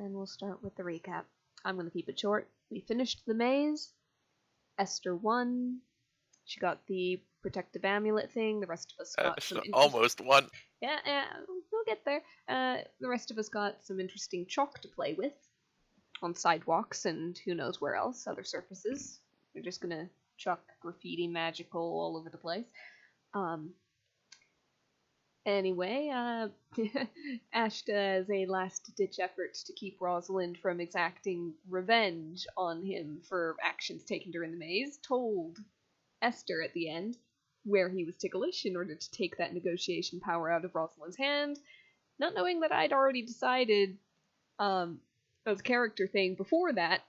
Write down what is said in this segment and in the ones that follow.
and we'll start with the recap. I'm going to keep it short. We finished the maze. Esther won. She got the protective amulet thing. The rest of us got some almost won. Yeah, we'll get there. The rest of us got some interesting chalk to play with on sidewalks and who knows where else, other surfaces. We're just gonna chuck graffiti magical all over the place. Anyway, Ashta, as a last-ditch effort to keep Rosalind from exacting revenge on him for actions taken during the maze, told Esther at the end where he was ticklish in order to take that negotiation power out of Rosalind's hand, not knowing that I'd already decided, as a character thing before that,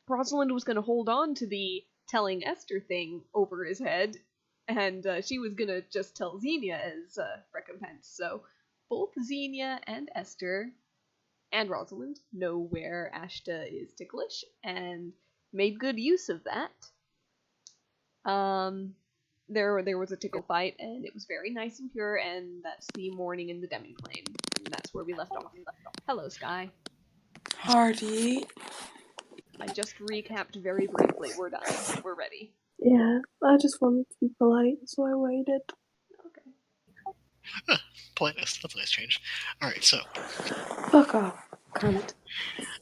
Rosalind was going to hold on to the telling Esther thing over his head, and she was going to just tell Xenia as recompense. So both Xenia and Esther and Rosalind know where Ashta is ticklish, and made good use of that. There was a tickle fight, and it was very nice and pure, and that's the morning in the demi-plane. And that's where we left off. Hello, Sky. Hardy. I just recapped very briefly. We're done. We're ready. Yeah, I just wanted to be polite, so I waited. Okay. Politeness, that's a nice change. Alright, so. Fuck off, cunt.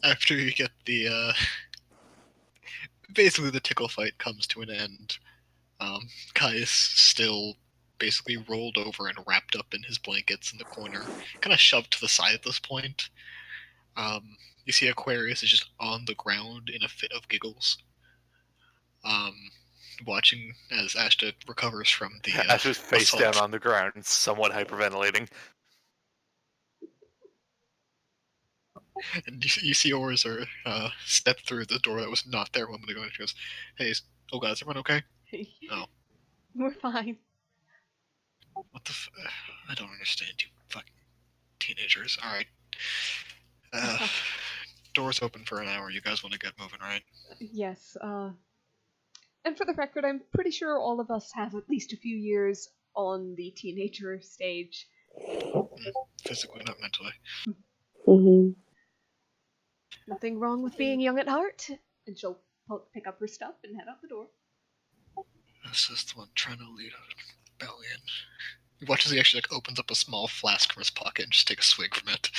After you get the, basically the tickle fight comes to an end. Caius still basically rolled over and wrapped up in his blankets in the corner, kind of shoved to the side at this point. You see Aquarius is just on the ground in a fit of giggles. Watching as Ashta recovers from the Ashta's face assault. down on the ground, somewhat hyperventilating. And you see Orzer step through the door that was not there a moment ago, and she goes, "Hey, oh god, is everyone okay?" No. We're fine. What the I don't understand, you fucking teenagers. Alright. Door's open for an hour. You guys want to get moving, right? Yes, and for the record, I'm pretty sure all of us have at least a few years on the teenager stage. Physically, not mentally. Mm-hmm. Nothing wrong with being young at heart. And she'll pick up her stuff and head out the door. This is the one trying to lead a rebellion. You watch as he actually opens up a small flask from his pocket and just take a swig from it.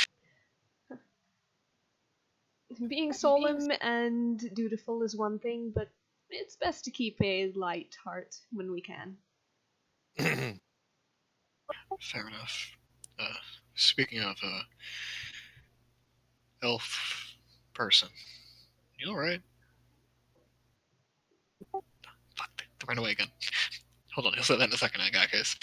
Being solemn and dutiful is one thing, but it's best to keep a light heart when we can. Fair enough. Speaking of elf person, you alright? Fuck, they ran away again. Hold on, he'll say that in a second, I got case.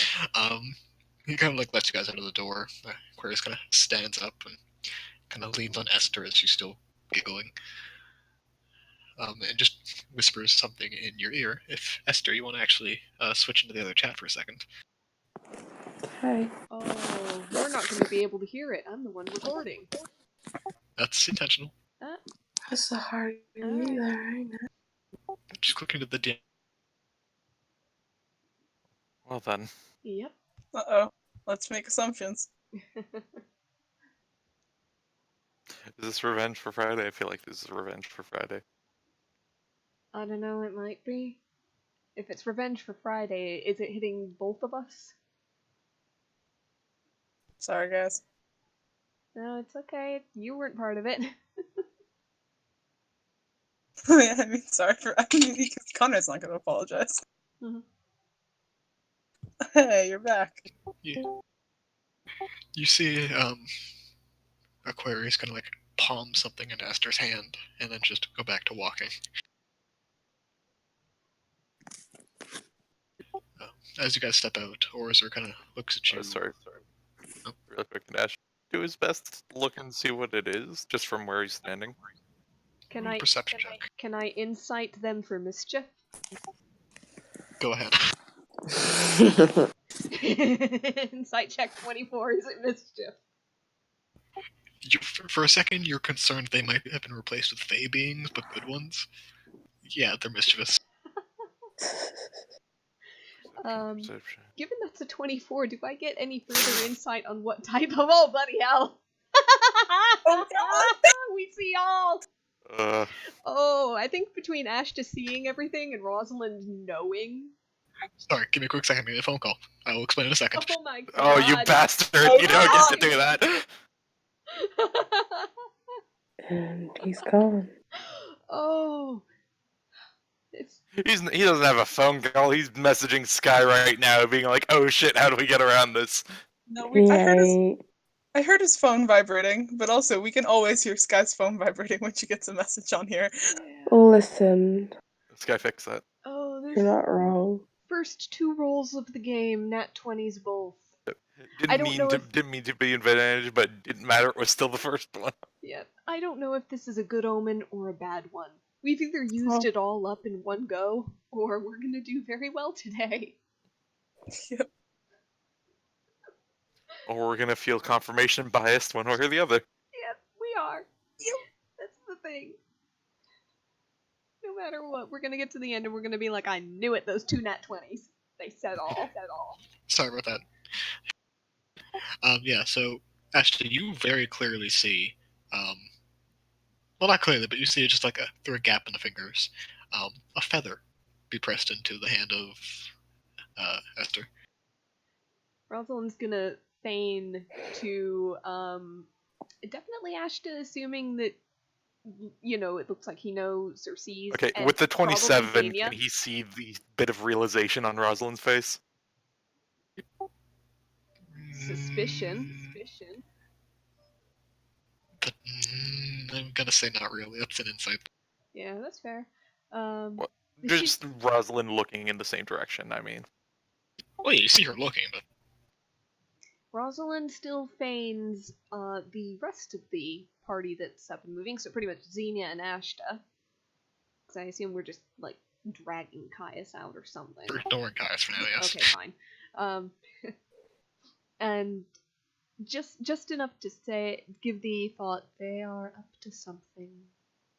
He kind of lets you guys out of the door. Aquarius kind of stands up and kind of leans on Esther as she's still giggling. And just whispers something in your ear. If, Esther, you want to actually switch into the other chat for a second. Hey. Oh, we're not going to be able to hear it. I'm the one recording. That's intentional. That's the hard either, ain't it? Just click into the DM. Well then. Yep. Uh-oh. Let's make assumptions. Is this Revenge for Friday? I feel like this is Revenge for Friday. I don't know, it might be. If it's Revenge for Friday, is it hitting both of us? Sorry, guys. No, it's okay. You weren't part of it. I mean, sorry for... because Conrad's not going to apologize. Mhm. Hey, you're back. You see Aquarius kind of like palm something into Esther's hand and then just go back to walking. As you guys step out, Orzer kind of looks at you. Oh, sorry. Oh. Real quick, can Ash do his best to look and see what it is, just from where he's standing? Perception check. Can I insight them for mischief? Go ahead. Insight check 24, is it mischief? For a second, you're concerned they might have been replaced with fey beings, but good ones. Yeah, they're mischievous. Perception. Given that's a 24, do I get any further insight on what type of... Oh, bloody hell! Oh, God! We Oh, I think between Ashta seeing everything and Rosalind knowing. Sorry, give me a quick second. I'm getting a phone call. I will explain in a second. Oh my god. Oh, you bastard! Oh, You don't no! get to do that. And he's gone. Oh. It's He doesn't have a phone call. He's messaging Sky right now, being like, "Oh shit, how do we get around this?" No, Yeah, I heard his phone vibrating, but also we can always hear Sky's phone vibrating when she gets a message on here. listen, Sky fix that. Oh, you're there's not wrong. first 2 rolls of the game, nat 20s both. I Didn't don't know if mean to be advantage, but it didn't matter. It was still the first one. yeah, I don't know if this is a good omen or a bad one. We've either used it all up in one go, or we're gonna do very well today. Yep. Or we're gonna feel confirmation biased one way or the other. Yep, we are. Yep, that's the thing. No matter what, we're gonna get to the end and we're gonna be like, I knew it, those 2 nat 20s. They said all. Sorry about that. Yeah, so, Ashton, you very clearly see, well, not clearly, but you see just like through a gap in the fingers, a feather be pressed into the hand of Esther. Rosalind's gonna feign to, definitely Ashta, assuming that, it looks like he knows or sees. Okay, and with the probably 27, Xenia. can he see the bit of realization on Rosalind's face? Suspicion. I'm gonna say not really. That's an insight. Yeah, that's fair. What? She- Just Rosalind looking in the same direction, I mean. Well, yeah, you see her looking, but Rosalind still feigns the rest of the party that's up and moving, so pretty much Xenia and Ashta. Because I assume we're just, like, dragging Caius out or something. we're ignoring Caius for now, yes. Okay, fine. And just enough to give the thought they are up to something.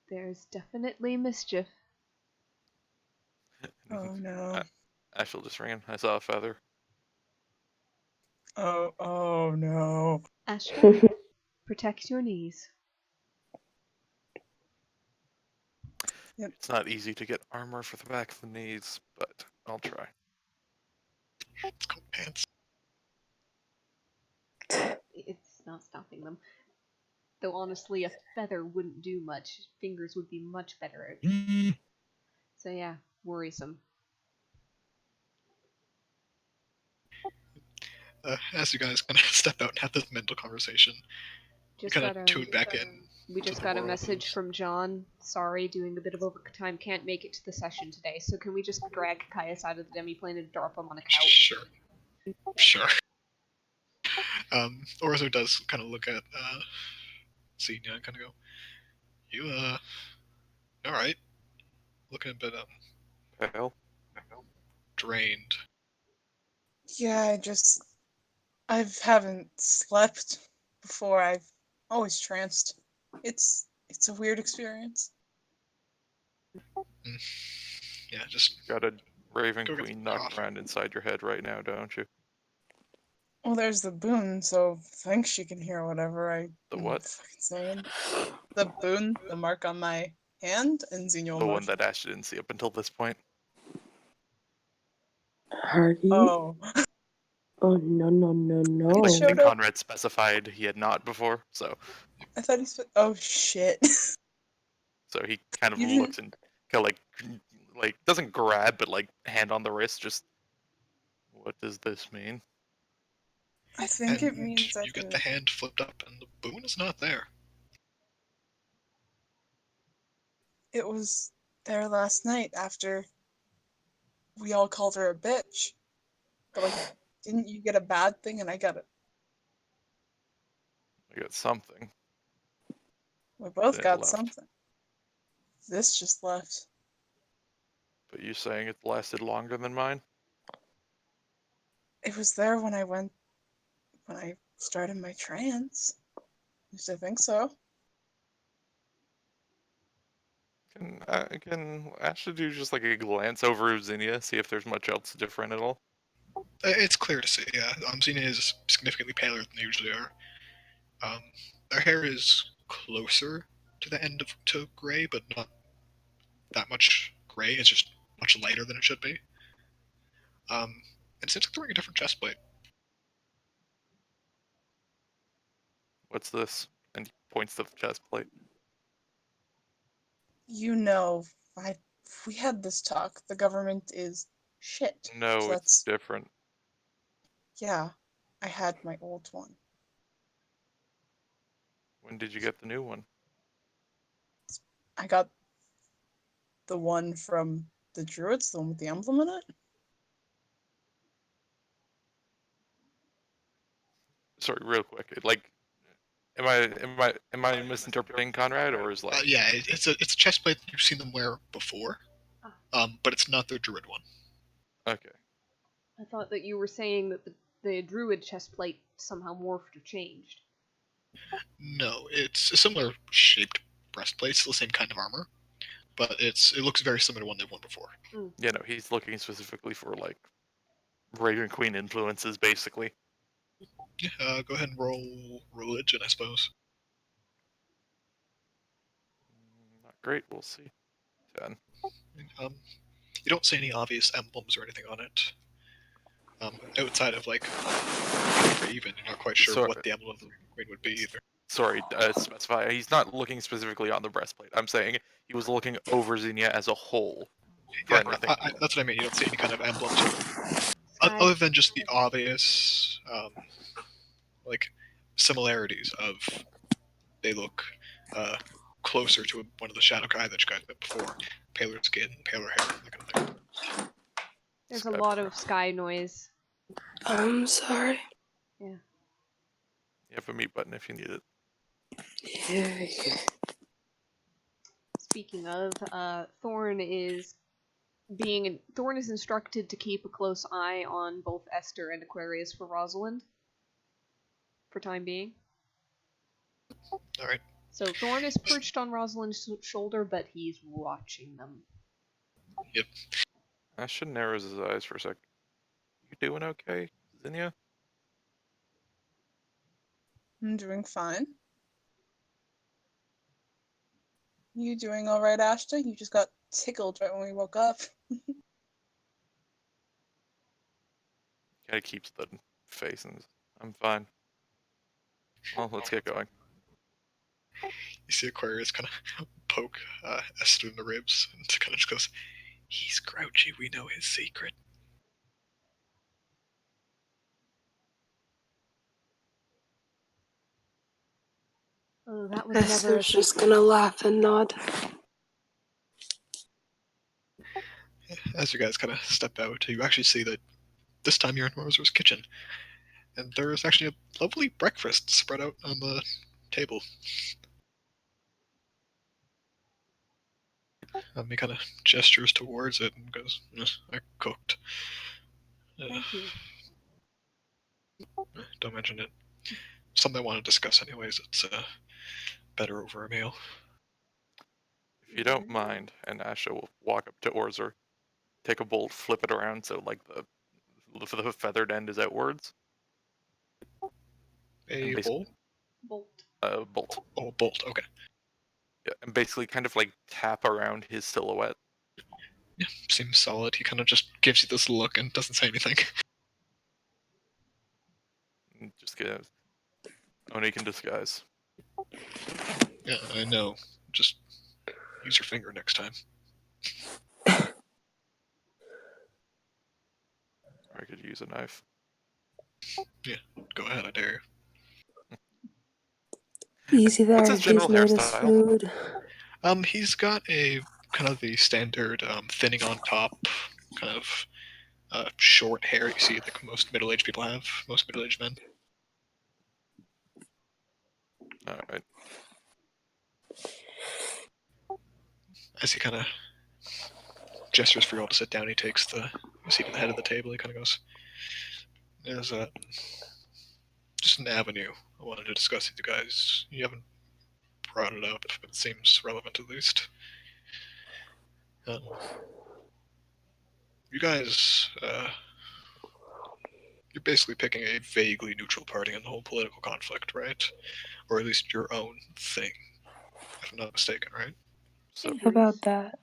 There's definitely mischief. Oh no. Ashel just ran. I saw a feather. Oh no. Ashta, protect your knees. It's not easy to get armor for the back of the knees, but I'll try. It's called pants. It's not stopping them. Though honestly, a feather wouldn't do much. Fingers would be much better. So yeah, worrisome. As you guys kind of step out and have this mental conversation, you kind of tune back in. We just got a message from John. Sorry, doing a bit of overtime. Can't make it to the session today. So can we just drag Caius out of the demiplane and drop him on a couch? Sure. Orzo does kind of look at Xenia and kind of go, "You all right? Looking a bit Pale? drained." Yeah, I haven't slept before. I've always tranced. It's a weird experience. Yeah, just Got a Raven Go get Queen some knocking coffee. around inside your head right now, don't you? Well, there's the boon, so I think she can hear whatever I'm what? fucking saying. The boon, the mark on my hand, and Xenia will The know one if- that Ash didn't see up until this point. Hardy? Oh. Oh, no. I showed think up. Conrad specified he had not before, so I thought oh shit. he kind of You didn't- looks and kind of like doesn't grab, but like hand on the wrist. Just what does this mean? I think it and means I you can. get the hand flipped up, and the boon is not there. It was there last night after we all called her a bitch. But like, didn't you get a bad thing and I got it? I got something. We both Then it got left. something. This just left. But you saying it lasted longer than mine? It was there when I started my trance. At least I think so. Can Ash do just like a glance over Xenia, see if there's much else different at all? It's clear to see, yeah. Xenia is significantly paler than they usually are. Their hair is closer to the end of to gray, but not that much gray. It's just much lighter than it should be. It seems like they're wearing a different chest plate. What's this? And he points to the chest plate. You know, we had this talk. The government is shit. No, So it's different. yeah. I had my old one. When did you get the new one? I got the one from the Druids, the one with the emblem in it. Sorry, real quick. Am I misinterpreting Conrad, or is like? Yeah, it's a chest plate that you've seen them wear before, but it's not their druid one. Okay. I thought that you were saying that the druid chest plate somehow morphed or changed. No, it's a similar shaped breastplate, still the same kind of armor, but it looks very similar to one they've worn before. Yeah, no, he's looking specifically for like Raven Queen influences, basically. Yeah, go ahead and roll religion, I suppose. Not great. We'll see. 10. You don't see any obvious emblems or anything on it. Outside of like Raven, you're not quite sure what the emblem of the Queen would be either. Sorry, specify. He's not looking specifically on the breastplate. I'm saying he was looking over Xenia as a whole. Yeah, that's what I mean. You don't see any kind of emblems other than just the obvious like similarities of they look closer to one of the Shadow Kai that you guys met before. Paler skin, paler hair, that kind of thing. There's a lot of sky noise. I'm sorry. Yeah. You have a mute button if you need it. Yeah. Speaking of, Thorn is instructed to keep a close eye on both Esther and Aquarius for Rosalind. For time being. Alright. So Thorn is perched on Rosalind's shoulder, but he's watching them. Yep. Ashton narrows his eyes for a sec. You doing okay, Xenia? I'm doing fine. You doing alright, Ashton? You just got tickled right when we woke up. Kinda keeps the face and I'm fine. Well, let's get going. You see Aquarius kind of poke Esther in the ribs and kind of just goes, "He's grouchy, we know his secret." Oh, that was Esther's never a just secret. gonna laugh and nod. As you guys kind of step out, you actually see that this time you're in Roser's kitchen, and there is actually a lovely breakfast spread out on the table. He kind of gestures towards it and goes, "Yes, I cooked." Thank you. Don't mention it. Something I want to discuss anyways. It's better over a meal. If you don't mind, and Asha will walk up to Orzer, take a bolt, flip it around so like the feathered end is outwards. A bowl? Bolt. Bolt. Oh, bolt, okay. Yeah, and basically kind of like tap around his silhouette. Yeah, seems solid. He kind of just gives you this look and doesn't say anything. And just get Oni can disguise. Yeah, I know. Just use your finger next time. I could use a knife. Yeah, go ahead, I dare you. Easy there, What's his he's general made of hairstyle? food. He's got a kind of the standard thinning on top, kind of short hair you see like most middle-aged people have, most middle-aged men. Alright. As he kind of gestures for you all to sit down, he takes the seat at the head of the table. He kind of goes, "There's just an avenue I wanted to discuss with you guys. You haven't brought it up, but it seems relevant at least. You guys, you're basically picking a vaguely neutral party in the whole political conflict, right? Or at least your own thing, if I'm not mistaken, right? So How about that?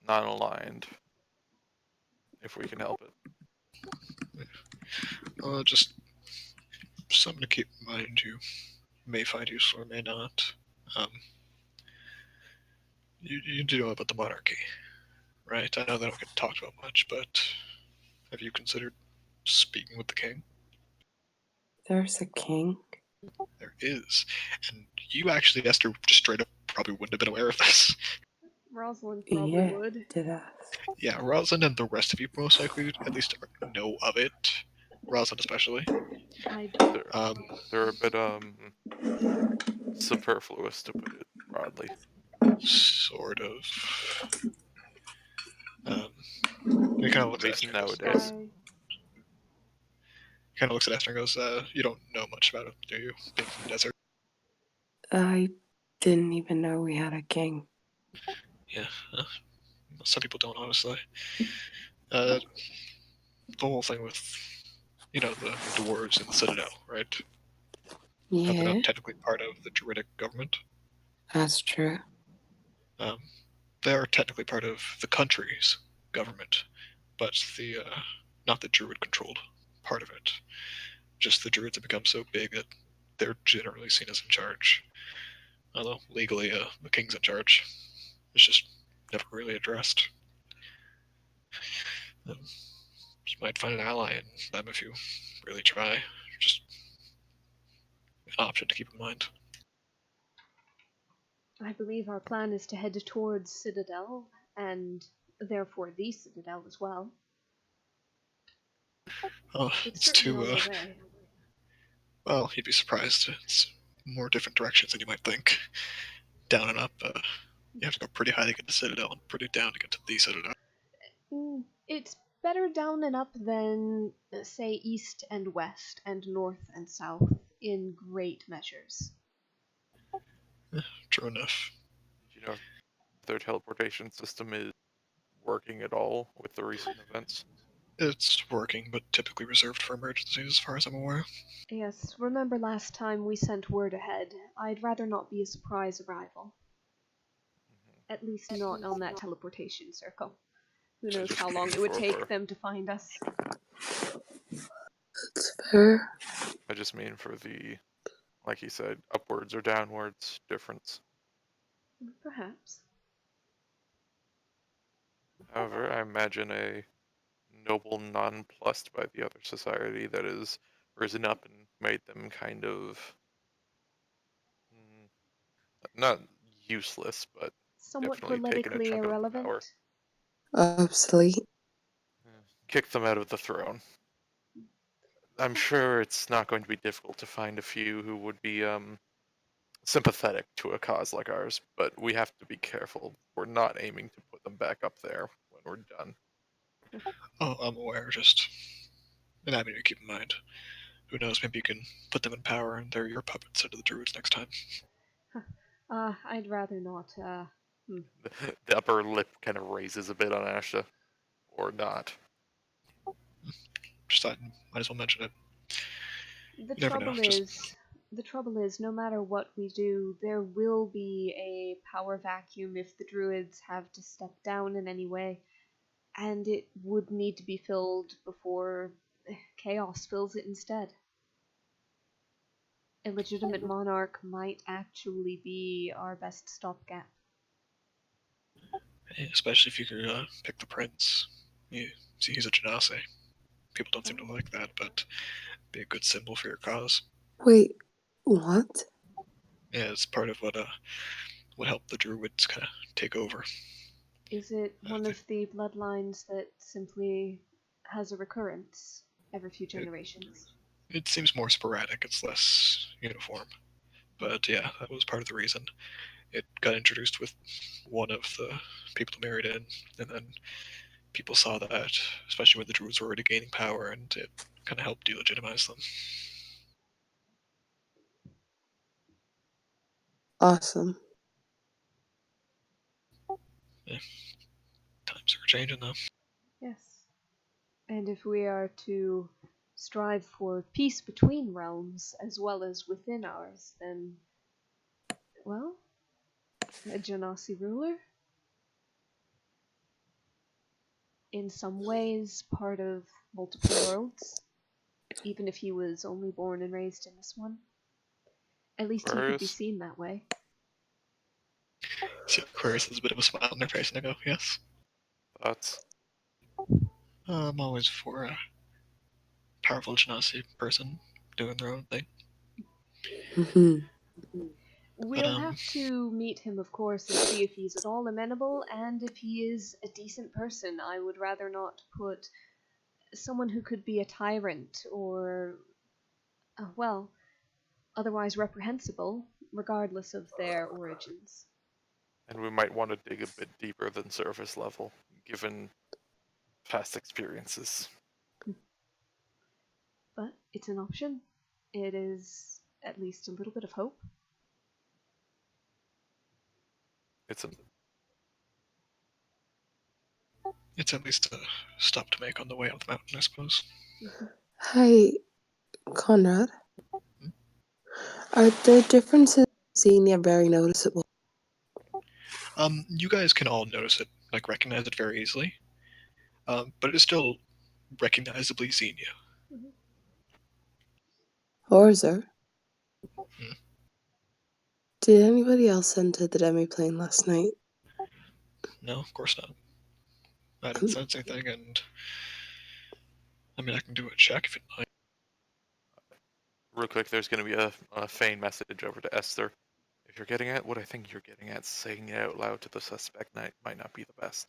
non-aligned, if we can help it. Just something to keep in mind. You may find useful or may not. Um, you do know about the monarchy, right? I know they don't get talked about much, but have you considered speaking with the king? There's a king. There is, and you actually, Esther, just straight up probably wouldn't have been aware of this. Rosalind probably Yeah, would. did us. Yeah, Rosalind and the rest of you most likely at least know of it. Rosalind especially. I They're a bit superfluous, to put it broadly. Sort of. He kind of looks At at least Esther and goes, nowadays. kind of looks at Esther and goes, you don't know much about it, do you? Being from the desert. I didn't even know we had a king. Yeah, some people don't, honestly. The whole thing with, the dwarves in the Citadel, right? They're Yeah, not technically part of the Druidic government. that's true. They are technically part of the country's government, but the not the Druid-controlled part of it. Just the Druids have become so big that they're generally seen as in charge. Although legally, the king's in charge. It's just never really addressed. You might find an ally in them if you really try. Just an option to keep in mind. I believe our plan is to head towards Citadel, and therefore the Citadel as well. Oh, It's it's certainly too. on the way. Well, you'd be surprised. It's more different directions than you might think. Down and up. You have to go pretty high to get to Citadel, and pretty down to get to the Citadel. It's better down and up than, say, east and west and north and south in great measures. True enough. Do you know if their teleportation system is working at all with the recent events? It's working, but typically reserved for emergencies, as far as I'm aware. Yes, remember last time we sent word ahead. I'd rather not be a surprise arrival. At least not on that teleportation circle. Who knows how long it would take them to find us. That's fair. I just mean for the, like you said, upwards or downwards difference. Perhaps. However, I imagine a noble nonplussed by the other society that has risen up and made them kind of not useless, but Somewhat definitely taken a politically chunk of the irrelevant. power. Obsolete. Kicked them out of the throne. I'm sure it's not going to be difficult to find a few who would be sympathetic to a cause like ours, but we have to be careful. We're not aiming to put them back up there when we're done. Oh, I'm aware, just an avenue to keep in mind. Who knows, maybe you can put them in power and they're your puppets instead of the druids next time. I'd rather not, The upper lip kind of raises a bit on Asha, or not. Just thought, might as well mention it. The You never know, trouble is, no matter what we do, there will be a power vacuum if the druids have to step down in any way, and it would need to be filled before chaos fills it instead. A legitimate monarch might actually be our best stopgap. Especially if you could pick the prince. See, he's a genasi. People don't seem to like that, but be a good symbol for your cause. Wait, what? Yeah, it's part of what helped the druids kind of take over. Is it one of the bloodlines that simply has a recurrence every few generations? It seems more sporadic. It's less uniform. But yeah, that was part of the reason. It got introduced with one of the people who married in, and then people saw that, especially when the druids were already gaining power, and it kind of helped delegitimize them. Awesome. Yeah. Times are changing, though. Yes. And if we are to strive for peace between realms as well as within ours, then, well, a Genasi ruler, in some ways part of multiple worlds, even if he was only born and raised in this one. At least he could be Aquarius? seen that way. See, Aquarius has a bit of a smile on their face, and I go, yes. Thoughts? I'm always for a powerful Genasi person doing their own thing. We'll have to meet him, of course, and see if he's at all amenable, and if he is a decent person. I would rather not put someone who could be a tyrant or, well, otherwise reprehensible, regardless of their origins. And we might want to dig a bit deeper than surface level, given past experiences. But it's an option. It is at least a little bit of hope. It's at least a stop to make on the way up the mountain, I suppose. Hi, Conrad. Are the differences in Xenia very noticeable? You guys can all notice it, like recognize it very easily. But it is still recognizably Xenia. Orzer? Hmm. Did anybody else enter the demi-plane last night? No, of course not. I didn't sense anything, and I mean, I can do a check if you'd like. Real quick, there's going to be a Fane message over to Esther. If you're getting at what I think you're getting at, saying it out loud to the suspect might not be the best.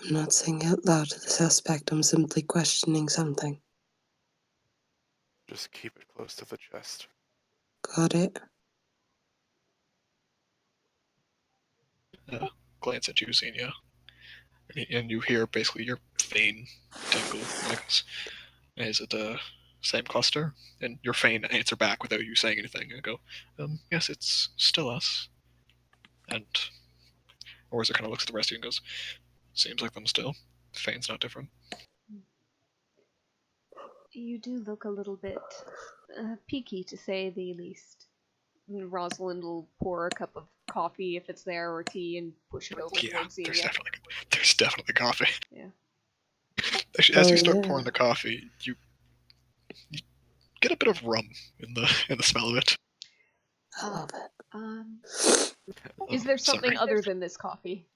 I'm not saying out loud to the suspect, I'm simply questioning something. Just keep it close to the chest. Got it? Glance at you, Xenia. And you hear basically your Fane tingle. Like, is it the same cluster? And your Fane answer back without you saying anything. And go, yes, it's still us. And Orza kind of looks at the rest of you and goes, seems like them still. Fane's not different. You do look a little bit peaky, to say the least. Rosalind will pour a cup of coffee if it's there, or tea, and push it over towards Xenia. There's definitely coffee. Yeah. Actually, as you start pouring the coffee, you get a bit of rum in the smell of it. I love it. Is there something other than this coffee?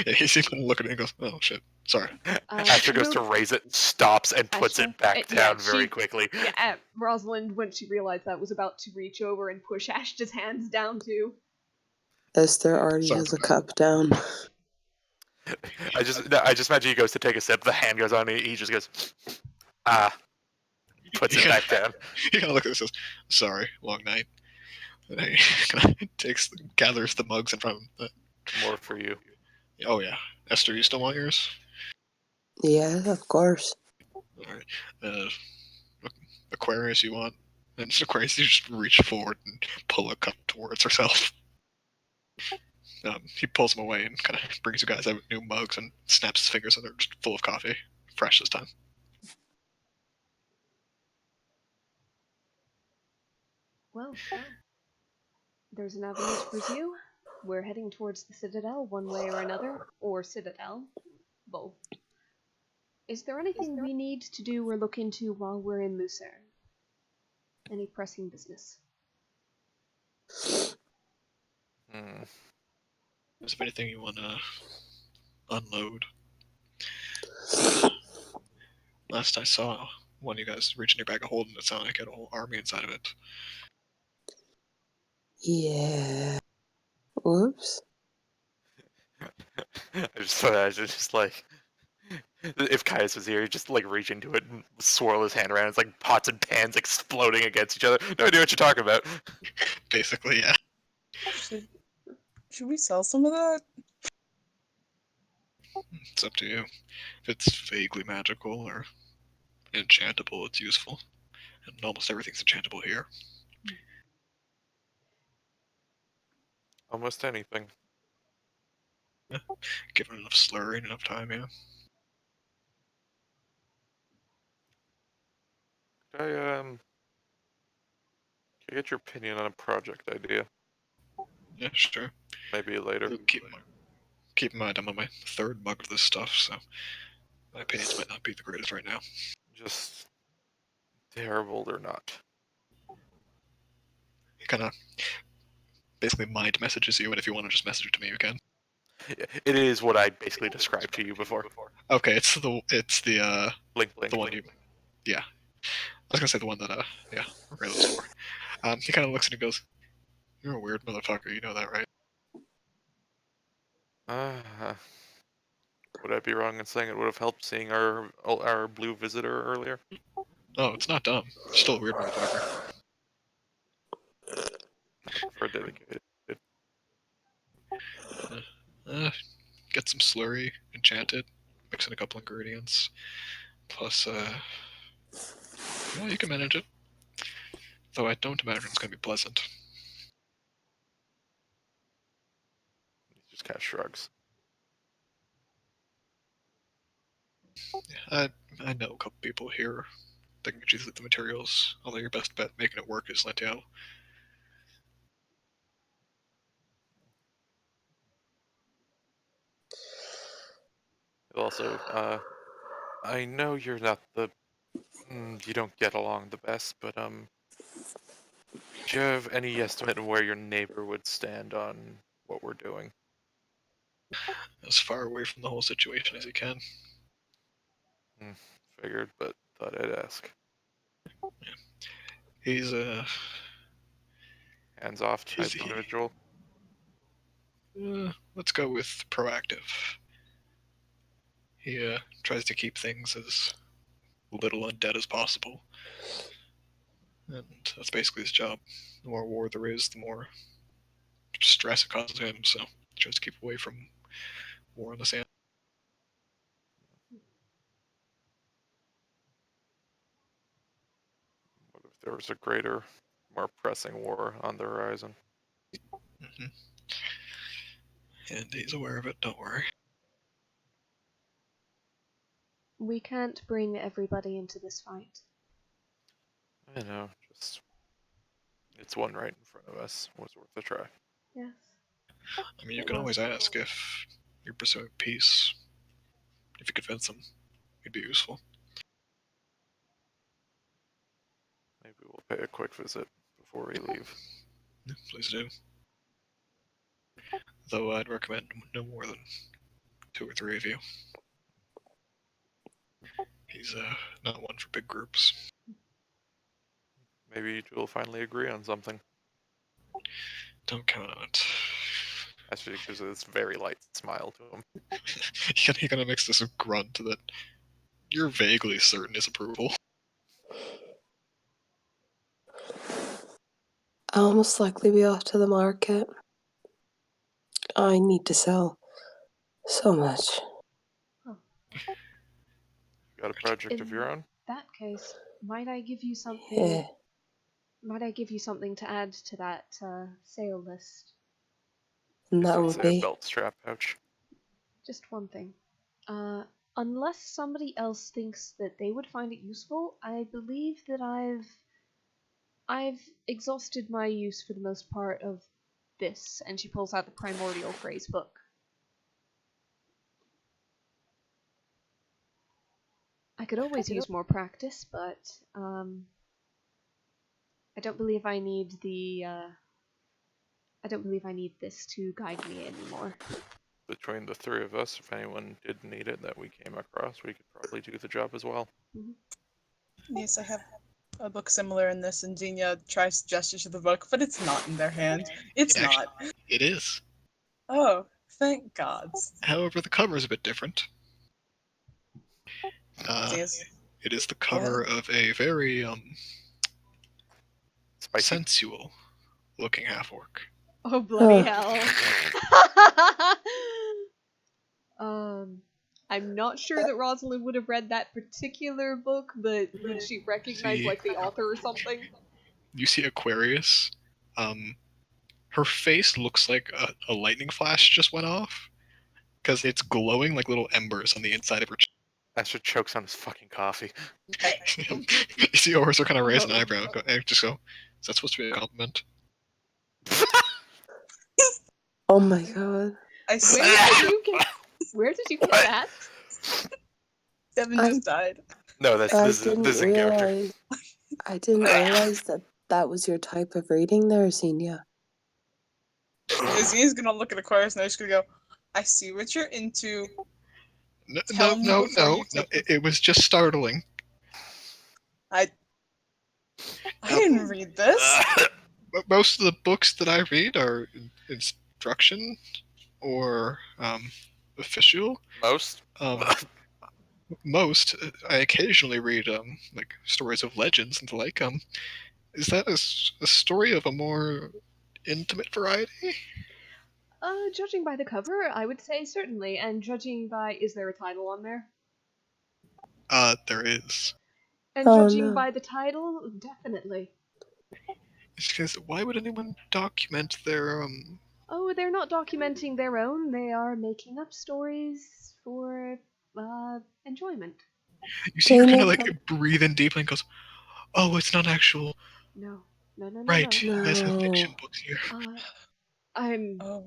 Yeah, he seems to look at it and goes, oh shit, sorry. Esther goes to raise it, stops, and puts Ashley? it back down very she- quickly. Yeah, Rosalind, when she realized that, was about to reach over and push Ashta's hands down too. Esther already Sorry has a about cup down. I just imagine he goes to take a sip, the hand goes on, he just goes, puts it back down. He kind of looks at it and says, sorry, long night. And he gathers the mugs in front of him. More for you. Oh yeah. Esther, you still want yours? Yeah, of course. Alright. Aquarius, you want? And Aquarius, you just reach forward and pull a cup towards herself. He pulls them away and kind of brings you guys out new mugs and snaps his fingers and they're just full of coffee. Fresh this time. Well, there's an avenue to pursue. We're heading towards the Citadel one way or another, or Citadel, both. Is there anything we need to do or look into while we're in Lucerne? Any pressing business? Is there anything you want to unload? Last I saw, one of you guys reaching your bag of holding, it sounded like you had a whole army inside of it. Yeah. Whoops. I just imagine just like, if Caius was here, he'd just like reach into it and swirl his hand around. It's like pots and pans exploding against each other. No idea what you're talking about. Basically, yeah. Should we sell some of that? It's up to you. If it's vaguely magical or enchantable, it's useful. And almost everything's enchantable here. Almost anything. Yeah. Given enough slurry and enough time, yeah. Can I get your opinion on a project idea? Yeah, sure. Maybe later. Keep in mind, I'm on my third mug of this stuff, so my opinions might not be the greatest right now. Just terrible or not. He kind of basically mind messages you, and if you want to just message it to me, you can. It is what I basically described to you before. Okay, it's the Blink. the one you. Yeah, I was gonna say the one that Raylo's for. He kind of looks and he goes, "You're a weird motherfucker. You know that, right?" Would I be wrong in saying it would have helped seeing our blue visitor earlier? Oh, it's not dumb. You're still a weird motherfucker. I prefer dedicated. Get some slurry, enchant it, mix in a couple ingredients, plus you can manage it. Though I don't imagine it's gonna be pleasant. He just kind of shrugs. Yeah, I know a couple people here that can get you the materials, although your best bet making it work is Lentiel. Also, I know you're not you don't get along the best, but do you have any estimate of where your neighbor would stand on what we're doing? As far away from the whole situation as you can. Figured, but thought I'd ask. He's hands-off type individual. Let's go with proactive. He tries to keep things as little undead as possible, and that's basically his job. The more war there is, the more stress it causes him, so he tries to keep away from war on the sand. What if there was a greater, more pressing war on the horizon? Mm-hmm. And he's aware of it, don't worry. We can't bring everybody into this fight. I know, just it's one right in front of us. Was worth a try. Yes. I mean, you can always ask if you're pursuing peace. If you convince them, it'd be useful. Maybe we'll pay a quick visit before we leave. Yeah, please do. Though I'd recommend no more than 2 or 3 of you. He's not one for big groups. Maybe we'll finally agree on something. Don't count on it. Actually, gives this very light smile to him. He kind of makes this grunt that you're vaguely certain is approval. I'll most likely be off to the market. I need to sell so much. Oh. Got a project of your own? In that case, might I give you something? Yeah. Might I give you something to add to that sale list? And that I'd would say be a belt strap pouch. Just one thing. Unless somebody else thinks that they would find it useful, I believe that I've exhausted my use for the most part of this. And she pulls out the Primordial Phrase book. I could always use more practice, but I don't believe I need I don't believe I need this to guide me anymore. Between the 3 of us, if anyone did need it that we came across, we could probably do the job as well. Mm-hmm. Yes, I have a book similar in this, and Xenia tries to gesture to the book, but it's not in their hand. It's not. It is. Oh, thank gods. However, the cover is a bit different. Yes. It is the cover of a very sensual looking half-orc. Oh, bloody hell. I'm not sure that Rosalind would have read that particular book, but would she recognize like the author or something? You see Aquarius. Her face looks like a lightning flash just went off, because it's glowing like little embers on the inside of her chest. Asher chokes on his fucking coffee. You see Orso kind of raise an eyebrow. Just go, is that supposed to be a compliment? Oh my god. I see. Where did you get that? Devin I- just died. No, I this didn't is in character. realize. I didn't realize that was your type of reading there, Xenia. Izzy's gonna look at Aquarius and they're just gonna go, I see what you're into. No, Tell me before you take it was just startling. I didn't read this. But most of the books that I read are instruction or official. Most? Most. I occasionally read like stories of legends and the like. Is that a story of a more intimate variety? Judging by the cover, I would say certainly, and judging by, is there a title on there? There is. And Oh, judging no. by the title, definitely. It's because why would anyone document their Oh, they're not documenting their own, they are making up stories for, enjoyment. You see her They kind of make like breathe in deeply and goes, "Oh, it's not actual." No. Right, you guys have No. fiction books here. I'm, Oh.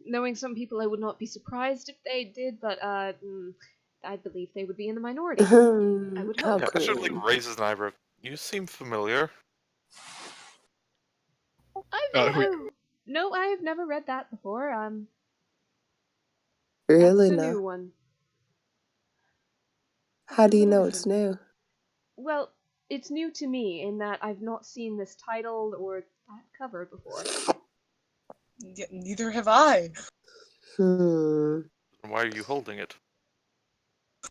knowing some people, I would not be surprised if they did, but, I believe they would be in the minority. I would How hope. Yeah, Asher crude. raises an eyebrow. You seem familiar. No, I have never read that before, Really that's a new no. one. How do you know it's new? Well, it's new to me in that I've not seen this title or that cover before. Neither have I. Hmm. Why are you holding it?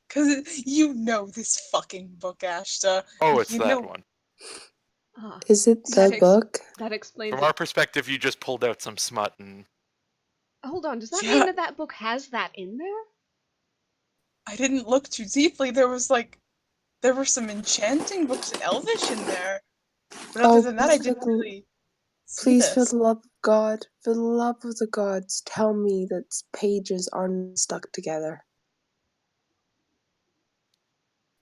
Cause you know this fucking book, Ashta. Oh, it's You that know- one. Ah, Is it That the ex- book? that explains From it. our perspective, you just pulled out some smut and... Hold on, does that Yeah. mean that book has that in there? I didn't look too deeply. There were some enchanting books in Elvish in there. But other than that, I didn't really see Please, for this. the love of God, for the love of the gods, tell me that pages aren't stuck together.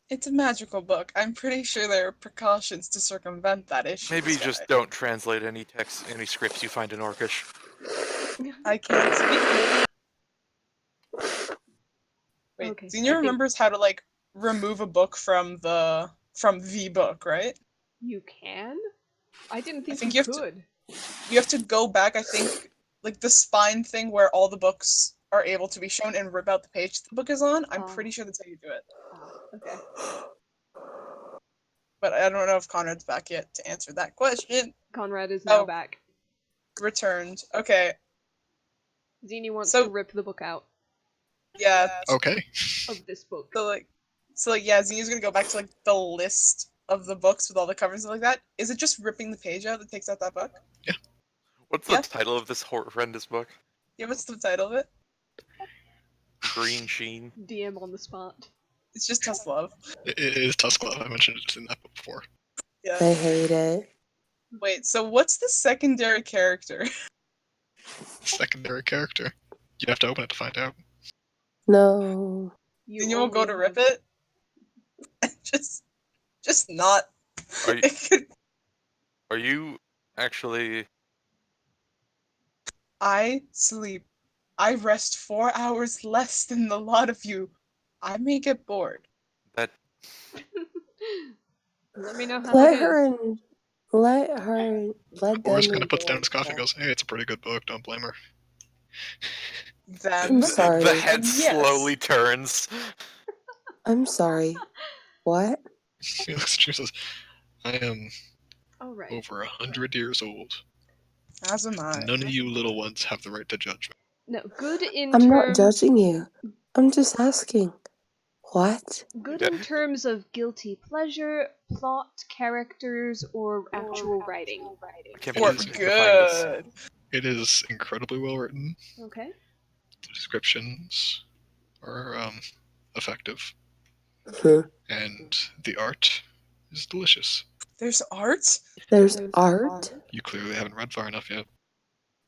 It's a magical book. I'm pretty sure there are precautions to circumvent that issue. Maybe just don't translate any scripts you find in Orcish. I can't speak. Wait, Okay, Xenia I think- remembers how to like remove a book from the book, right? You can? I didn't think, think you you have to- could. You have to go back, I think, like the spine thing where all the books are able to be shown and rip out the page the book is on. I'm Oh. pretty sure that's how you do it. Okay. But I don't know if Conrad's back yet to answer that question. Conrad is now Oh. back. Returned. Okay. Zini wants So- to rip the book out Yeah. Okay. of this book. So yeah, Xenia's gonna go back to like the list of the books with all the covers and stuff like that. Is it just ripping the page out that takes out that book? What's the Yeah. title of this horrendous book? Yeah, what's the title of it? Green Sheen. DM on the spot. It's just Tough Love. It is Tusklove. I mentioned it in that book before. Yeah. I hate it. Wait, so what's the secondary character? Secondary character. You have to open it to find out. No. You will go only to rip have- it? just not. Are you- It could- Are you actually... I sleep. I rest 4 hours less than the lot of you. I may get bored. That... Let me know how Let that her is. in. Let her. Let them. Or's kind of puts down enjoy his coffee it. and goes, "Hey, it's a pretty good book. Don't blame her." Them. I'm sorry. The head Yes. slowly turns. I'm sorry. What? He looks at you and says, "I am Alright. over 100 years old. As am I. None of you little ones have the right to judge me." No, good in I'm not terms judging you. I'm just asking. What? good Yeah. in terms of guilty pleasure, plot, characters, or actual writing. I can't Or It is believe we defined this. good. It is incredibly well written. Okay. The descriptions are effective, Hmm. and the art is delicious. There's art? There's art? You clearly haven't read far enough yet.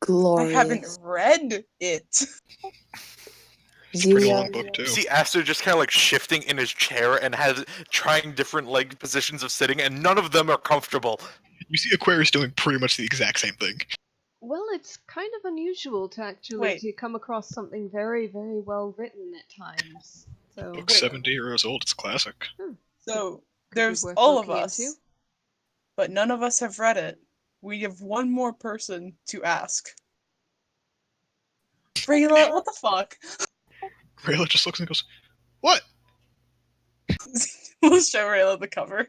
I haven't Glorious. read it. It's a pretty Zia. long book You too. see Aster just kind of like shifting in his chair and has trying different like positions of sitting, and none of them are comfortable. You see Aquarius doing pretty much the exact same thing. Well, it's kind of unusual to actually Wait. to come across something very, very well written at times. So Book Wait. 70 years old. It's classic. So could be there's worth all of looking us, into. but none of us have read it. We have one more person to ask. Rayla, what the fuck? Rayla just looks and goes, "What?" We'll show Rayla the cover.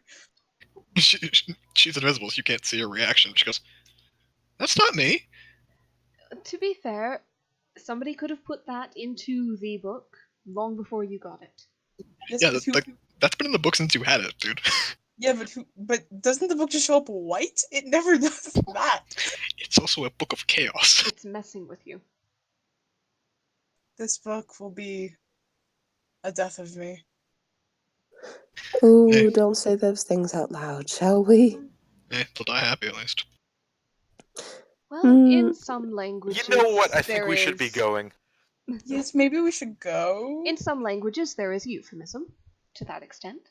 She's invisible, so you can't see her reaction. She goes, "That's not me." To be fair, somebody could have put that into the book long before you got it. Yes, Yeah, but who? that's been in the book since you had it, dude. Yeah, but who? But doesn't the book just show up white? It never does that. It's also a book of chaos. It's messing with you. This book will be a death of me. Ooh, Hey. don't say those things out loud, shall we? Eh, they'll die happy at least. Well, Hmm. in some languages, You know what? I think there we should be is- going. Yes, maybe we should go. In some languages, there is euphemism to that extent.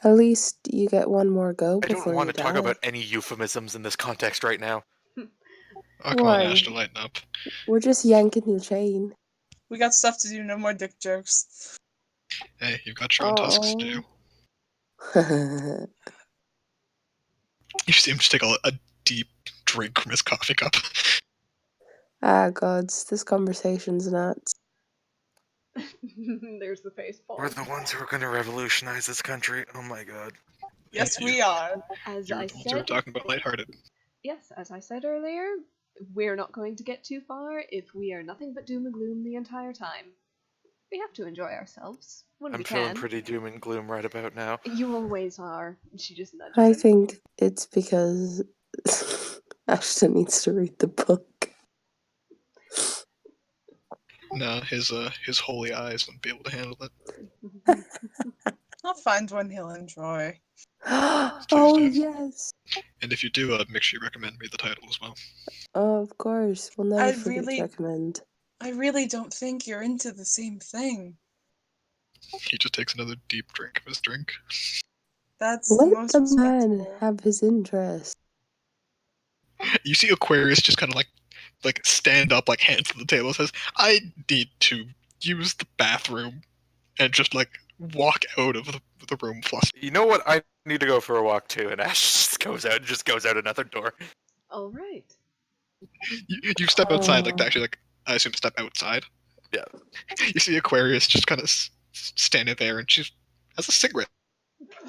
At least you get one more go I before don't want you to talk die. about any euphemisms in this context right now. Oh, come Why? on, Ash, to lighten up. We're just yanking your chain. We got stuff to do. No more dick jokes. Hey, you've got your own tusks to do. You see him just take a deep drink from his coffee cup. Ah, gods, this conversation's nuts. There's the face palm. We're the ones who are going to revolutionize this country. Oh my god. Yes, Yeah. we are. As You're I the ones who were said, talking about lighthearted. yes, as I said earlier, we're not going to get too far if we are nothing but doom and gloom the entire time. We have to enjoy ourselves when I'm we feeling can. pretty doom and gloom right about now. You always are. She just nudges I him. think it's because Ashton needs to read the book. Nah, his holy eyes wouldn't be able to handle it. I'll find one he'll enjoy. Oh, do. yes. And if you do, make sure you recommend me the title as well. Oh, of course. We'll never I forget really- to recommend. I really don't think you're into the same thing. He just takes another deep drink of his drink. That's Let most the man respectable. have his interest. You see Aquarius just kind of like stand up, like hands to the table, and says, "I need to use the bathroom," and just like walk out of the room flustered. You know what? I need to go for a walk too, and Ash just goes out another door. All right. You step outside, like Oh. to actually, like, I assume step outside. Yeah. You see Aquarius just kind of standing there, and she has a cigarette. What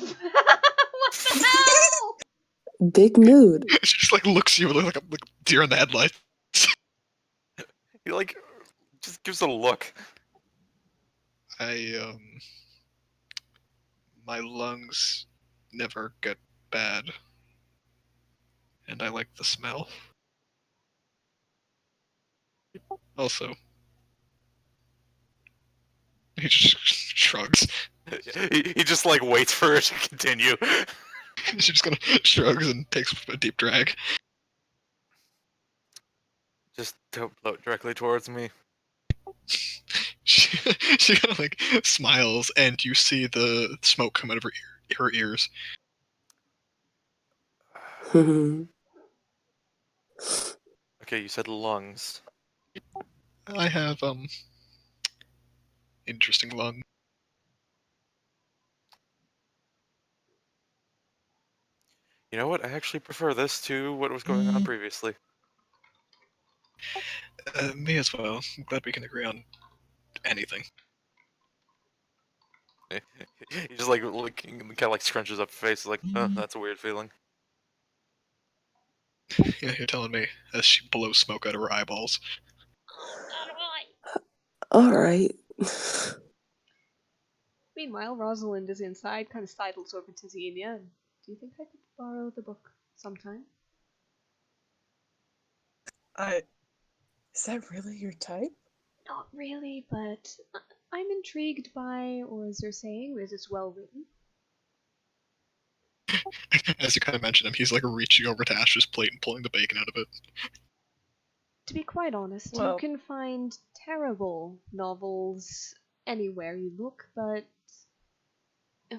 the hell? Big mood. She just like looks at you like a deer in the headlight. He like just gives a look. My lungs never get bad, and I like the smell. Also, he just shrugs. He just like waits for her to continue. She just kind of shrugs and takes a deep drag. Just don't float directly towards me. She kind of like smiles, and you see the smoke come out of her ears. Okay, you said lungs. I have interesting lungs. You know what? I actually prefer this to what was going on previously. Me as well. I'm glad we can agree on anything. He just like looking, kind of like scrunches up his face, like, oh, that's a weird feeling. Yeah, you're telling me as she blows smoke out of her eyeballs. Alright. Meanwhile, Rosalind is inside, kind of sidles over to Xenia. Do you think I could borrow the book sometime? Is that really your type? Not really, but I'm intrigued by, or as they're saying, is it's well written. As you kind of mentioned him, he's like reaching over to Ash's plate and pulling the bacon out of it. To be quite honest, you Well- can find terrible novels anywhere you look, but,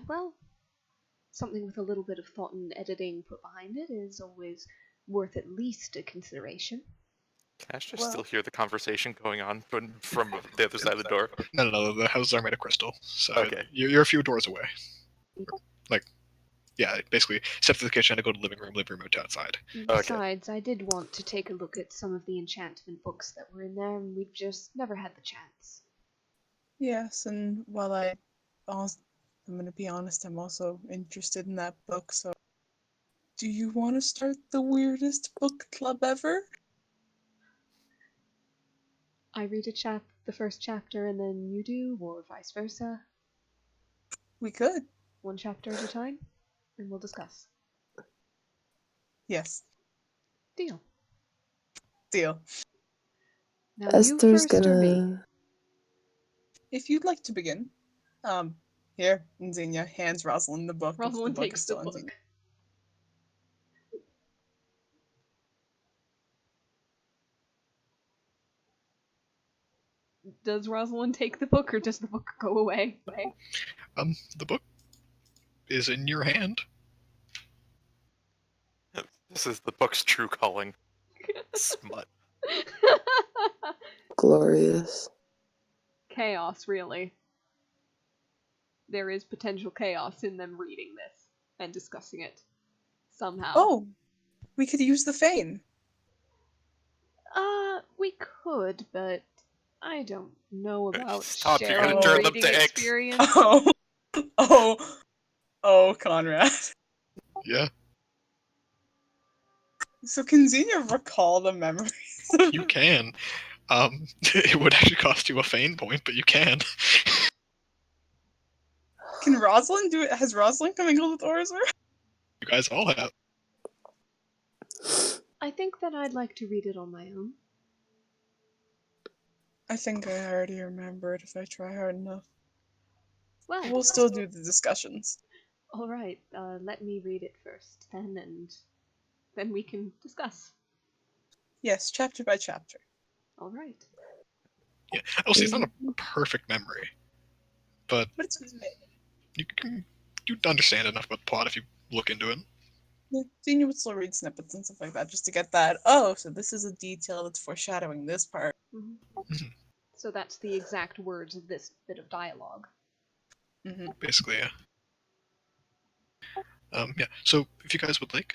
well, something with a little bit of thought and editing put behind it is always worth at least a consideration. Can I just Well- still hear the conversation going on from the other side of the door? No, the houses are made of crystal, so Okay. you're a few doors away. Like, yeah, basically, step to the kitchen and go to the living room out to outside. Besides, I did want to take a look at some of the enchantment books that were in there, and we've just never had the chance. Yes, and while I'm gonna be honest, I'm also interested in that book, so do you want to start the weirdest book club ever? I read the first chapter, and then you do, or vice versa. We could. One chapter at a time, and we'll discuss. Yes. Deal. Deal. Now you Esther's first or me? gonna. If you'd like to begin, here, and Xenia hands Rosalind the book. if Rosalind the book takes is the still in book. Xenia. Does Rosalind take the book, or does the book go away? The book is in your hand. This is the book's true calling. Smut. Glorious. Chaos, really. There is potential chaos in them reading this and discussing it somehow. Oh, we could use the Fane. We could, but I don't know about Stop, you're gonna sharing turn them reading to X. experience. Oh, Conrad. Yeah, So can Xenia recall the memories? you can. It would actually cost you a feign point, but you can. Can Rosalind do it? Has Rosalind commingled with Orzer? You guys all have. I think that I'd like to read it on my own. I think I already remember it if I try hard enough. Well, We'll still do the discussions. all right. Let me read it first, then, and then we can discuss. Yes, chapter by chapter. All right. Yeah, I'll say it's not a perfect memory, but But it's you'd understand enough about the plot if you look into it. yeah, Xenia would still read snippets and stuff like that just to get that. Oh, so this is a detail that's foreshadowing this part. Mhm. So that's the exact words of this bit of dialogue. Basically, yeah. Yeah. So if you guys would like,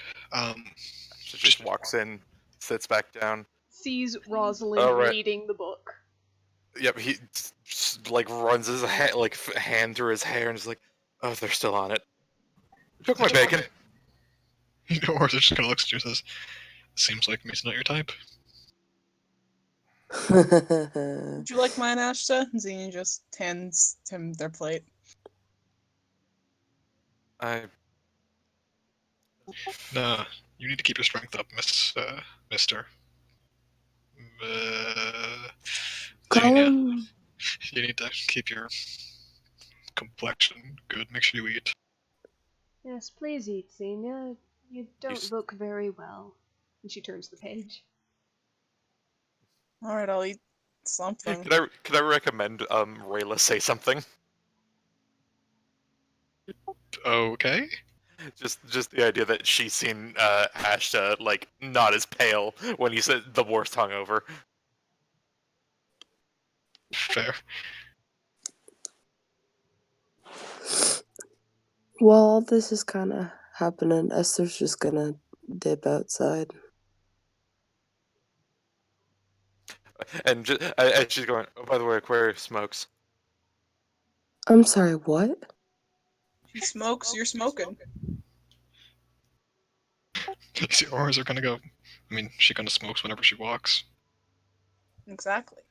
She just walks in, sits back down. Sees Rosalind All right. reading the book. Yep, he just, like runs his hand through his hair and is like, "Oh, they're still on it. Took my bacon." you know, or just kind of looks at you and says, "Seems like meat's not your type." Would you like mine, Ashta? Xenia just hands him their plate. Nah, you need to keep your strength up, Mister. Call Xenia. him. You need to keep your complexion good. Make sure you eat. Yes, please eat, Xenia. You don't s- look very well. And she turns the page. Alright, I'll eat something. Could I recommend Rayla say something? Okay. Just the idea that she's seen Ashta like not as pale when he said the worst hungover. Fair. While all this is kind of happening, Esther's just gonna dip outside. And as she's going, oh, by the way, Aquarius smokes. I'm sorry, what? She smokes, you're smoking. See, ours are gonna go. I mean, she kind of smokes whenever she walks. Exactly.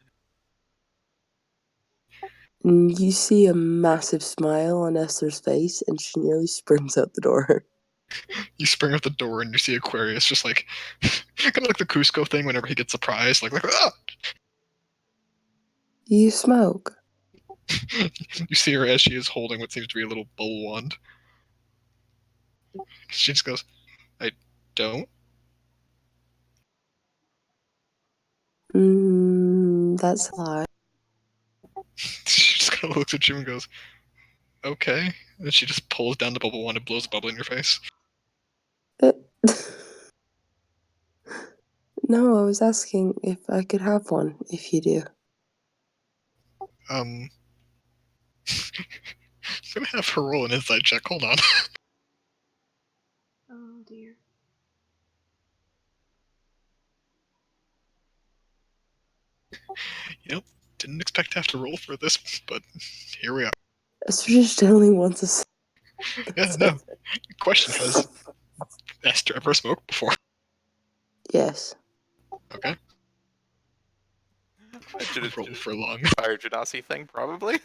And you see a massive smile on Esther's face, and she nearly springs out the door. You spring out the door and you see Aquarius just like, kind of like the Cusco thing whenever he gets surprised, like ah! You smoke? You see her as she is holding what seems to be a little bull wand. She just goes, "I don't." That's a lie. She just kind of looks at you and goes, okay. And she just pulls down the bubble wand and blows a bubble in your face. No, I was asking if I could have one, if you do. I'm gonna have her roll an insight check. Hold on. Oh dear. Yep, didn't expect to have to roll for this, but here we are. Esther just only wants us. Yeah, no. Question, has Esther ever smoked before? Yes. Okay. Roll for long. Fire Genasi thing, probably.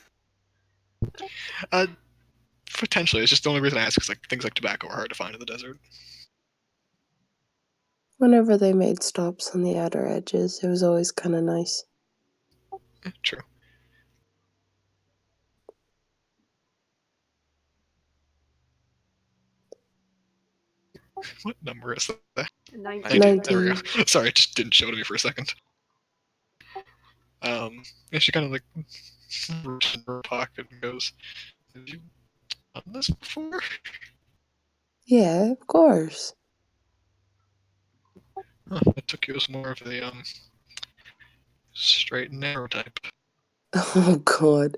Potentially. It's just the only reason I ask is like things like tobacco are hard to find in the desert. Whenever they made stops on the outer edges, it was always kind of nice. True. What number is that? 19. There we go. Sorry, it just didn't show to me for a second. And she kind of like reaches in her pocket and goes, "Have you done this before?" Yeah, of course. Huh, I took you as more of the straight and narrow type. Oh god.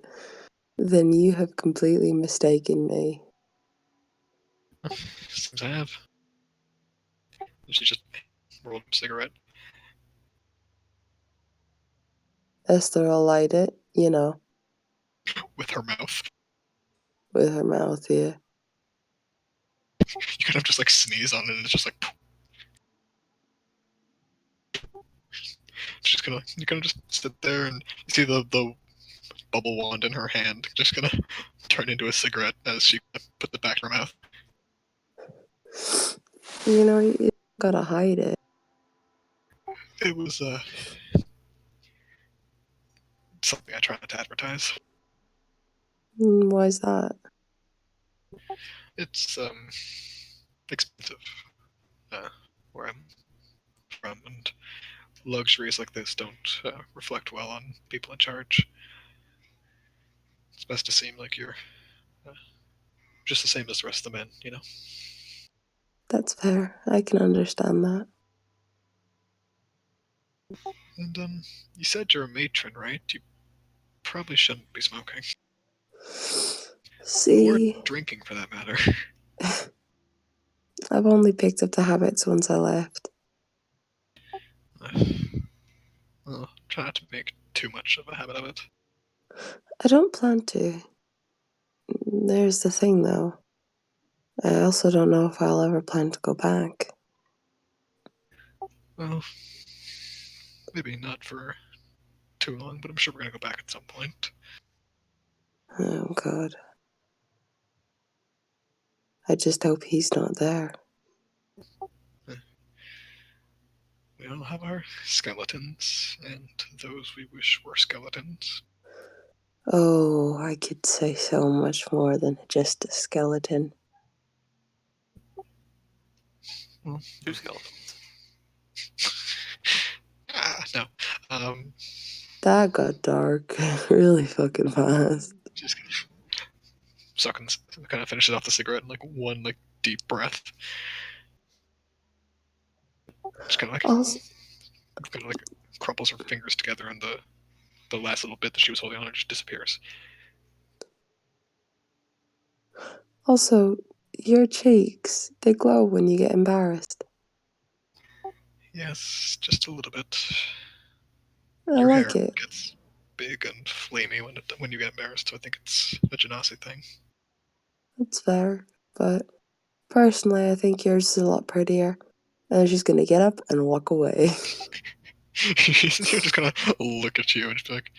Then you have completely mistaken me. Seems I have. And she just rolled a cigarette. Esther will light it, you know, With her mouth. with her mouth, yeah. You kind of just like sneeze on it and it's just like she's gonna you kind of just sit there and you see the bubble wand in her hand just gonna turn into a cigarette as she put the back in her mouth. You know, you gotta hide it. It was something I try not to advertise. Why's that? It's expensive where I'm from, and luxuries like this don't reflect well on people in charge. It's best to seem like you're just the same as the rest of the men, you know? That's fair. I can understand that. And you said you're a matron, right? You probably shouldn't be smoking. See, Or drinking, for that matter. I've only picked up the habits once I left. Well, try not to make too much of a habit of it. I don't plan to. There's the thing, though. I also don't know if I'll ever plan to go back. Well, maybe not for too long, but I'm sure we're gonna go back at some point. Oh, God. I just hope he's not there. We all have our skeletons, and those we wish were skeletons. Oh, I could say so much more than just a skeleton. Well, 2 skeletons. No. That got dark really fucking fast. Just kind of finishes off the cigarette in like one like deep breath. Just kind of like crumples her fingers together, and the last little bit that she was holding on her just disappears. Also, your cheeks, they glow when you get embarrassed. Yes, just a little bit. I Your like hair it. gets big and flamey when you get embarrassed, so I think it's a Genasi thing. That's fair, but personally, I think yours is a lot prettier. And I'm just gonna get up and walk away. You're just gonna look at you and just be like,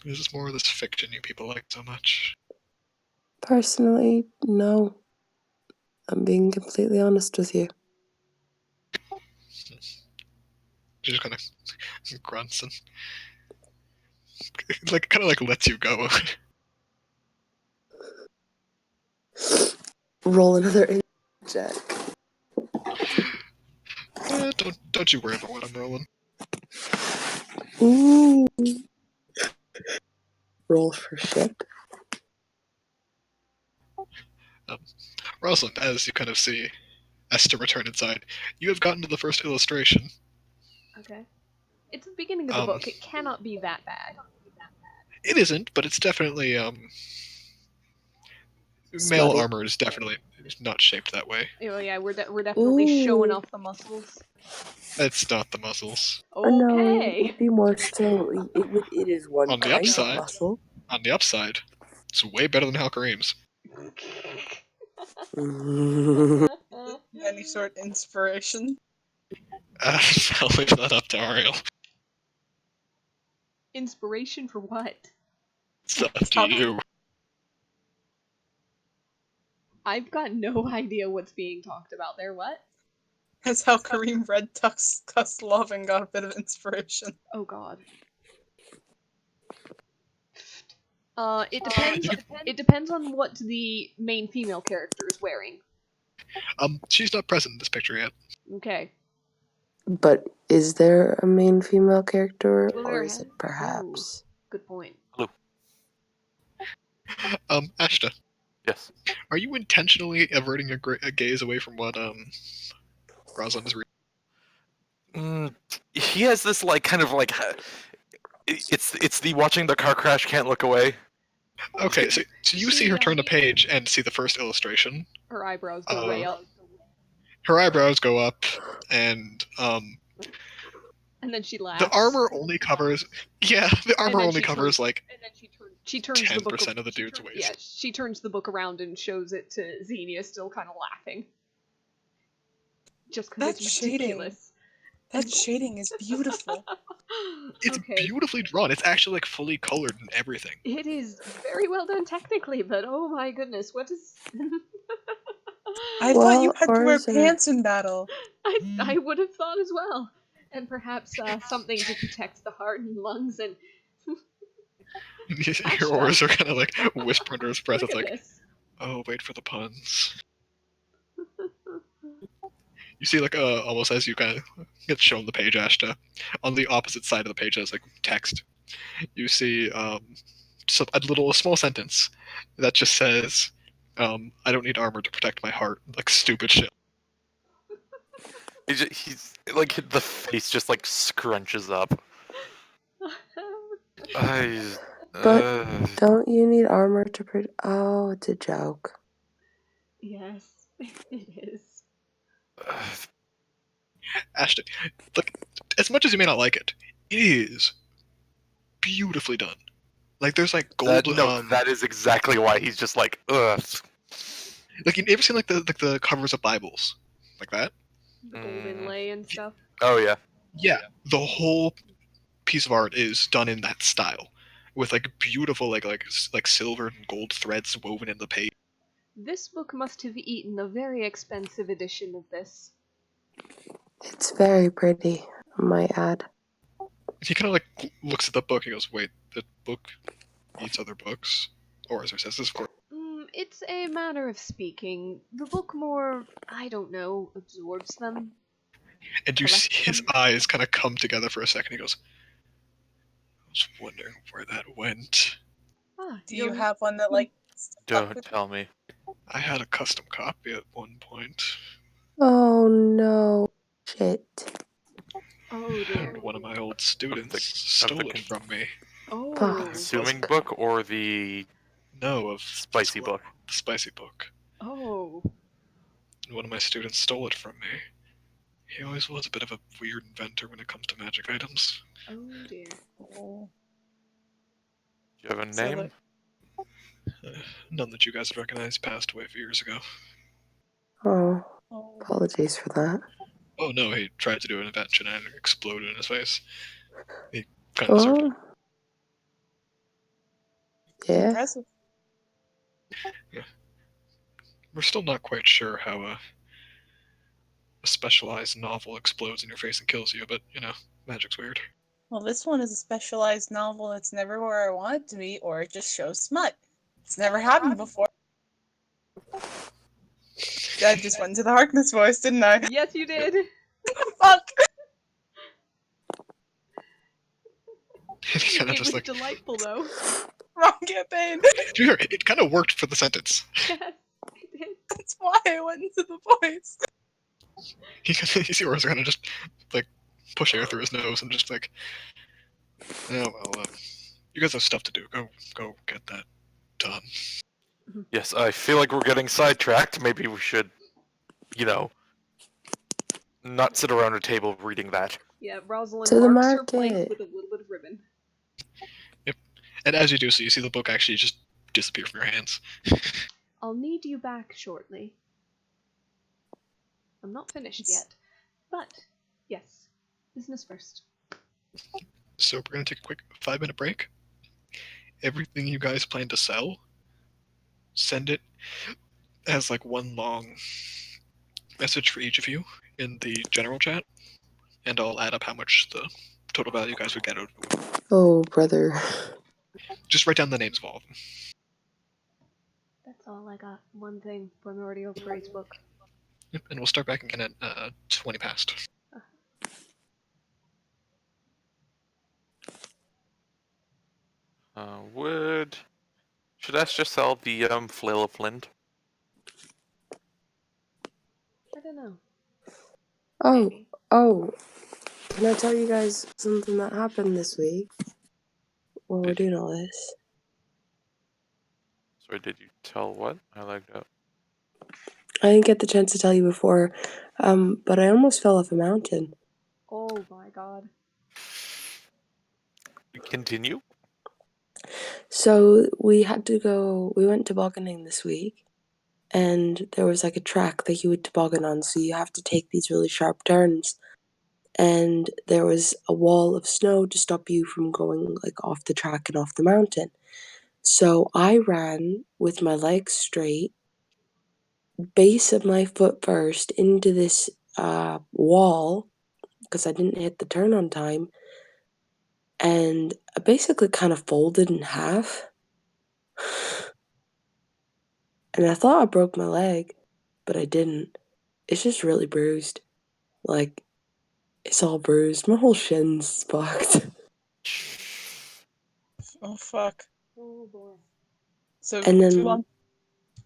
this is more of this fiction you people like so much. Personally, no. I'm being completely honest with you. She just kind of grunts and like kind of like lets you go. Roll another check. Don't Don't you worry about what I'm rolling. Ooh. Roll for shit. Rosalind, as you kind of see Esther return inside, you have gotten to the first illustration. Okay. It's the beginning of the book. It cannot be that bad. It isn't, but it's definitely male Smutty. armor is definitely not shaped that way. Oh yeah, we're definitely showing off the muscles. It's not the muscles. No, it Okay. would be more so. It is one On the kind upside. of muscle. On the upside, it's way better than Hal Kareem's. Any sort of inspiration? I'll leave that up to Ariel. Inspiration for what? It's up to you. I've got no idea what's being talked about there. What? That's how Kareem read Tuck's Love and got a bit of inspiration. Oh god. It depends. It depends on what the main female character is wearing. She's not present in this picture yet. Okay. But is there a main female character, Well, or is it perhaps? Good point. Ashta, Yes. are you intentionally averting a gaze away from what Rosalind is reading? He has this it's the watching the car crash can't look away. Okay, so you see her turn the page and see the first illustration. Her eyebrows go way up. Her eyebrows go up, and And then she laughs. the armor only covers. Yeah, the armor only covers like. And then she turns the book. 10% of the dude's waist. Yeah, she turns the book around and shows it to Xenia, still kind of laughing. Just because it's ridiculous. That shading is beautiful. It's beautifully drawn. It's actually like fully colored and everything. It is very well done technically, but oh my goodness, what is... I thought you had to wear pants in battle. I would have thought as well. And perhaps something to protect the heart and lungs and... Your oars are kind of like whisper under his breath. It's like, this. oh, wait for the puns. You see, like, almost as you kind of get shown the page, Ashta, on the opposite side of the page as like text, you see a small sentence that just says, "I don't need armor to protect my heart." Like stupid shit. He's like the face just like scrunches up. But don't you need armor to protect? Oh, it's a joke. Yes, it is. Ashton, like, as much as you may not like it, it is beautifully done. Like, there's like gold. That is exactly why he's just like, ugh. Like, you ever seen like the covers of Bibles, like that? The gold inlay and stuff. Oh yeah. Yeah, the whole piece of art is done in that style, with like beautiful like silver and gold threads woven in the page. This book must have eaten a very expensive edition of this. It's very pretty, I might add. He kind of like looks at the book. He goes, "Wait, the book eats other books, or as I says, this of course." It's a matter of speaking. The book more, I don't know, absorbs them. And you see his eyes kind of come together for a second. He goes, "I was wondering where that went." Do you have one that like? Don't tell me. I had a custom copy at one point. Oh no, shit. Oh dear. And one of my old students stole it from me. Oh. Fuck. Consuming book or the No, spicy book? The spicy book. Oh. And one of my students stole it from me. He always was a bit of a weird inventor when it comes to magic items. Oh dear. Oh. Do you have a name? None that you guys would recognize. Passed away a few years ago. Oh, apologies for that. Oh no, he tried to do an invention and it exploded in his face. He kind of deserved it. Yeah. Impressive. Yeah. We're still not quite sure how a specialized novel explodes in your face and kills you, but, you know, magic's weird. Well, this one is a specialized novel that's never where I want it to be, or it just shows smut. It's never happened before. I just went to the Harkness voice, didn't I? Yes, you did. Fuck! And he kind of It just was delightful, though. Wrong campaign. To be fair, it kind of worked for the sentence. Yes, it did. That's why I went into the voice. You see Or's kind of just like push air through his nose and just like, oh well, you guys have stuff to do. Go get that done. Yes, I feel like we're getting sidetracked. Maybe we should, not sit around a table reading that. Yeah, Rosalind To the marks her plank market. with a little bit of ribbon. And as you do so, you see the book actually just disappear from your hands. I'll need you back shortly. I'm not finished yet. But, yes, business first. So we're gonna take a quick 5-minute break. Everything you guys plan to sell, send it as like one long message for each of you in the general chat, and I'll add up how much the total value you guys would get out of it. Oh, brother. Just write down the names of all of them. That's all I got. One thing. Primordial Phrase book. Yep, and we'll start back again at 20 past. Should Ash just sell the flail of flint? I don't know. Oh, Maybe. oh. Can I tell you guys something that happened this week while we're doing all this? Sorry, did you tell what? I lagged out. I didn't get the chance to tell you before, but I almost fell off a mountain. Oh my god. Continue? So we went tobogganing this week, and there was like a track that you would toboggan on, so you have to take these really sharp turns. And there was a wall of snow to stop you from going like off the track and off the mountain. So I ran with my legs straight, base of my foot first into this wall because I didn't hit the turn on time, and I basically kind of folded in half. And I thought I broke my leg, but I didn't. It's just really bruised. Like, it's all bruised. My whole shin's fucked. Oh fuck. Oh boy. So And then, too long.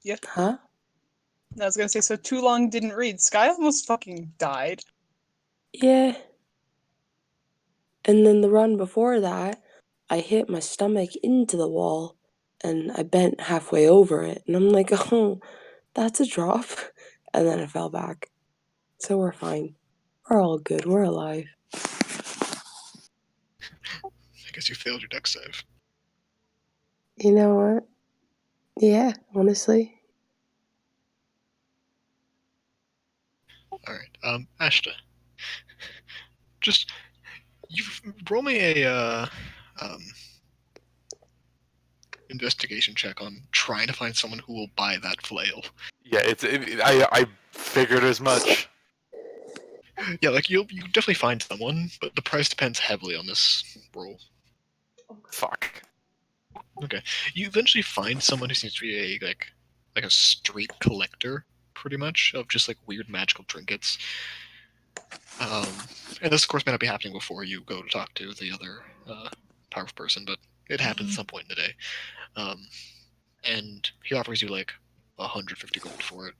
Yeah. huh? I was gonna say, so too long didn't read. Sky almost fucking died. Yeah. And then the run before that, I hit my stomach into the wall, and I bent halfway over it. And I'm like, oh, that's a drop. And then I fell back. So we're fine. We're all good. We're alive. I guess you failed your deck save. You know what? Yeah, honestly. Alright, Ashta. Just, you roll me a, investigation check on trying to find someone who will buy that flail. Yeah, I figured as much. Yeah, like you definitely find someone, but the price depends heavily on this roll. Fuck. Okay, you eventually find someone who seems to be a a street collector, pretty much, of just like weird magical trinkets. And this, of course, may not be happening before you go to talk to the other powerful person, but it happens at some point in the day. And he offers you like 150 gold for it.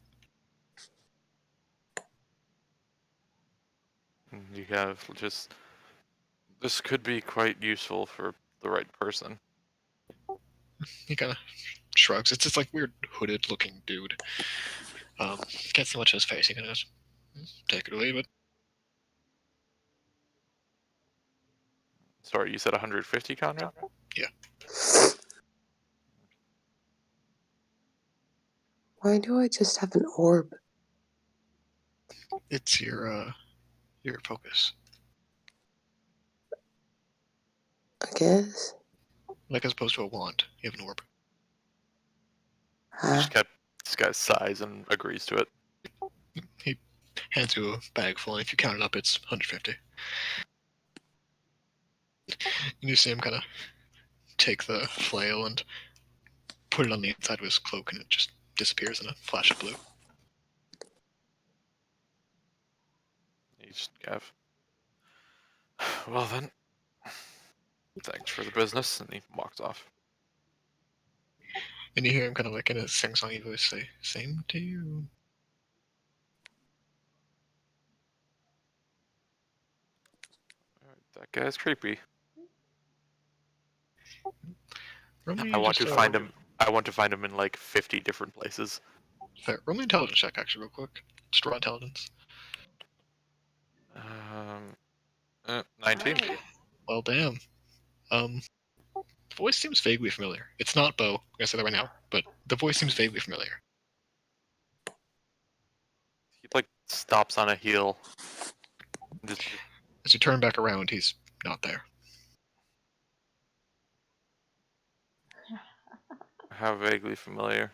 You have just... This could be quite useful for the right person. He kind of shrugs. It's this like weird hooded-looking dude. Can't see much of his face. He kind of just take it or leave it. Sorry, you said 150, Conrad? Yeah. Why do I just have an orb? It's your focus. I guess. Like as opposed to a wand, you have an orb. Huh? Just kept this guy's size and agrees to it. He hands you a bag full, and if you count it up, it's 150. And you see him kind of take the flail and put it on the inside of his cloak, and it just disappears in a flash of blue. He's Gav. Well then, thanks for the business, and he walks off. And you hear him kind of like in a sing-songy voice say, "Same to you." Alright, that guy's creepy. Roll me I want just to find him. I want to find him in like 50 different places. Fair. Roll me intelligence check, actually, real quick. Just raw intelligence. 19. Nice. Well, damn. The voice seems vaguely familiar. It's not Bo. I'm gonna say that right now, but the voice seems vaguely familiar. He like stops on a hill. Just, As you turn back around, he's not there. how vaguely familiar.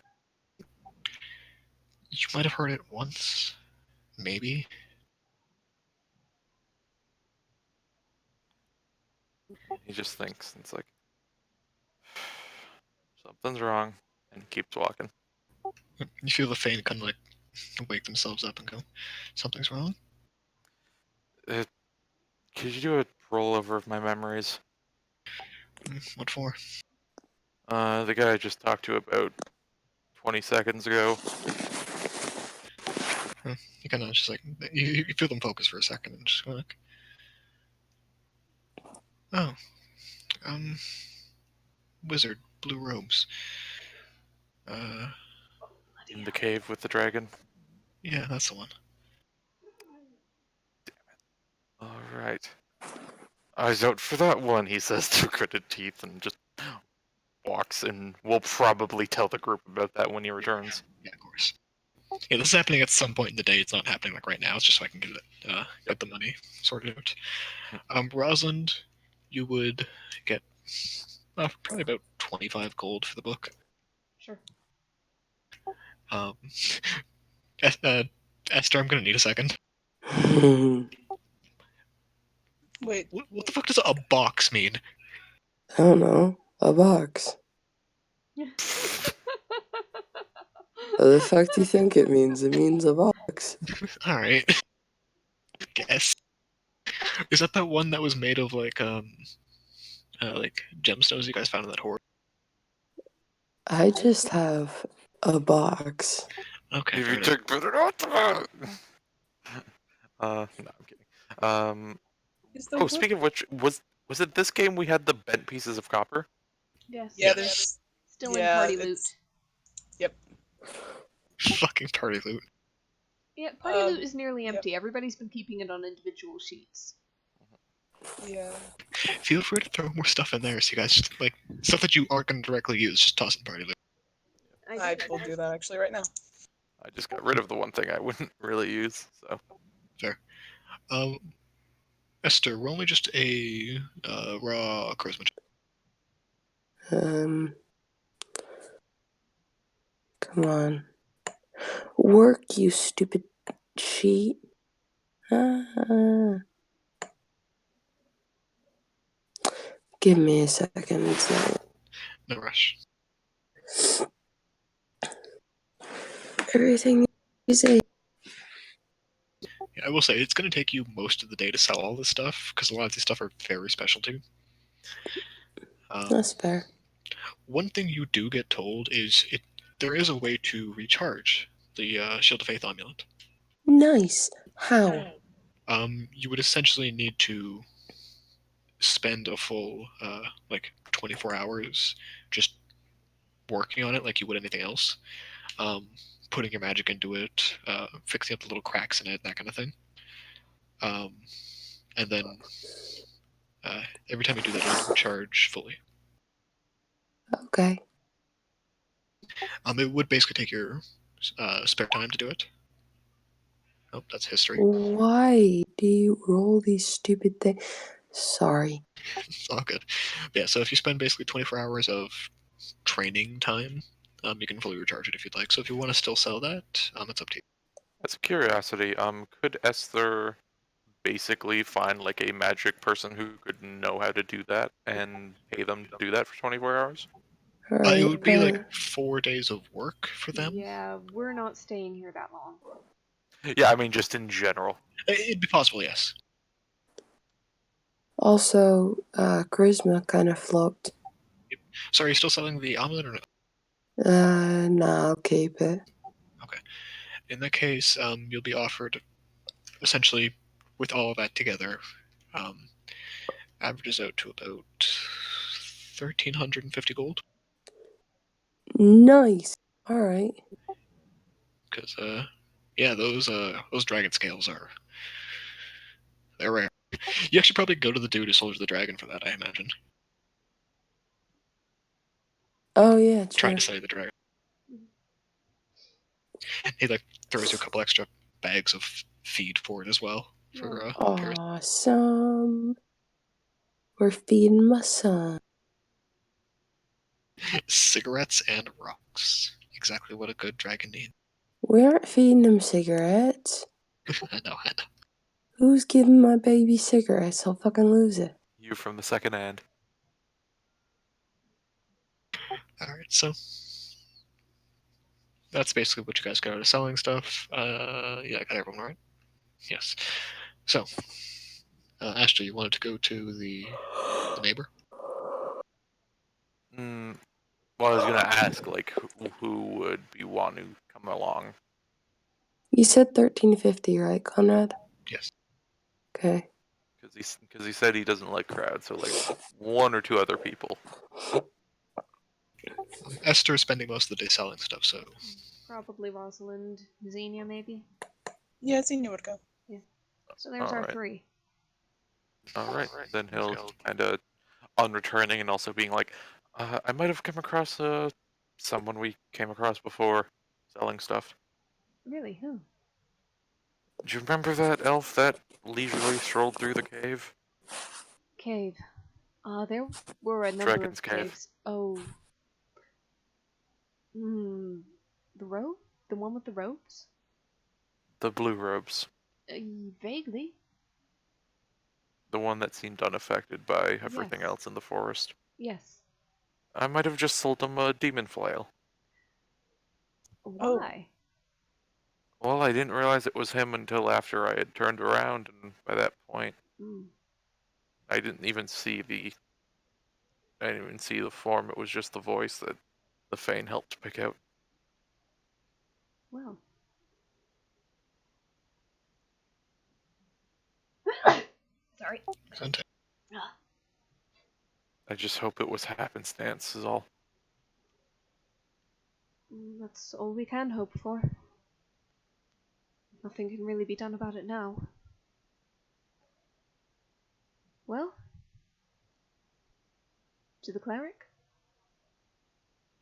You might have heard it once, maybe. He just thinks it's like something's wrong, and he keeps walking. You feel the Fane kind of like wake themselves up and go, "Something's wrong." Could you do a rollover of my memories? What for? The guy I just talked to about 20 seconds ago. You kind of just like you feel them focus for a second and just go like, "Oh, wizard, blue robes. In the cave with the dragon. Yeah, that's the one." Alright. Eyes out for that one, he says through gritted teeth and just walks, and we'll probably tell the group about that when he returns. Yeah, of course. Yeah, this is happening at some point in the day. It's not happening like right now. It's just so I can get the money sorted out. Rosalind, you would get probably about 25 gold for the book. Sure. Esther, I'm gonna need a second. Wait, What the fuck does a box mean? I don't know. A box. What the fuck do you think it means? It means a box. All right. Guess. Is that one that was made of like gemstones you guys found in that hoard? I just have a box. Okay. If you Fair enough. take better note of it. No, I'm kidding. is the Oh, speaking of which, was it this game we had the bent pieces of copper? Yes. Yeah, Yes. there's Still yeah, in party loot. it's- Yep. Fucking party loot. Yeah, party loot Um, is nearly yep. empty. Everybody's been keeping it on individual sheets. Yeah. Feel free to throw more stuff in there, so you guys just like stuff that you aren't gonna directly use. Just toss in party loot. I will do that actually right now. I just got rid of the one thing I wouldn't really use, so. Esther, roll me just a raw charisma check. Come on. Work, you stupid sheet. Give me a second. It's not... No rush. Everything is a... Yeah, I will say it's going to take you most of the day to sell all this stuff because a lot of these stuff are very specialty. That's fair. One thing you do get told is there is a way to recharge the Shield of Faith amulet. Nice. How? You would essentially need to spend a full 24 hours just working on it like you would anything else. Putting your magic into it, fixing up the little cracks in it, that kind of thing. And then every time you do that, it'll recharge fully. Okay. It would basically take your spare time to do it. Oh, that's history. Why do you roll these stupid things? Sorry. It's all good. But yeah, so if you spend basically 24 hours of training time, you can fully recharge it if you'd like. So if you want to still sell that, it's up to you. As a curiosity, could Esther basically find like a magic person who could know how to do that and pay them to do that for 24 hours? Alright, It would be like 4 days of work for them. Yeah, we're not staying here that long. Yeah, I mean just in general. It'd be possible, yes. Also, charisma kind of flopped. So are you still selling the omelet or no? Nah, I'll keep it. Okay. In that case, you'll be offered, essentially, with all of that together, averages out to about 1,350 gold. Nice. All right. Because, yeah, those dragon scales they're rare. You actually probably go to the dude who sold you the dragon for that, I imagine. Oh yeah, Trying true. to sell you the dragon. He like throws you a couple extra bags of feed for it as well. For Awesome. We're feeding my son. cigarettes and rocks. Exactly what a good dragon needs. We aren't feeding him cigarettes. I know. Who's giving my baby cigarettes? I'll fucking lose it. You from the second hand. Alright, so that's basically what you guys got out of selling stuff. Yeah, I got everyone right. Yes. So, Ashton, you wanted to go to the neighbor? Well, I was gonna ask, like, who would be wanting to come along? You said 1350, right, Conrad? Yes. Okay. Because he said he doesn't like crowds, so like one or two other people. Esther's spending most of the day selling stuff, so Probably Rosalind, Xenia, maybe. Yeah, Xenia would go. So there's our Alright. 3. Alright, then he'll kind of, on returning and also being like, I might have come across someone we came across before selling stuff. Really? Who? Do you remember that elf that leisurely strolled through the cave? Cave. There were a number Dragon's of Cave. caves. Oh. The rope? The one with the ropes? The blue robes. Vaguely. The one that seemed unaffected by everything Yes. else in the forest. Yes. I might have just sold him a demon flail. Why? Well, I didn't realize it was him until after I had turned around, and by that point, I didn't even see the form. It was just the voice that the Fane helped pick out. Well. Sorry. I just hope it was happenstance, is all. That's all we can hope for. Nothing can really be done about it now. Well? To the cleric?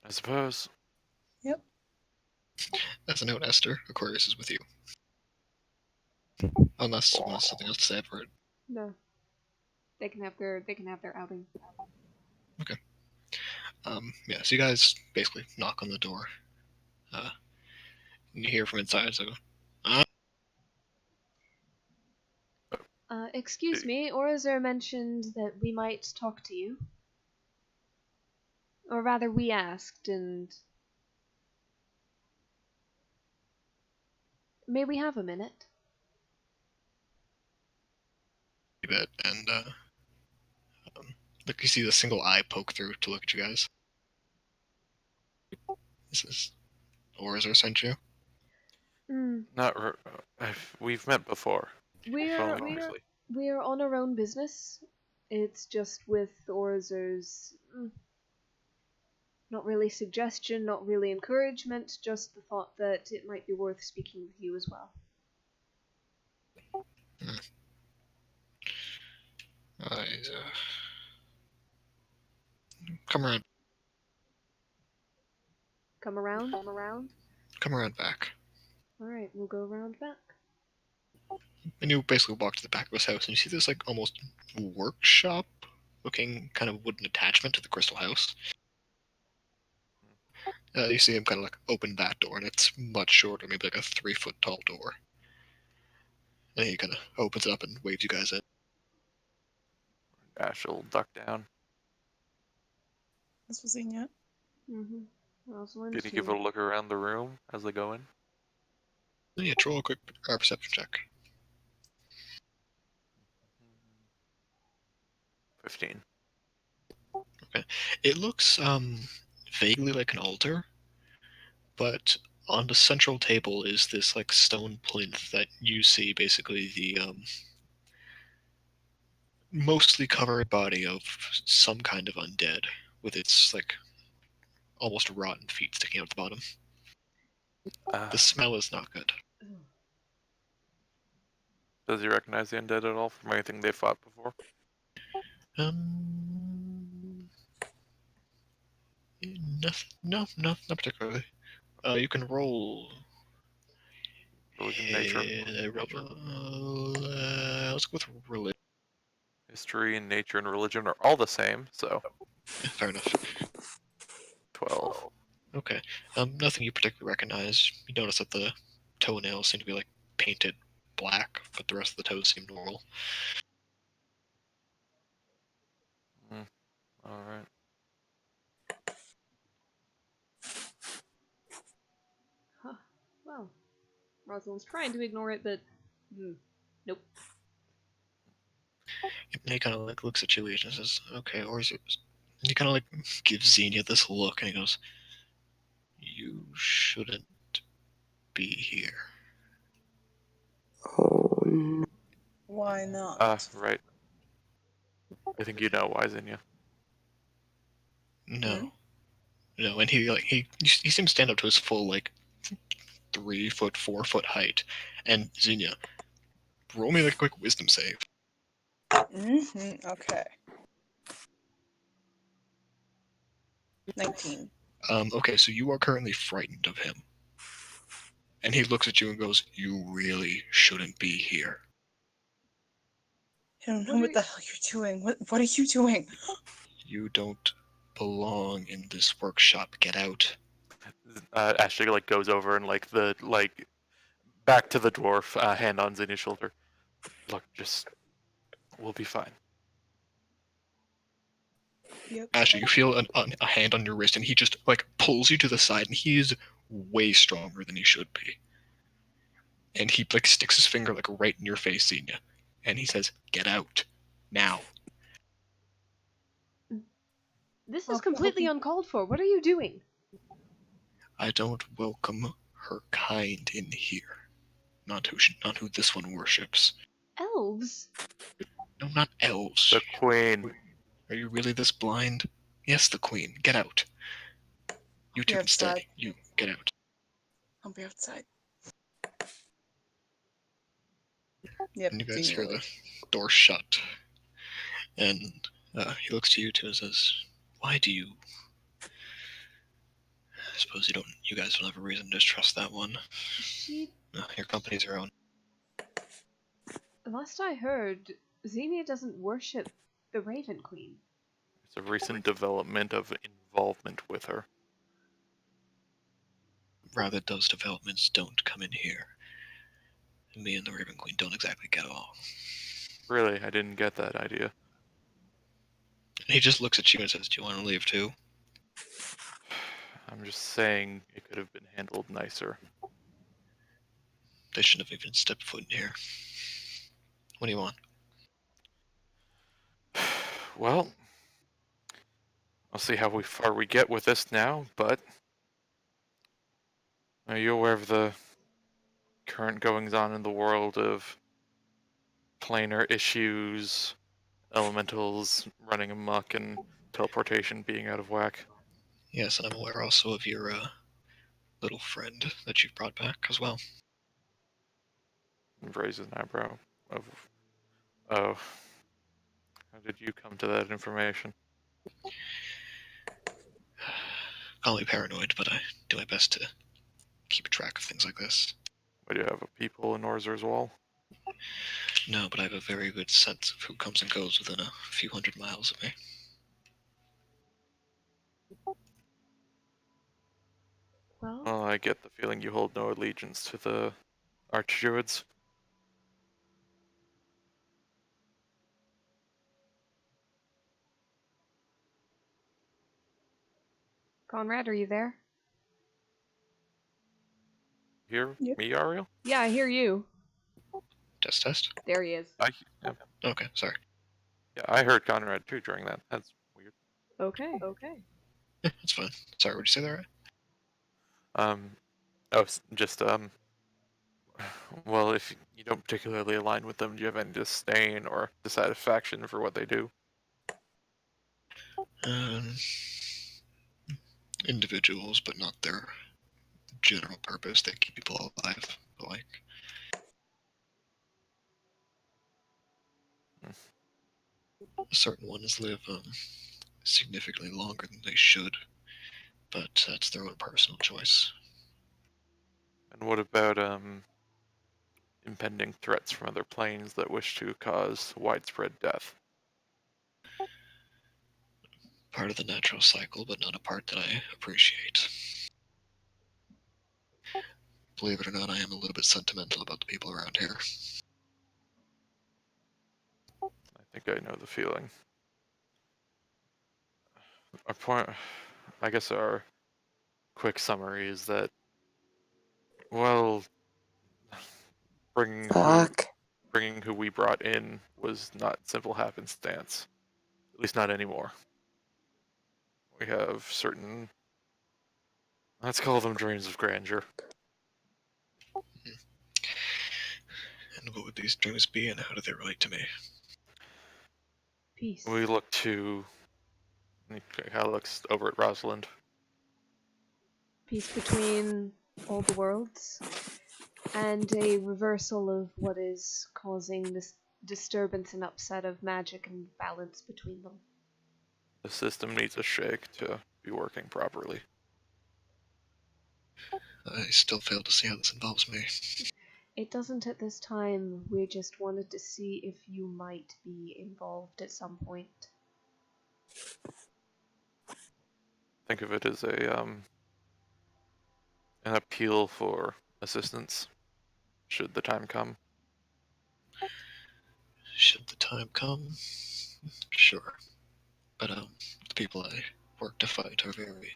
I suppose. Yep. as a note, Esther, Aquarius is with you. Unless something else to say for it. No. They can have their outing. Okay. Yeah, so you guys basically knock on the door. And you hear from inside, so Excuse me, Orizer mentioned that we might talk to you. Or rather, we asked, and... May we have a minute? a bit, and look, you see the single eye poke through to look at you guys. This is Orizer sent you. We've met before. We're on our own business. It's just with Orizer's not really suggestion, not really encouragement, just the thought that it might be worth speaking with you as well. Come around. Come around? Come around back. Alright, we'll go around back. And you basically walk to the back of his house, and you see this like almost workshop looking kind of wooden attachment to the crystal house. You see him kind of like open that door, and it's much shorter, maybe like a 3-foot tall door. And he kind of opens it up and waves you guys in. Ash will duck down. This was Xenia. Rosalind, Can you give a look around the room as they go in? Yeah, roll a quick perception check. 15. It looks vaguely like an altar, but on the central table is this like stone plinth that you see basically the mostly covered body of some kind of undead with its like almost rotten feet sticking out the bottom. The smell is not good. Does he recognize the undead at all from anything they fought before? No, not particularly. You can roll. Religion, nature, Let's go with religion. history, and nature and religion are all the same, so Fair enough. 12. Okay. Nothing you particularly recognize. You notice that the toenails seem to be like painted black, but the rest of the toes seem normal. All right. Huh. Well, Rosalind's trying to ignore it, but nope. And he kind of like looks at you and says, "Okay," or is it? And he kind of like gives Xenia this look, and he goes, "You shouldn't be here." Oh, no. Why not? Right. I think you know why, Zinnia. No, no, and he seems to stand up to his full like 3 foot, 4 foot height. And Xenia, roll me like a quick wisdom save. Okay. 19. Okay, so you are currently frightened of him. And he looks at you and goes, "You really shouldn't be here." I don't know what the hell you're doing. What are you doing? You don't belong in this workshop. Get out. Ashley like goes over and like back to the dwarf, hand on Zinnia's shoulder. Look, we'll be fine. Yep. Ashley, you feel a hand on your wrist, and he just like pulls you to the side, and he's way stronger than he should be. And he like sticks his finger like right in your face, Xenia, and he says, "Get out now." This is completely uncalled for. What are you doing? I don't welcome her kind in here. Not who this one worships. Elves? No, not elves. The queen. Are you really this blind? Yes, the queen. Get out. You two can stay. You get out. I'll be outside. Yep. And you guys hear the door shut. And he looks to you two and says, "Why do you? I suppose you don't. You guys don't have a reason to distrust that one. Your company's your own." Last I heard, Xenia doesn't worship the Raven Queen. It's a recent development of involvement with her. Rather, those developments don't come in here. Me and the Raven Queen don't exactly get along. Really, I didn't get that idea. And he just looks at you and says, "Do you want to leave too?" I'm just saying it could have been handled nicer. They shouldn't have even stepped foot in here. What do you want? Well, I'll see how far we get with this now, but are you aware of the current goings on in the world of planar issues, elementals running amok, and teleportation being out of whack? Yes, and I'm aware also of your little friend that you've brought back as well. And raises an eyebrow. Oh, how did you come to that information? Call me paranoid, but I do my best to keep track of things like this. Do you have a people in Orzer's wall? No, but I have a very good sense of who comes and goes within a few hundred miles of me. Well, I get the feeling you hold no allegiance to the Archdruids. Conrad, are you there? Hear Yep. me, Ariel? Yeah, I hear you. Test. There he is. Yeah. Okay, sorry. Yeah, I heard Conrad too during that. That's weird. Okay. Yeah, that's fine. Sorry, would you say that right? Oh, just well, if you don't particularly align with them, do you have any disdain or dissatisfaction for what they do? Um, individuals, but not their general purpose. They keep people alive. Like, certain ones live significantly longer than they should, but that's their own personal choice. And what about impending threats from other planes that wish to cause widespread death? Part of the natural cycle, but not a part that I appreciate. Believe it or not, I am a little bit sentimental about the people around here. I think I know the feeling. Our point, I guess our quick summary is that, well, bringing Fuck. who we brought in was not simple happenstance. At least not anymore. We have certain, let's call them dreams of grandeur. And what would these dreams be, and how do they relate to me? Peace. We look to, Kyle looks over at Rosalind. Peace between all the worlds, and a reversal of what is causing this disturbance and upset of magic and balance between them. The system needs a shake to be working properly. I still fail to see how this involves me. It doesn't at this time. We just wanted to see if you might be involved at some point. Think of it as an appeal for assistance, should the time come. Should the time come? Sure. But, the people I work to fight are very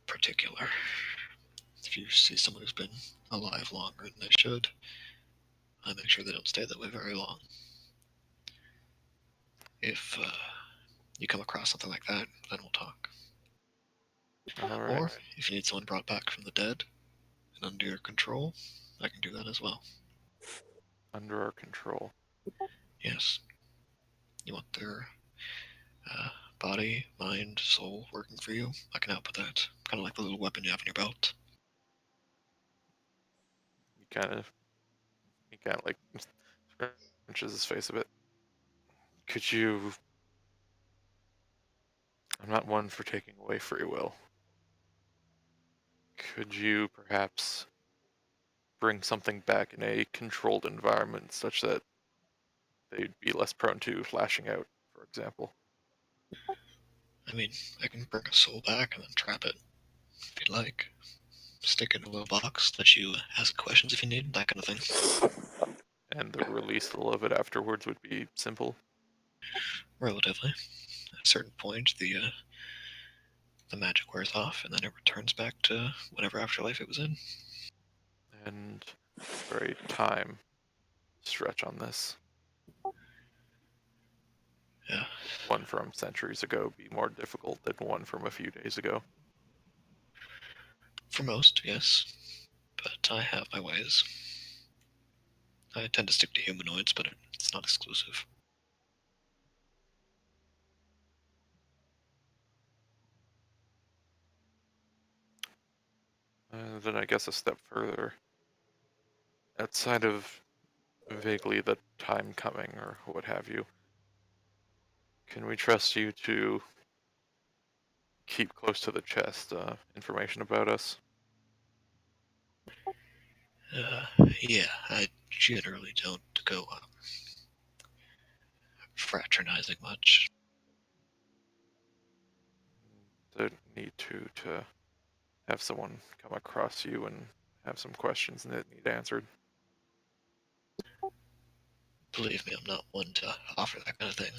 particular. If you see someone who's been alive longer than they should, I make sure they don't stay that way very long. If you come across something like that, then we'll talk. All right. Or if you need someone brought back from the dead and under your control, I can do that as well. Under our control. Yes. You want their body, mind, soul working for you? I can help with that. Kind of like the little weapon you have in your belt. He kind of like scrunches his face a bit. Could you? I'm not one for taking away free will. Could you perhaps bring something back in a controlled environment such that they'd be less prone to lashing out, for example? I mean, I can bring a soul back and then trap it, if you'd like. Stick it in a little box, let you ask questions if you need, that kind of thing. And the releasal of it afterwards would be simple. Relatively. At a certain point, the magic wears off, and then it returns back to whatever afterlife it was in. And for a time stretch on this. Yeah. One from centuries ago be more difficult than one from a few days ago. For most, yes. But I have my ways. I tend to stick to humanoids, but it's not exclusive. Then I guess a step further. Outside of vaguely the time coming or what have you, can we trust you to keep close to the chest information about us? Yeah, I generally don't go fraternizing much. The need to have someone come across you and have some questions that need answered. Believe me, I'm not one to offer that kind of thing.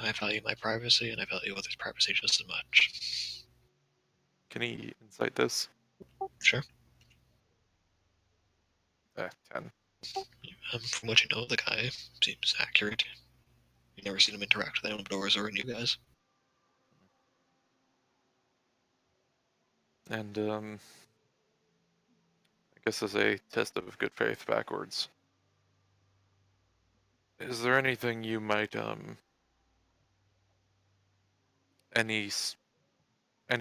I value my privacy, and I value others' privacy just as much. Can he insight this? Sure. 10. From what you know, the guy seems accurate. You never seen him interact with outdoors or any of you guys. And I guess as a test of good faith backwards, is there anything you might any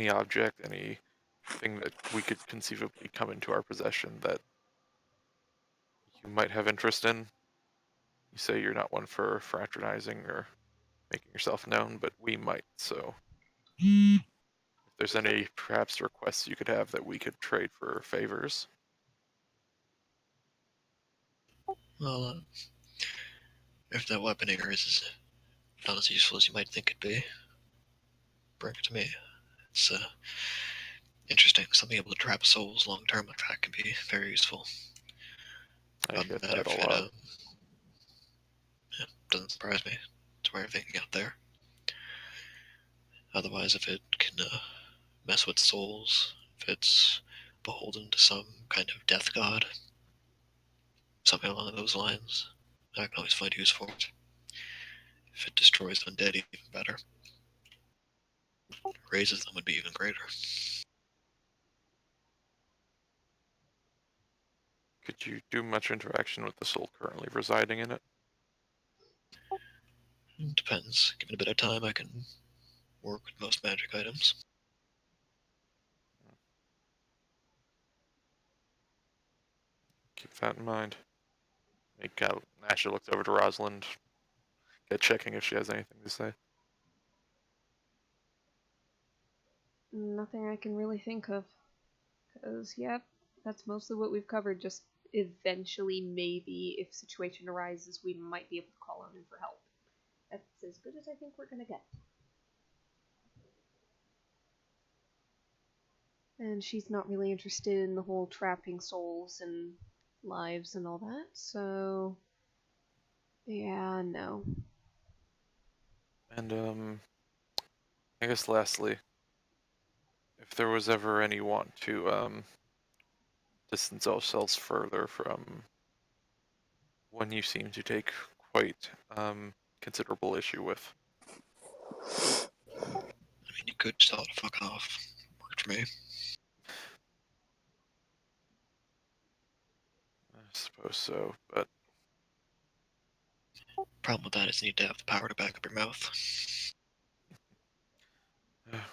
object, anything that we could conceivably come into our possession that you might have interest in? You say you're not one for fraternizing or making yourself known, but we might, so if there's any perhaps requests you could have that we could trade for favors. Well, if that weapon of yours is not as useful as you might think it'd be, bring it to me. It's interesting. Something able to trap souls long term like that can be very useful. I Other get than that, that if a it lot. doesn't surprise me. It's where everything out there. Otherwise, if it can mess with souls, if it's beholden to some kind of death god, something along those lines, I can always find use for it. If it destroys undead, even better. Raises them would be even greater. Could you do much interaction with the soul currently residing in it? It depends. Given a bit of time, I can work with most magic items. Keep that in mind. Asher looks over to Rosalind, checking if she has anything to say. Nothing I can really think of. Because, yeah, that's mostly what we've covered. Just eventually, maybe, if situation arises, we might be able to call on him for help. That's as good as I think we're gonna get. And she's not really interested in the whole trapping souls and lives and all that, so... yeah, no. And, I guess lastly, if there was ever any want to, distance ourselves further from one you seem to take quite, considerable issue with. I mean, you could tell it to fuck off. Worked for me. I suppose so, but Problem with that is you need to have the power to back up your mouth.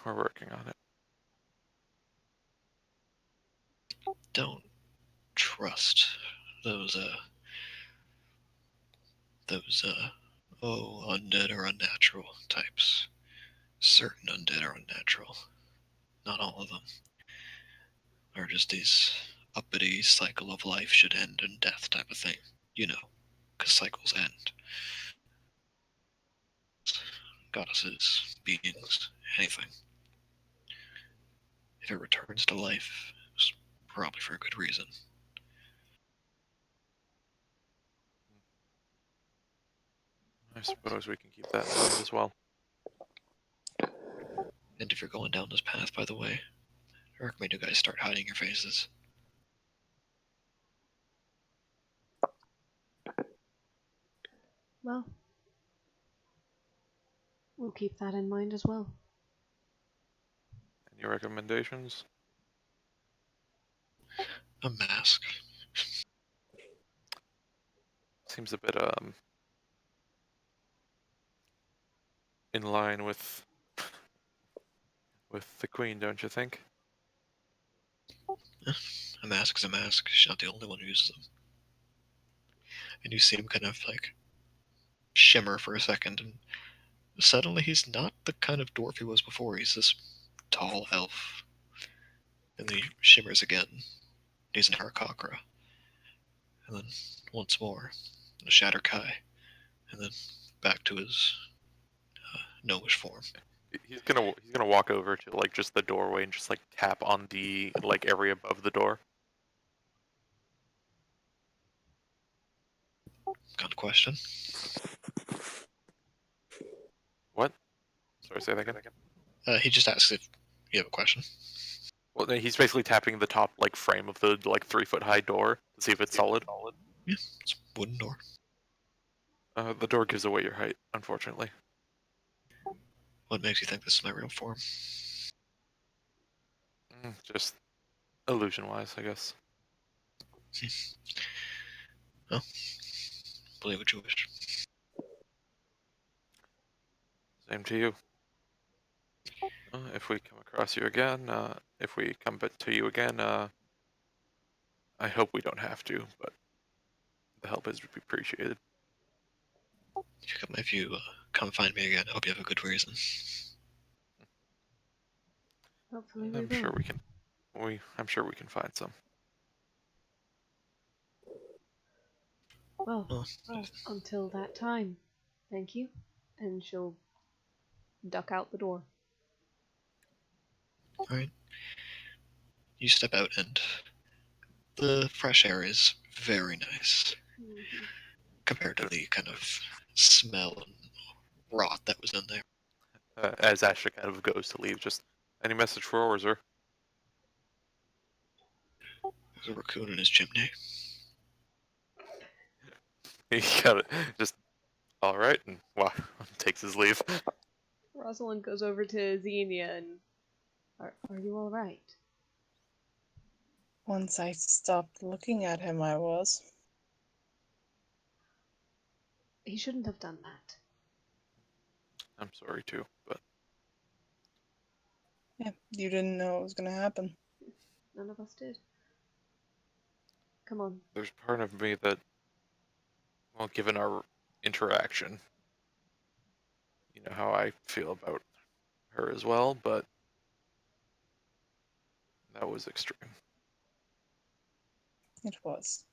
we're working on it. Don't trust those undead or unnatural types. Certain undead are unnatural. Not all of them. Or just these uppity cycle of life should end in death type of thing. You know, because cycles end. Goddesses, beings, anything. If it returns to life, it's probably for a good reason. I suppose we can keep that in mind as well. And if you're going down this path, by the way, I recommend you guys start hiding your faces. Well, we'll keep that in mind as well. Any recommendations? A mask. Seems a bit, in line with the queen, don't you think? A mask is a mask. She's not the only one who uses them. And you see him kind of like shimmer for a second, and suddenly he's not the kind of dwarf he was before. He's this tall elf. And then he shimmers again. He's an Harakakra. And then once more, a Shatter Kai. And then back to his gnomish form. He's gonna walk over to like just the doorway and just like tap on the like area above the door. Got a question? What? Sorry, say that again. He just asks if you have a question. Well, he's basically tapping the top like frame of the like 3-foot high door to see if it's solid. Yeah, it's a wooden door. The door gives away your height, unfortunately. What makes you think this is my real form? Just illusion-wise, I guess. Well, believe what you wish. Same to you. If we come across you again, if we come to you again, I hope we don't have to, but the help is appreciated. If you come find me again, I hope you have a good reason. Hopefully we I'm will. sure we can. I'm sure we can find some. Well, until that time, thank you. And she'll duck out the door. Alright. You step out, and the fresh air is very nice compared to the kind of smell and rot that was in there. As Ashley kind of goes to leave, just any message for Orzer? There's a raccoon in his chimney. He got it. Just all right, and takes his leave. Rosalind goes over to Xenia and, are you all right? Once I stopped looking at him, I was. He shouldn't have done that. I'm sorry too, but Yeah, you didn't know it was gonna happen. None of us did. Come on. there's part of me that, well, given our interaction, you know how I feel about her as well, but that was extreme. It was.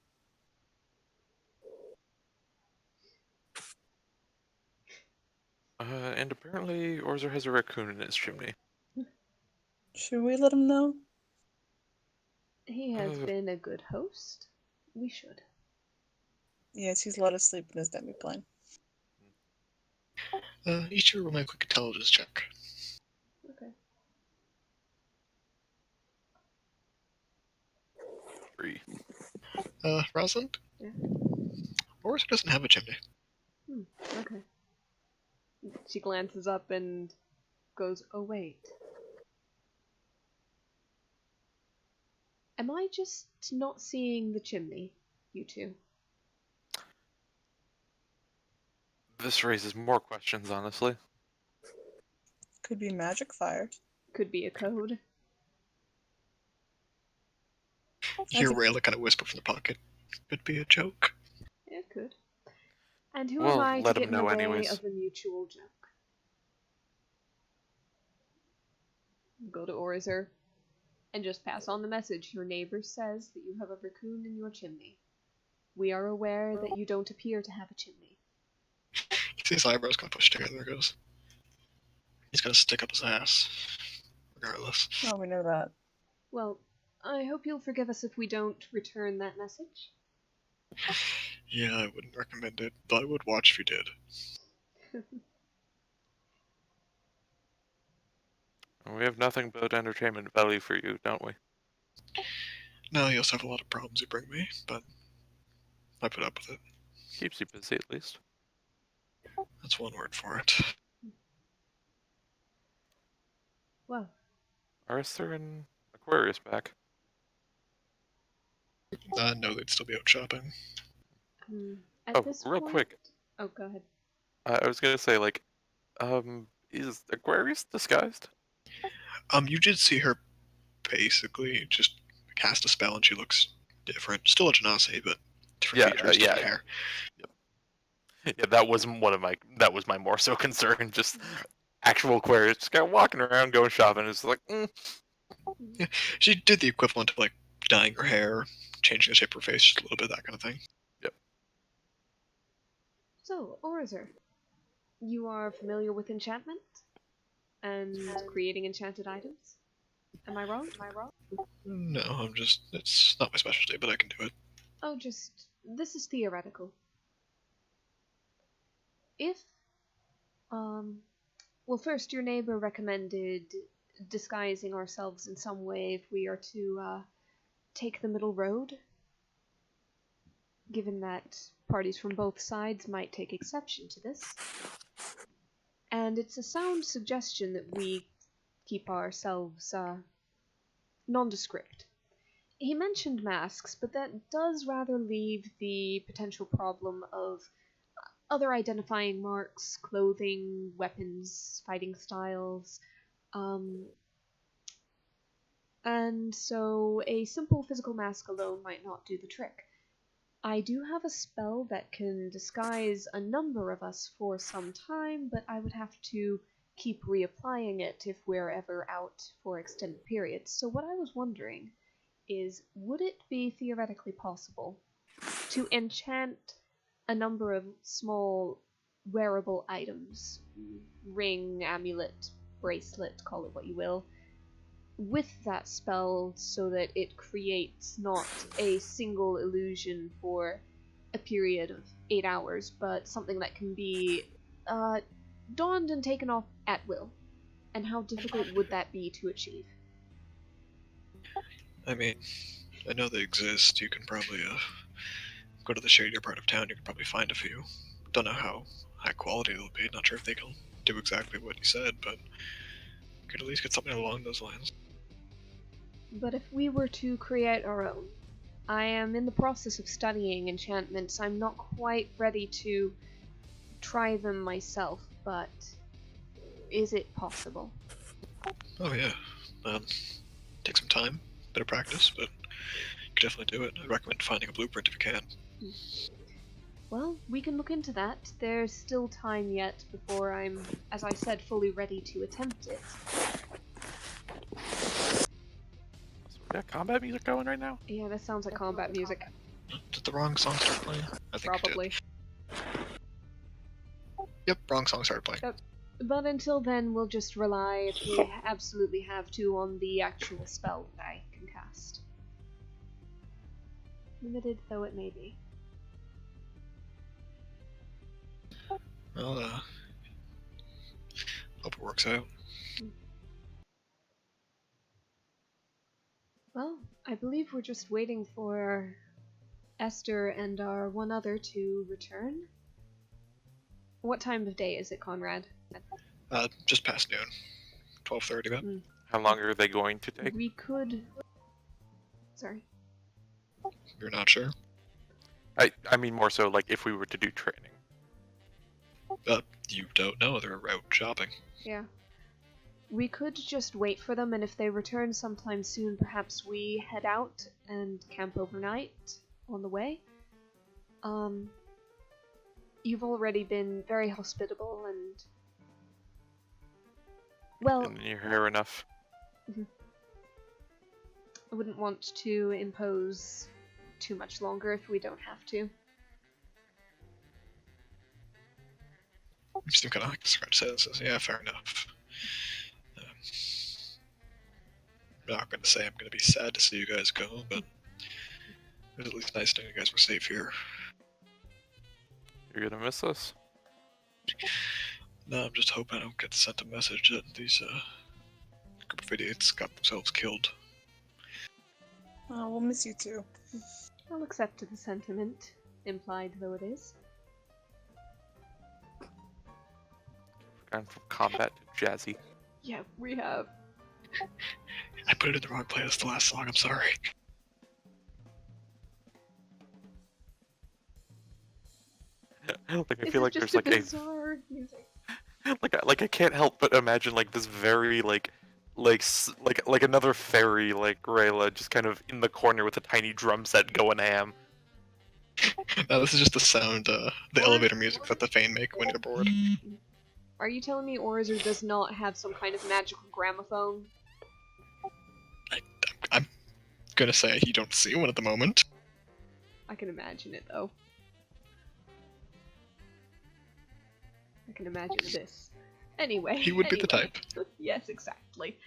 And apparently Orzer has a raccoon in his chimney. Should we let him know? He has been a good host. We should. Yes, he's let us sleep in his demi-plane. Each of you roll me a quick intelligence check. Okay. 3. Rosalind? Yeah. Orsa doesn't have a chimney. Okay. She glances up and goes, oh wait. Am I just not seeing the chimney, you two? This raises more questions, honestly. Could be magic fire. Could be a code. You hear Rayla kind of whisper from the pocket. Could be a joke. It could. And who am Well, I to let get him in the know way anyways. of a mutual joke? Go to Orzer and just pass on the message. Your neighbor says that you have a raccoon in your chimney. We are aware that you don't appear to have a chimney. You see his eyebrows kind of pushed together. There goes. He's gonna stick up his ass. Regardless. Oh, we know that. Well, I hope you'll forgive us if we don't return that message. Yeah, I wouldn't recommend it, but I would watch if you did. We have nothing but entertainment value for you, don't we? No, you also have a lot of problems you bring me, but I put up with it. Keeps you busy, at least. That's one word for it. Well, Are Esther and Aquarius back? No, they'd still be out shopping. at this real point... quick. Oh, go ahead. I was gonna say, like, is Aquarius disguised? You did see her basically just cast a spell and she looks different. Still a Genasi, but different features, different hair. Yeah, that was my more so concern. Just actual Aquarius, just kind of walking around, going shopping. It's like, Yeah, she did the equivalent of like dyeing her hair, changing the shape of her face, just a little bit, that kind of thing. Yep. So, Orzer, you are familiar with enchantment and creating enchanted items? Am I wrong? No, it's not my specialty, but I can do it. Oh, this is theoretical. If, well, first, your neighbor recommended disguising ourselves in some way if we are to, take the middle road. given that parties from both sides might take exception to this. And it's a sound suggestion that we keep ourselves nondescript. He mentioned masks, but that does rather leave the potential problem of other identifying marks, clothing, weapons, fighting styles, and so a simple physical mask alone might not do the trick. I do have a spell that can disguise a number of us for some time, but I would have to keep reapplying it if we're ever out for extended periods. So what I was wondering is, would it be theoretically possible to enchant a number of small wearable items, ring, amulet, bracelet, call it what you will, with that spell so that it creates not a single illusion for a period of 8 hours, but something that can be donned and taken off at will? And how difficult would that be to achieve? I mean, I know they exist. You can probably go to the shadier part of town. You can probably find a few. Don't know how high quality they'll be. Not sure if they can do exactly what you said, but you could at least get something along those lines. But if we were to create our own, I am in the process of studying enchantments. I'm not quite ready to try them myself, but is it possible? Oh yeah. Take some time, bit of practice, but you can definitely do it. I recommend finding a blueprint if you can. Well, we can look into that. There's still time yet before I'm, as I said, fully ready to attempt it. We got combat music going right now? Yeah, that sounds like combat music. Did the wrong song start playing? I think Probably. it did. Yep, wrong song started playing. Yep. But until then, we'll just rely, if we absolutely have to, on the actual spell that I can cast. Limited though it may be. Well, hope it works out. Well, I believe we're just waiting for Esther and our one other to return. What time of day is it, Conrad? Just past noon. 12:30 about. How long are they going to take? We could... Sorry. You're not sure? I mean more so like if we were to do training. You don't know. They're out shopping. Yeah. We could just wait for them, and if they return sometime soon, perhaps we head out and camp overnight on the way. You've already been very hospitable and... Well... And you're here enough. I wouldn't want to impose too much longer if we don't have to. I'm still kind of like scratch his head and says, yeah, fair enough. I'm not going to say I'm going to be sad to see you guys go, but it was at least nice knowing you guys were safe here. You're gonna miss us? No, I'm just hoping I don't get sent a message that these group of idiots got themselves killed. Oh, we'll miss you too. I'll accept the sentiment, implied though it is. Gone from combat to jazzy. Yeah, we have. I put it in the wrong playlist, the last song, I'm sorry. Like I feel like there's like bizarre music. like I can't help but imagine like this very like another fairy like Rayla just kind of in the corner with a tiny drum set going ham. No, this is just the sound, the elevator music that the Fane make when you're bored. Are you telling me Orzer does not have some kind of magical gramophone? I'm gonna say you don't see one at the moment. I can imagine it though. I can imagine this. Anyway. He would be the type. Yes, exactly.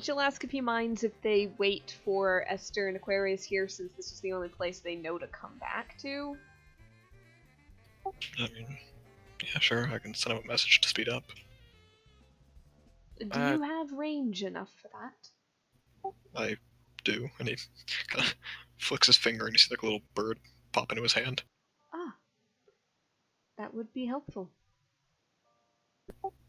She'll ask if he minds if they wait for Esther and Aquarius here, since this is the only place they know to come back to. I mean, yeah, sure, I can send him a message to speed up. Do you have range enough for that? I do? And he kind of flicks his finger, and you see like a little bird pop into his hand. Ah, that would be helpful.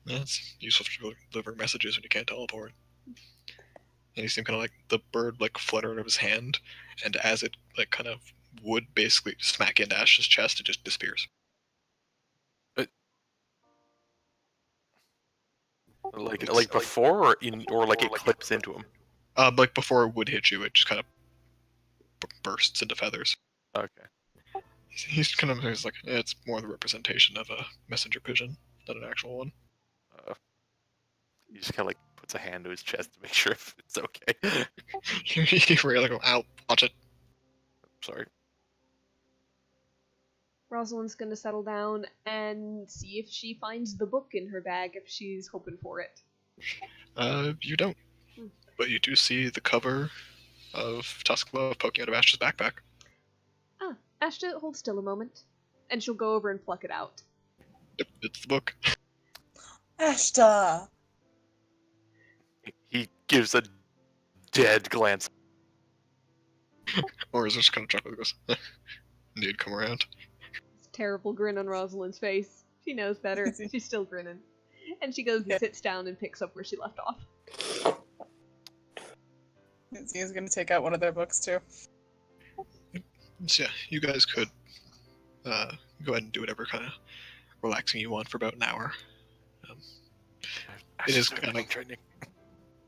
Yeah, it's useful to deliver messages when you can't teleport. And you see him kind of like the bird like flutter out of his hand, and as it like kind of would basically smack into Ash's chest, it just disappears. Like before, or like it clips into him. Like before it would hit you, it just kind of bursts into feathers. Okay. He's kind of like it's more the representation of a messenger pigeon than an actual one. He just kind of like puts a hand to his chest to make sure if it's okay. You really go, ow, watch it. Sorry. Rosalind's gonna settle down and see if she finds the book in her bag if she's hoping for it. You don't. But you do see the cover of Tusk Glove poking out of Ash's backpack. Ah, Ashta, hold still a moment. And she'll go over and pluck it out. Yep, it's the book. Ashta! He gives a dead glance. Or is it just kind of chuckle and goes, need come around. It's a terrible grin on Rosalind's face. She knows better. She's still grinning. And she goes and sits down and picks up where she left off. He's gonna take out one of their books too. So yeah, you guys could go ahead and do whatever kind of relaxing you want for about an hour. It is kind of training.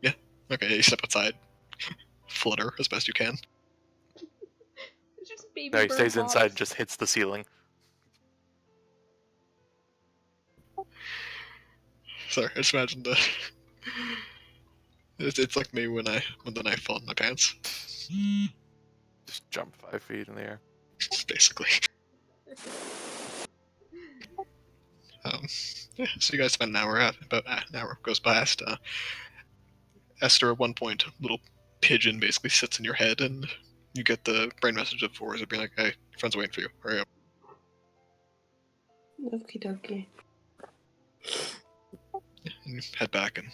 Yeah. Okay, you step outside, flutter as best you can. It's just baby No, he bird stays hops. inside, just hits the ceiling. Sorry, I just imagined the. It's like me when the knife fell in my pants. Just jump 5 feet in the air. Basically. Yeah, so you guys spend an hour out. About an hour goes past. Esther, at one point, a little pigeon basically sits in your head, and you get the brain message of Forza being like, "Hey, your friend's waiting for you. Hurry up." Okie dokie. And you head back and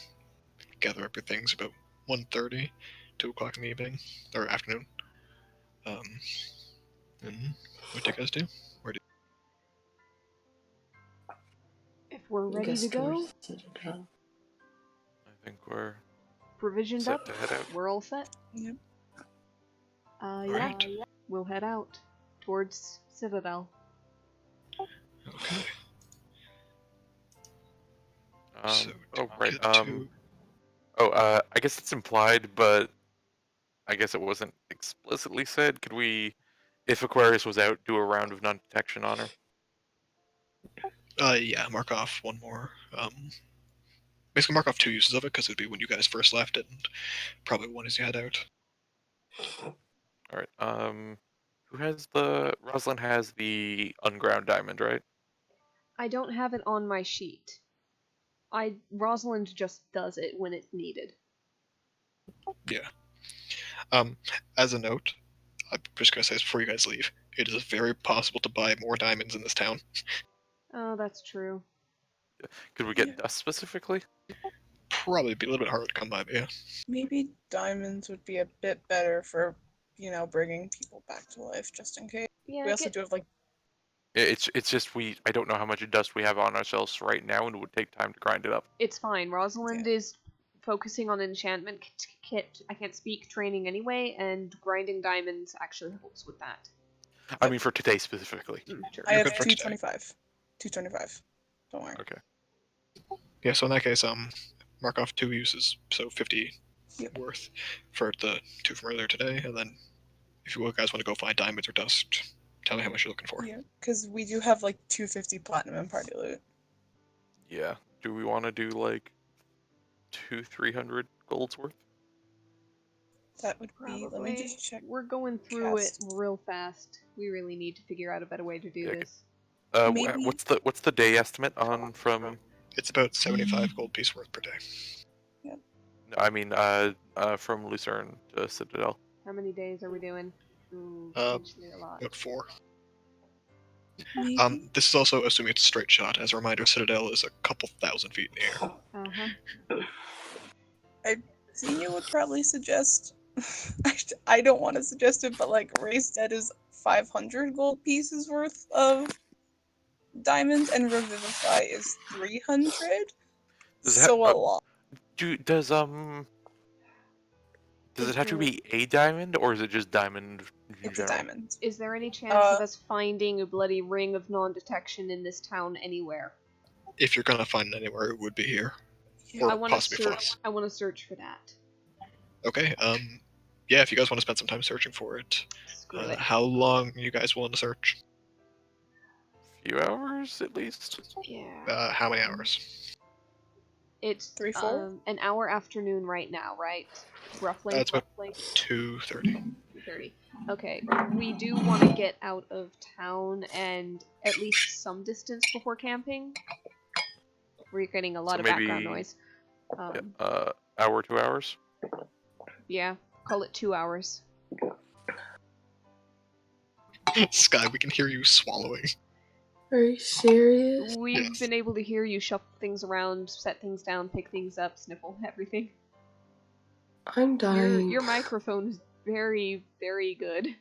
gather up your things about 1:30, 2 o'clock in the evening or afternoon. And what do you guys do? If we're I ready guess to go, towards Citadel. I think we're provisioned set up, to head out. we're all set. Yep. Alright. We'll head out towards Citadel. Okay. Right. To... I guess it's implied, but I guess it wasn't explicitly said. Could we, if Aquarius was out, do a round of non-detection on her? Yeah, mark off one more. Basically mark off 2 uses of it, because it'd be when you guys first left it, and probably one as you head out. Alright, who has Rosalind has the unground diamond, right? I don't have it on my sheet. Rosalind just does it when it's needed. Yeah. As a note, I'm just gonna say this before you guys leave, it is very possible to buy more diamonds in this town. Oh, that's true. Could we get dust specifically? Probably be a little bit harder to come by, but yeah. Maybe diamonds would be a bit better for, bringing people back to life, just in case. Yeah, We also do have, It's just I don't know how much dust we have on ourselves right now, and it would take time to grind it up. it's fine. Rosalind is focusing on enchantment kit. I can't speak training anyway, and grinding diamonds actually helps with that. I mean, for today specifically. Sure. I have good for today. 225. 225. Don't worry. Okay. Yeah, so in that case, mark off 2 uses, so 50 Yep. worth for the 2 from earlier today, and then if you guys want to go find diamonds or dust, tell me how much you're looking for. Yeah, because we do have 250 platinum and party loot. Yeah. Do we want to do 300 golds worth? That would be. Let me just check. We're going through Cast. it real fast. We really need to figure out a better way to do Yeah, this. Maybe- What's the day estimate on from? It's about 75 gold piece worth per day. No, I mean, from Lucerne to Citadel. How many days are we doing? Potentially a lot. About 4. Maybe. This is also assuming it's a straight shot. As a reminder, Citadel is a couple thousand feet in the air. Uh-huh. Xenia would probably suggest I don't want to suggest it, but like Race Dead is 500 gold pieces worth of diamonds, and Revivify is 300. Does it ha- So a lot. does Is it have to there- be a diamond, or is it just diamond in It's a general? diamond. Is there any chance of us finding a bloody ring of non-detection in this town anywhere? If you're gonna find it anywhere, it would be here, Yeah. or I want to possibly search. Floss. I want to search for that. Okay. Yeah. If you guys want to spend some time searching for it, Screw it. how long are you guys willing to search? Few hours at least. Yeah. How many hours? It's 3, 4? an hour afternoon right now, right? Roughly. It's about roughly 2:30. 2:30. Okay. We do want to get out of town and at least some distance before camping. We're getting a lot So of background maybe- noise. Hour, 2 hours. Yeah. Call it 2 hours. Sky, we can hear you swallowing. Are you serious? We've Yes. been able to hear you shuffle things around, set things down, pick things up, sniffle everything. I'm dying. Your microphone is very, very good.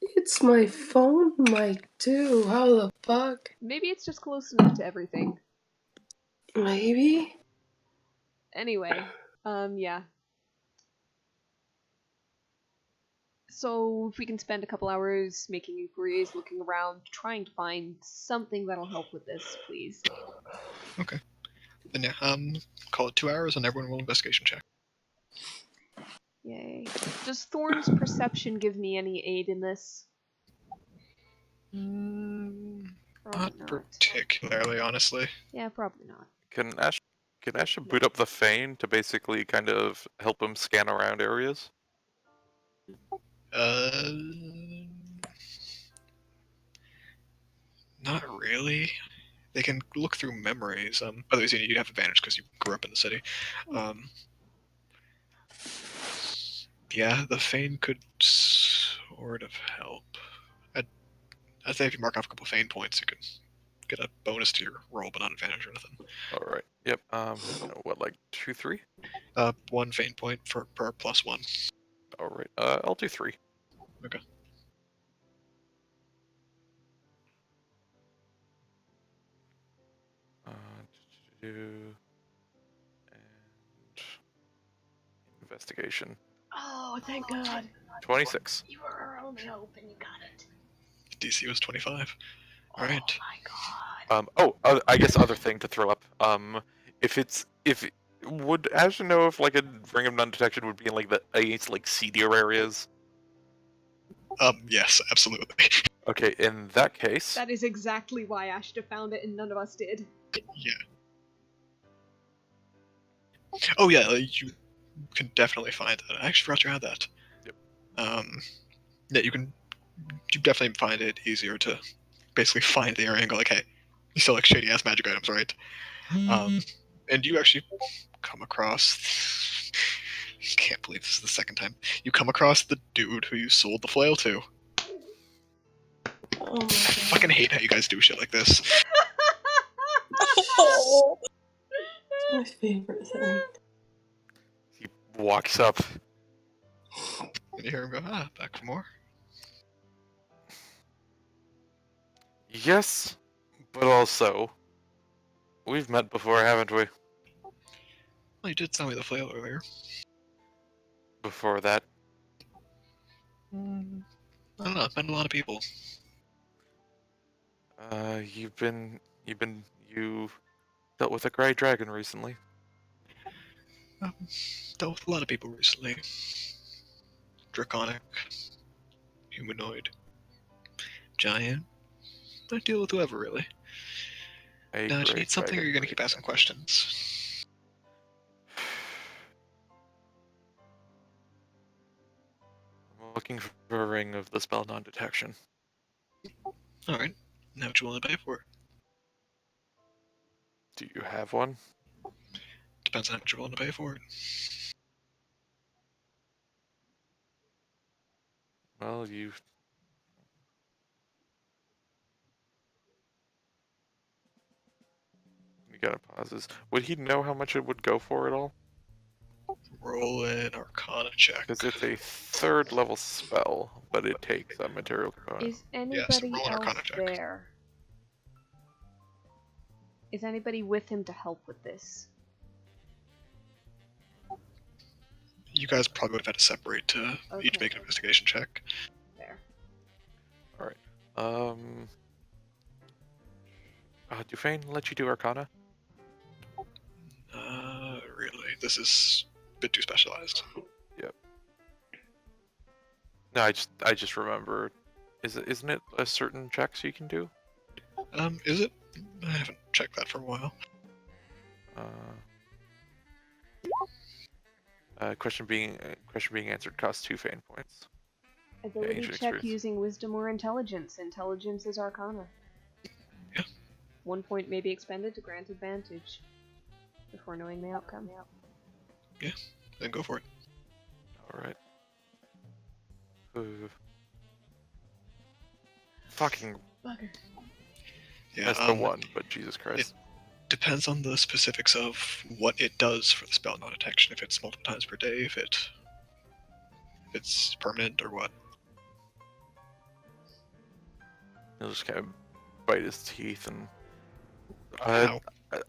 It's my phone mic too. How the fuck? Maybe it's just close enough to everything. Maybe? Anyway, yeah. So if we can spend a couple hours making inquiries, looking around, trying to find something that'll help with this, please. Okay. Then yeah, call it 2 hours, and everyone will investigation check. Yay. Does Thorn's perception give me any aid in this? Not Probably not. particularly, honestly. Yeah, probably not. Can Ash boot up the Fane to basically kind of help him scan around areas? Not really. They can look through memories. Otherwise, you'd have advantage because you grew up in the city. Yeah, the Fane could sort of help. I'd say if you mark off a couple Fane points, you could get a bonus to your roll, but not advantage or anything. All right. Yep. What, like 2, 3? 1 Fane point per +1. All right. I'll do 3. Okay. And investigation. Oh, thank God. 26. You were our only hope and you got it. DC was 25. All right. Oh my God. I guess other thing to throw up. Would Ash know if like a ring of non-detection would be in like the like seedier areas? Yes, absolutely. Okay, in that case. That is exactly why Ashta found it and none of us did. Yeah. Oh yeah, you can definitely find that. I actually forgot you had that. Yep. Yeah, you definitely find it easier to basically find the area and go like, hey, you still like shady ass magic items, right? And you actually come across. Can't believe this is the second time you come across the dude who you sold the flail to. Oh my I fucking hate how you guys do shit like this. Oh. It's my favorite thing. He walks up. And you hear him go, back for more. Yes, but also, we've met before, haven't we? Well, you did tell me the flail earlier. Before that. I don't know, I've met a lot of people. You dealt with a gray dragon recently. Dealt with a lot of people recently. Draconic, humanoid, giant. I deal with whoever, really. Now, do you need something, or you're gonna keep asking questions? I'm looking for a ring of the spell non-detection. Alright. Now what you willing to pay for it? Do you have one? Depends on how much you're willing to pay for it. Well, He kind of pauses. Would he know how much it would go for at all? Roll an Arcana check. Because it's a 3rd level spell, but it takes a material component. Is anybody roll an else Arcana check. there? Is anybody with him to help with this? You guys probably would have had to separate to each Okay. make an investigation check. There. Dufane, let you do Arcana? Really, this is a bit too specialized. No, I just remember. Isn't it a certain checks you can do? Is it? I haven't checked that for a while. Question being answered costs 2 fame points. Ability ancient check experience. using wisdom or intelligence. Intelligence is Arcana. Yeah. 1 point may be expended to grant advantage before knowing the outcome. Then go for it. Alright. Fucking. Bugger. Yeah, That's the one, but Jesus Christ. Depends on the specifics of what it does for the spell non-detection. If it's multiple times per day, if it's permanent or what. He'll just kind of bite his teeth and. Ow.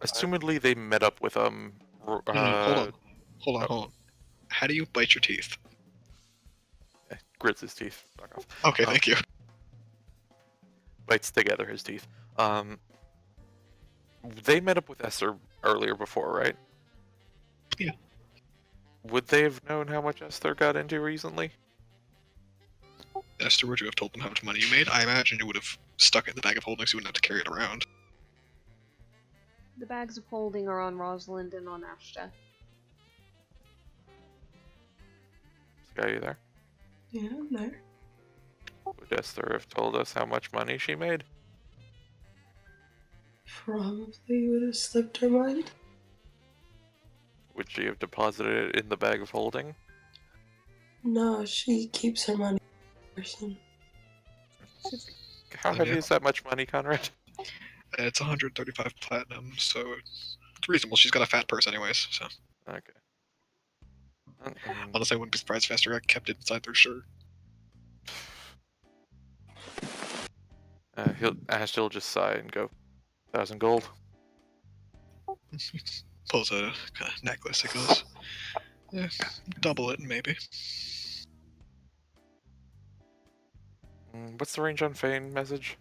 Assumedly, they met up with No, hold on. How do you bite your teeth? grits his teeth. Fuck off. Okay, thank you. Bites together his teeth. They met up with Esther earlier before, right? Yeah. Would they have known how much Esther got into recently? Esther, would you have told them how much money you made? I imagine you would have stuck it in the bag of holding so you wouldn't have to carry it around. The bags of holding are on Rosalind and on Ashta. Sky, you there? Yeah, I'm there. Would Esther have told us how much money she made? Probably would have slipped her mind. Would she have deposited it in the bag of holding? No, she keeps her money. Person. How heavy is that much money, Conrad? It's 135 platinum, so it's reasonable. She's got a fat purse anyways, so. Okay. Honestly, I wouldn't be surprised if Esther got kept it inside their shirt. He'll just sigh and go, 1,000 gold. Pulls a kind of necklace that goes, yeah, double it maybe. What's the range on Fane message?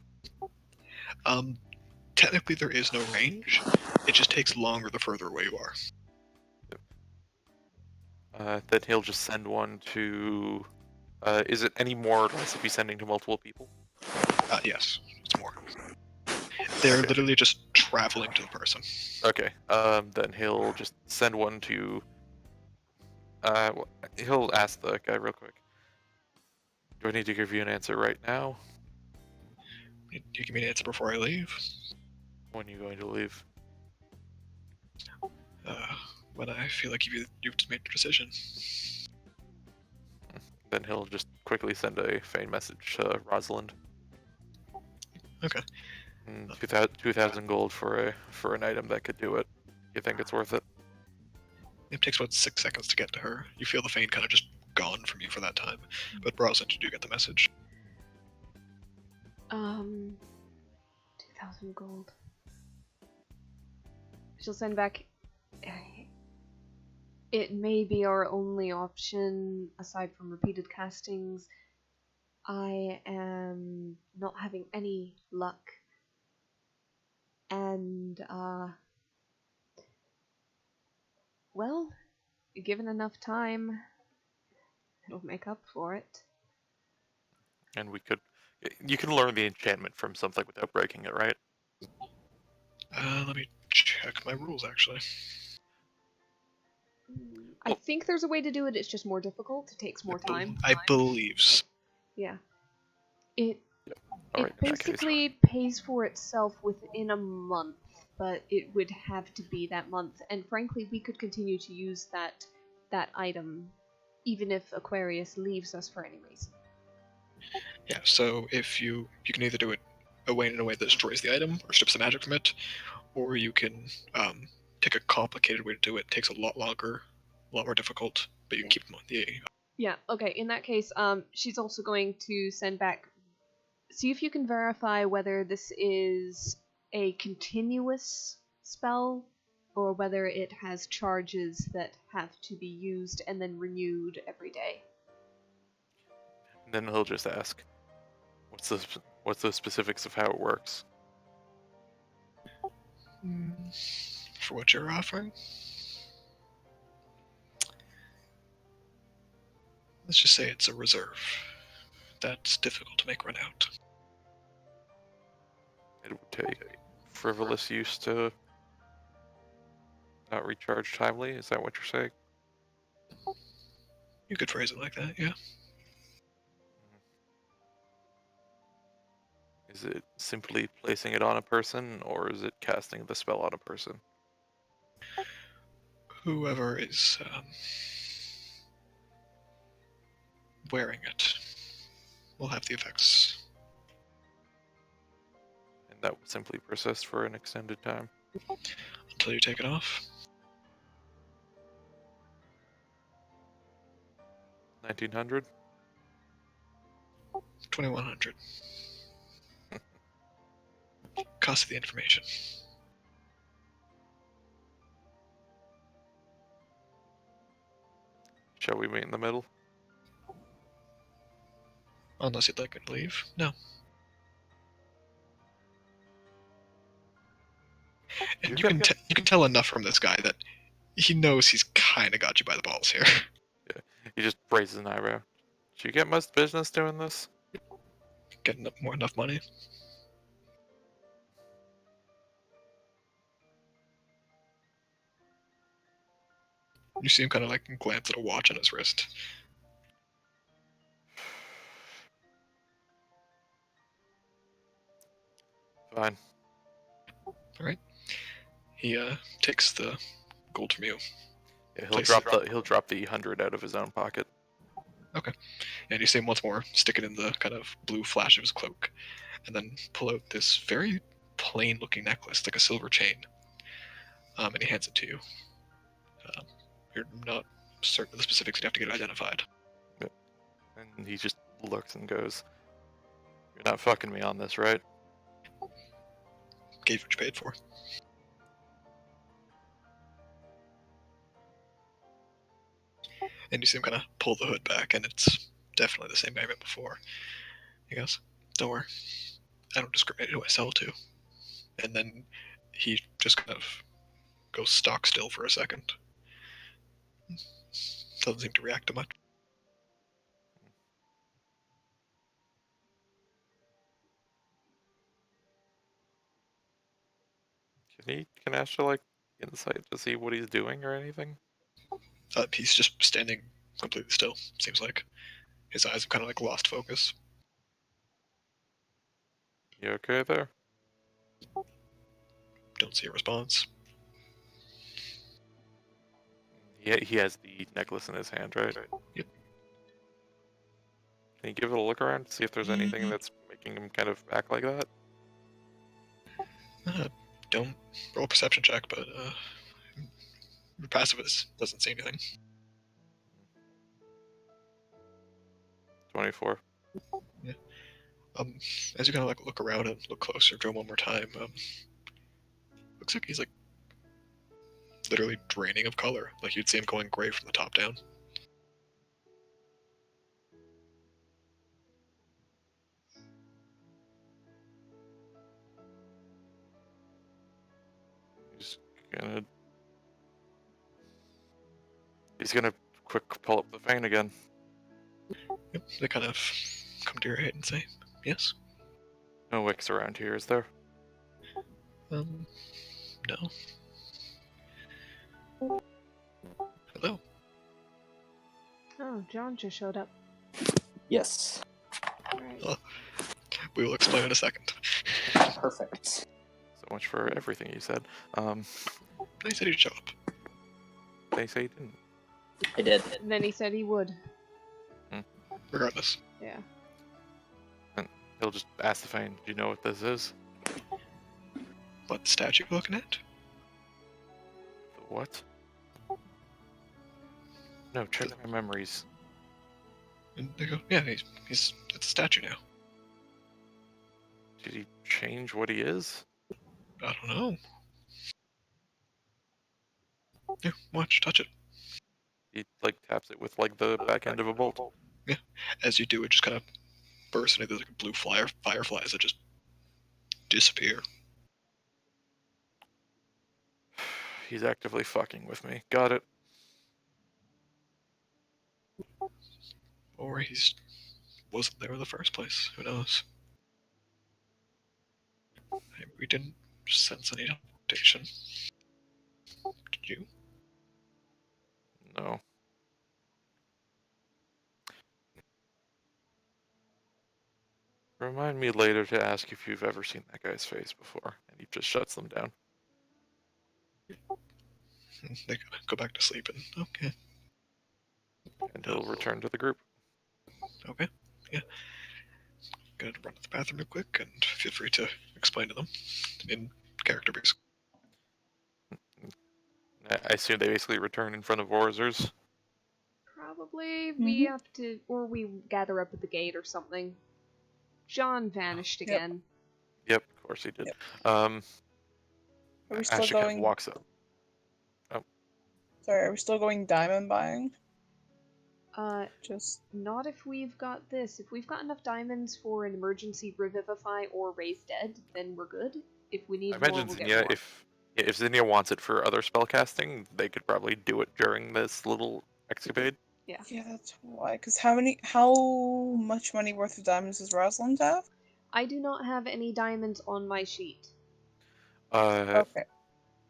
Technically there is no range. It just takes longer the further away you are. Then he'll just send one to. Is it any more or less if he's sending to multiple people? Yes, it's more. They're Okay. literally just traveling to the person. Okay. Then he'll just send one to. He'll ask the guy real quick. Do I need to give you an answer right now? You give me an answer before I leave. When are you going to leave? When I feel like you've just made your decision. Then he'll just quickly send a Fane message to Rosalind. Okay. 2,000 gold for an item that could do it. You think it's worth it? It takes about 6 seconds to get to her. You feel the Fane kind of just gone from you for that time. But Rosalind, you do get the message. 2,000 gold. She'll send back. It may be our only option aside from repeated castings. I am not having any luck. And, well, given enough time, it'll make up for it. And you can learn the enchantment from something without breaking it, right? Let me check my rules, actually. I think there's a way to do it, it's just more difficult. It takes more time. I believe so. Yeah. It Alright, in that case. basically pays for itself within a month, but it would have to be that month. And frankly, we could continue to use that item even if Aquarius leaves us for any reason. Yeah, so if you can either do it in a way that destroys the item or strips the magic from it, or you can take a complicated way to do it. It takes a lot longer, a lot more difficult, but you can keep them on the. Yeah, okay, in that case, she's also going to send back. See if you can verify whether this is a continuous spell or whether it has charges that have to be used and then renewed every day. And then he'll just ask, what's the specifics of how it works? For what you're offering? Let's just say it's a reserve. That's difficult to make run out. It would take frivolous use to not recharge timely? Is that what you're saying? You could phrase it like that, yeah. Is it simply placing it on a person, or is it casting the spell on a person? Whoever is wearing it will have the effects. And that would simply persist for an extended time? Until you take it off. 1900? 2100. Cost of the information. Shall we meet in the middle? Unless you'd like to leave. No. And you can tell enough from this guy that he knows he's kind of got you by the balls here. Yeah. He just raises an eyebrow. Did you get much business doing this? Getting enough money. You see him kind of like glance at a watch on his wrist. Fine. Alright. He takes the gold from you. Yeah, he'll Place drop the 100 out of his own pocket. Okay. And you see him once more stick it in the kind of blue flash of his cloak, and then pull out this very plain looking necklace, like a silver chain. And he hands it to you. You're not certain of the specifics, you'd have to get it identified. Yeah. And he just looks and goes, "You're not fucking me on this, right?" Gave what you paid for. And you see him kind of pull the hood back, and it's definitely the same guy I met before. He goes, "Don't worry, I don't discriminate who I sell to." And then he just kind of goes stock still for a second. Doesn't seem to react to much. Can Asher like insight to see what he's doing or anything? He's just standing completely still, seems like. His eyes have kind of like lost focus. You okay there? Don't see a response. He has the necklace in his hand, right? Yep. Can you give it a look around to see if there's anything that's making him kind of act like that? Don't roll a perception check, but your passive doesn't see anything. 24. Yeah. As you kind of like look around and look closer to him one more time, looks like he's like literally draining of color. Like you'd see him going gray from the top down. He's gonna quick pull up the vein again. Yep, they kind of come to your head and say, "Yes." No wicks around here, is there? No. Hello. Oh, John just showed up. Yes. Alright. We will explain in a second. Perfect. So much for everything you said. They said he'd show up. They say he didn't. I did. And then he said he would. Regardless. Yeah. He'll just ask the Fane, "Do you know what this is?" What statue you looking at? The what? No, check my memories. And they go, yeah, he's it's a statue now. Did he change what he is? I don't know. Yeah, watch, touch it. He like taps it with like the back end of a bolt. Yeah, as you do, it just kind of bursts into like blue fireflies that just disappear. He's actively fucking with me. Got it. Or he wasn't there in the first place. Who knows? Maybe we didn't sense any teleportation. Did you? No. Remind me later to ask if you've ever seen that guy's face before, and he just shuts them down. They go back to sleep and okay. And he'll return to the group. Okay. Yeah. Gonna run to the bathroom real quick, and feel free to explain to them in character base. I assume they basically return in front of Orzers. Probably we have to, or we gather up at the gate or something. John vanished again. Yep, of course he did. Yep. Are Are we still Ashley kind going? of walks up. Sorry, are we still going diamond buying? Just Not if we've got this. If we've got enough diamonds for an emergency revivify or raise dead, then we're good. If we need I more, imagine we'll get Zinnia, more. if Zinnia wants it for other spellcasting, they could probably do it during this little escapade. Yeah. yeah, that's why. Because how much money worth of diamonds does Rosalind have? I do not have any diamonds on my sheet. Okay.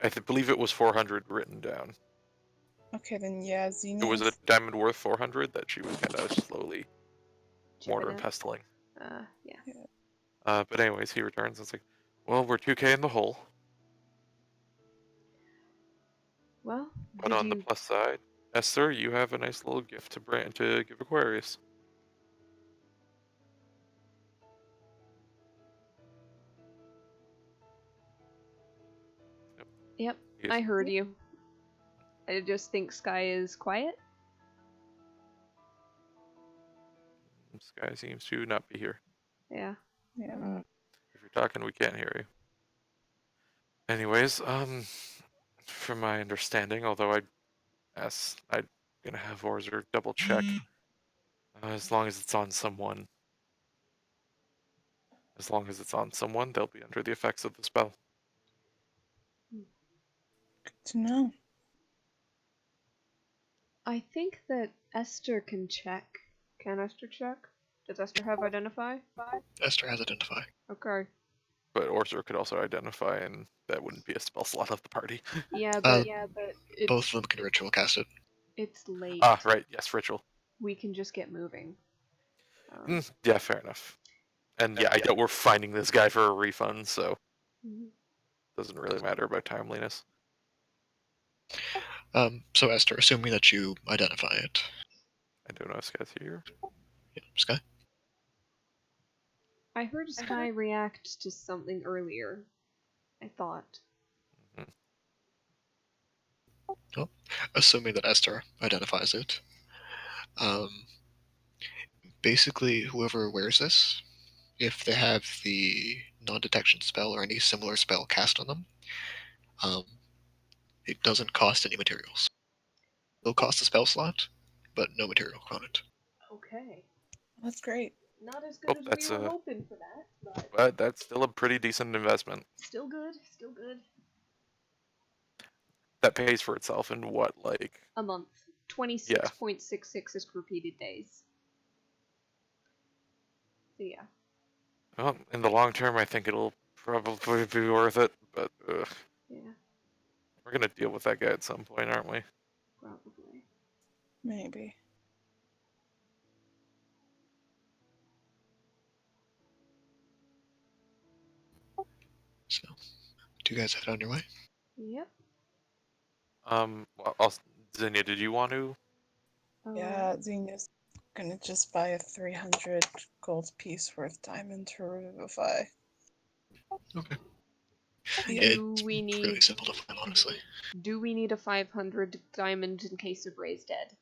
I believe it was 400 written down. Okay, then yeah, It Xenia. was a diamond worth 400 that she was kind of slowly mortar and Chipping pestling. Yeah. But anyways, he returns and it's like, well, we're 2k in the hole. Well, But on the plus side, Esther, you have a nice little gift to give Aquarius. Yep, I heard you. I just think Sky is quiet. Sky seems to not be here. Yeah. Yeah. If you're talking, we can't hear you. Anyways, from my understanding, although I'm gonna have Orzer double check. As long as it's on someone. As long as it's on someone, they'll be under the effects of the spell. Good to know. I think that Esther can check. Can Esther check? Does Esther have Identify? Esther has Identify. Okay. But Orzer could also identify, and that wouldn't be a spell slot of the party. Yeah, but Both of them can ritual cast it. it's late. Ah, right. Yes, ritual. We can just get moving. Yeah, fair enough. And yeah, I doubt we're finding this guy for a refund, so doesn't really matter about timeliness. So Esther, assuming that you identify it. I don't know if Sky's here. Yeah, Sky? I heard Sky react to something earlier. I thought. Well, assuming that Esther identifies it. Basically, whoever wears this, if they have the non-detection spell or any similar spell cast on them, it doesn't cost any materials. It'll cost a spell slot, but no material on it. Okay. That's great. Not as good as we were hoping for that, but that's still a pretty decent investment. Still good. Still good. That pays for itself in what, like? A month. 26.66 is repeated days. So yeah. Well, in the long term, I think it'll probably be worth it, but yeah. We're gonna deal with that guy at some point, aren't we? Probably. Maybe. So, do you guys head on your way? Yep. Well, Zinnia, did you want to? Yeah, Zinnia's gonna just buy a 300 gold piece worth diamond to revivify. Okay. Do we need really simple to find, honestly. Do we need a 500 diamond in case of raise dead?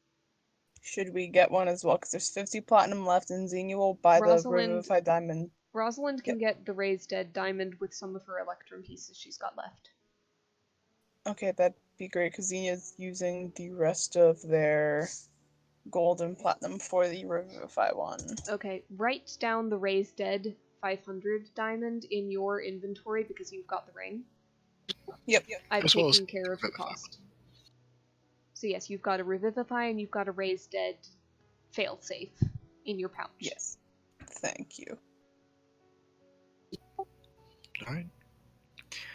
should we get one as well? Because there's 50 platinum left, and Xenia will buy the Rosalind- Revivified Diamond. Rosalind can get the Raised Dead diamond with some of her Electrum pieces she's got left. Okay, that'd be great, because Xenia's using the rest of their gold and platinum for the Revivify one. Okay, write down the Raised Dead 500 diamond in your inventory because you've got the ring. Yep. I've As well as taken care of the Revivify cost. So yes, you've got a Revivify and you've got a Raised Dead failsafe in your pouch. Yes. Thank you. Alright.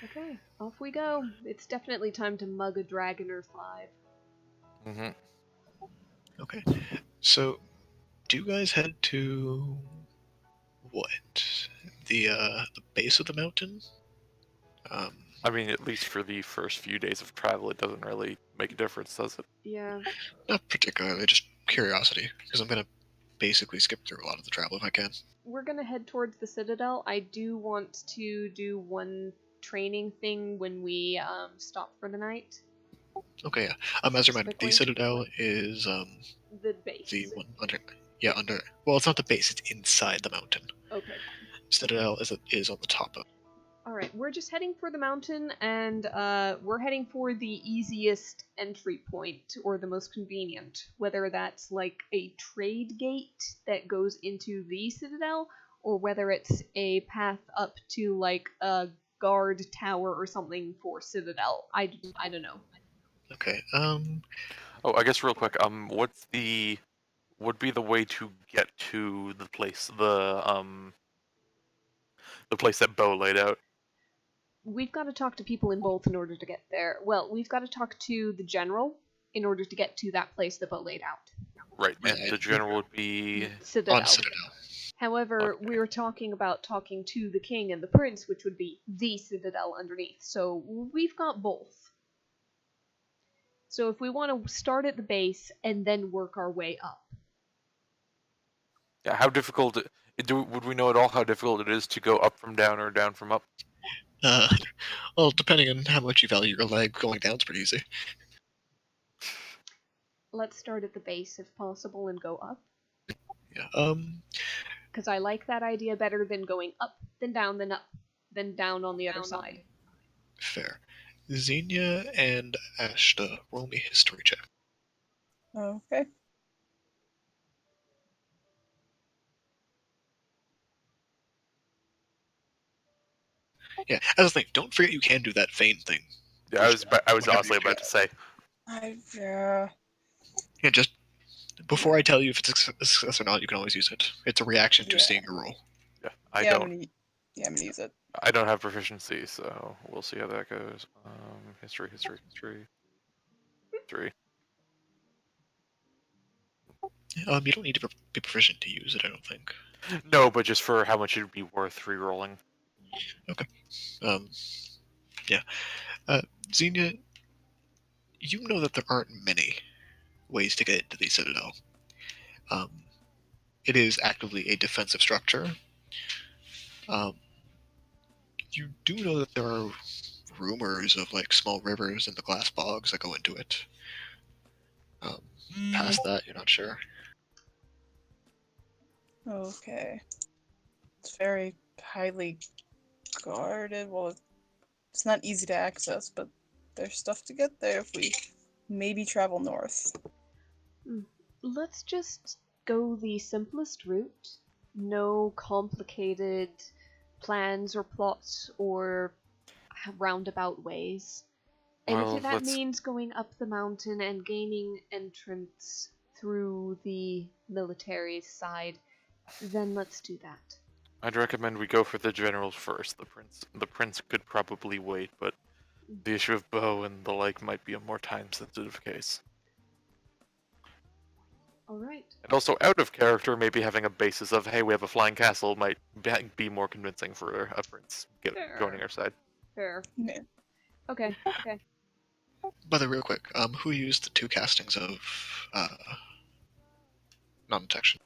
Okay, off we go. It's definitely time to mug a dragon or 5. Mm-hmm. Okay. So, do you guys head to what? The base of the mountain? I mean, at least for the first few days of travel, it doesn't really make a difference, does it? Yeah. Not particularly, just curiosity, because I'm gonna basically skip through a lot of the travel if I can. We're gonna head towards the Citadel. I do want to do one training thing when we stop for the night. Okay, yeah. As a reminder, the Specifically? Citadel is The base. the one under. Yeah, under. Well, it's not the base; it's inside the mountain. Okay. Citadel is on the top of. Alright, we're just heading for the mountain, and we're heading for the easiest entry point, or the most convenient. Whether that's like a trade gate that goes into the Citadel, or whether it's a path up to like a guard tower or something for Citadel. I don't know. Okay. Oh, I guess real quick. What's would be the way to get to the place, the place that Bo laid out? We've got to talk to people in both in order to get there. Well, we've got to talk to the general in order to get to that place that Bo laid out. Right, and Yeah, the general would be Citadel. On Citadel. However, Okay. we were talking about talking to the king and the prince, which would be the Citadel underneath. So we've got both. So if we want to start at the base and then work our way up. Yeah, how difficult? Would we know at all how difficult it is to go up from down or down from up? Well, depending on how much you value your leg, going down's pretty easy. Let's start at the base if possible and go up. Yeah. Because I like that idea better than going up, then down, then down on the other side. Fair. Xenia and Ashta, roll me history check. Okay. Yeah, as a thing, don't forget you can do that feign thing. Yeah, I was Whenever honestly you about to say. Yeah, just before I tell you if it's a success or not, you can always use it. It's a reaction to Yeah. seeing your roll. Yeah, I'm gonna use it. I don't have proficiency, so we'll see how that goes. History. You don't need to be proficient to use it, I don't think. No, but just for how much it'd be worth re-rolling. Yeah. Xenia, you know that there aren't many ways to get into the Citadel. It is actively a defensive structure. You do know that there are rumors of like small rivers in the glass bogs that go into it. Past that, you're not sure. Okay. It's very highly guarded. Well, it's not easy to access, but there's stuff to get there if we maybe travel north. Let's just go the simplest route. No complicated plans or plots or roundabout ways. And Well, if that let's- means going up the mountain and gaining entrance through the military side, then let's do that. I'd recommend we go for the general first. The prince could probably wait, but the issue of Bo and the like might be a more time-sensitive case. Alright. And also, out of character, maybe having a basis of, hey, we have a flying castle might be more convincing for a prince joining our side. Fair. Yeah. Okay. By the way, real quick, who used the 2 castings of non-detection?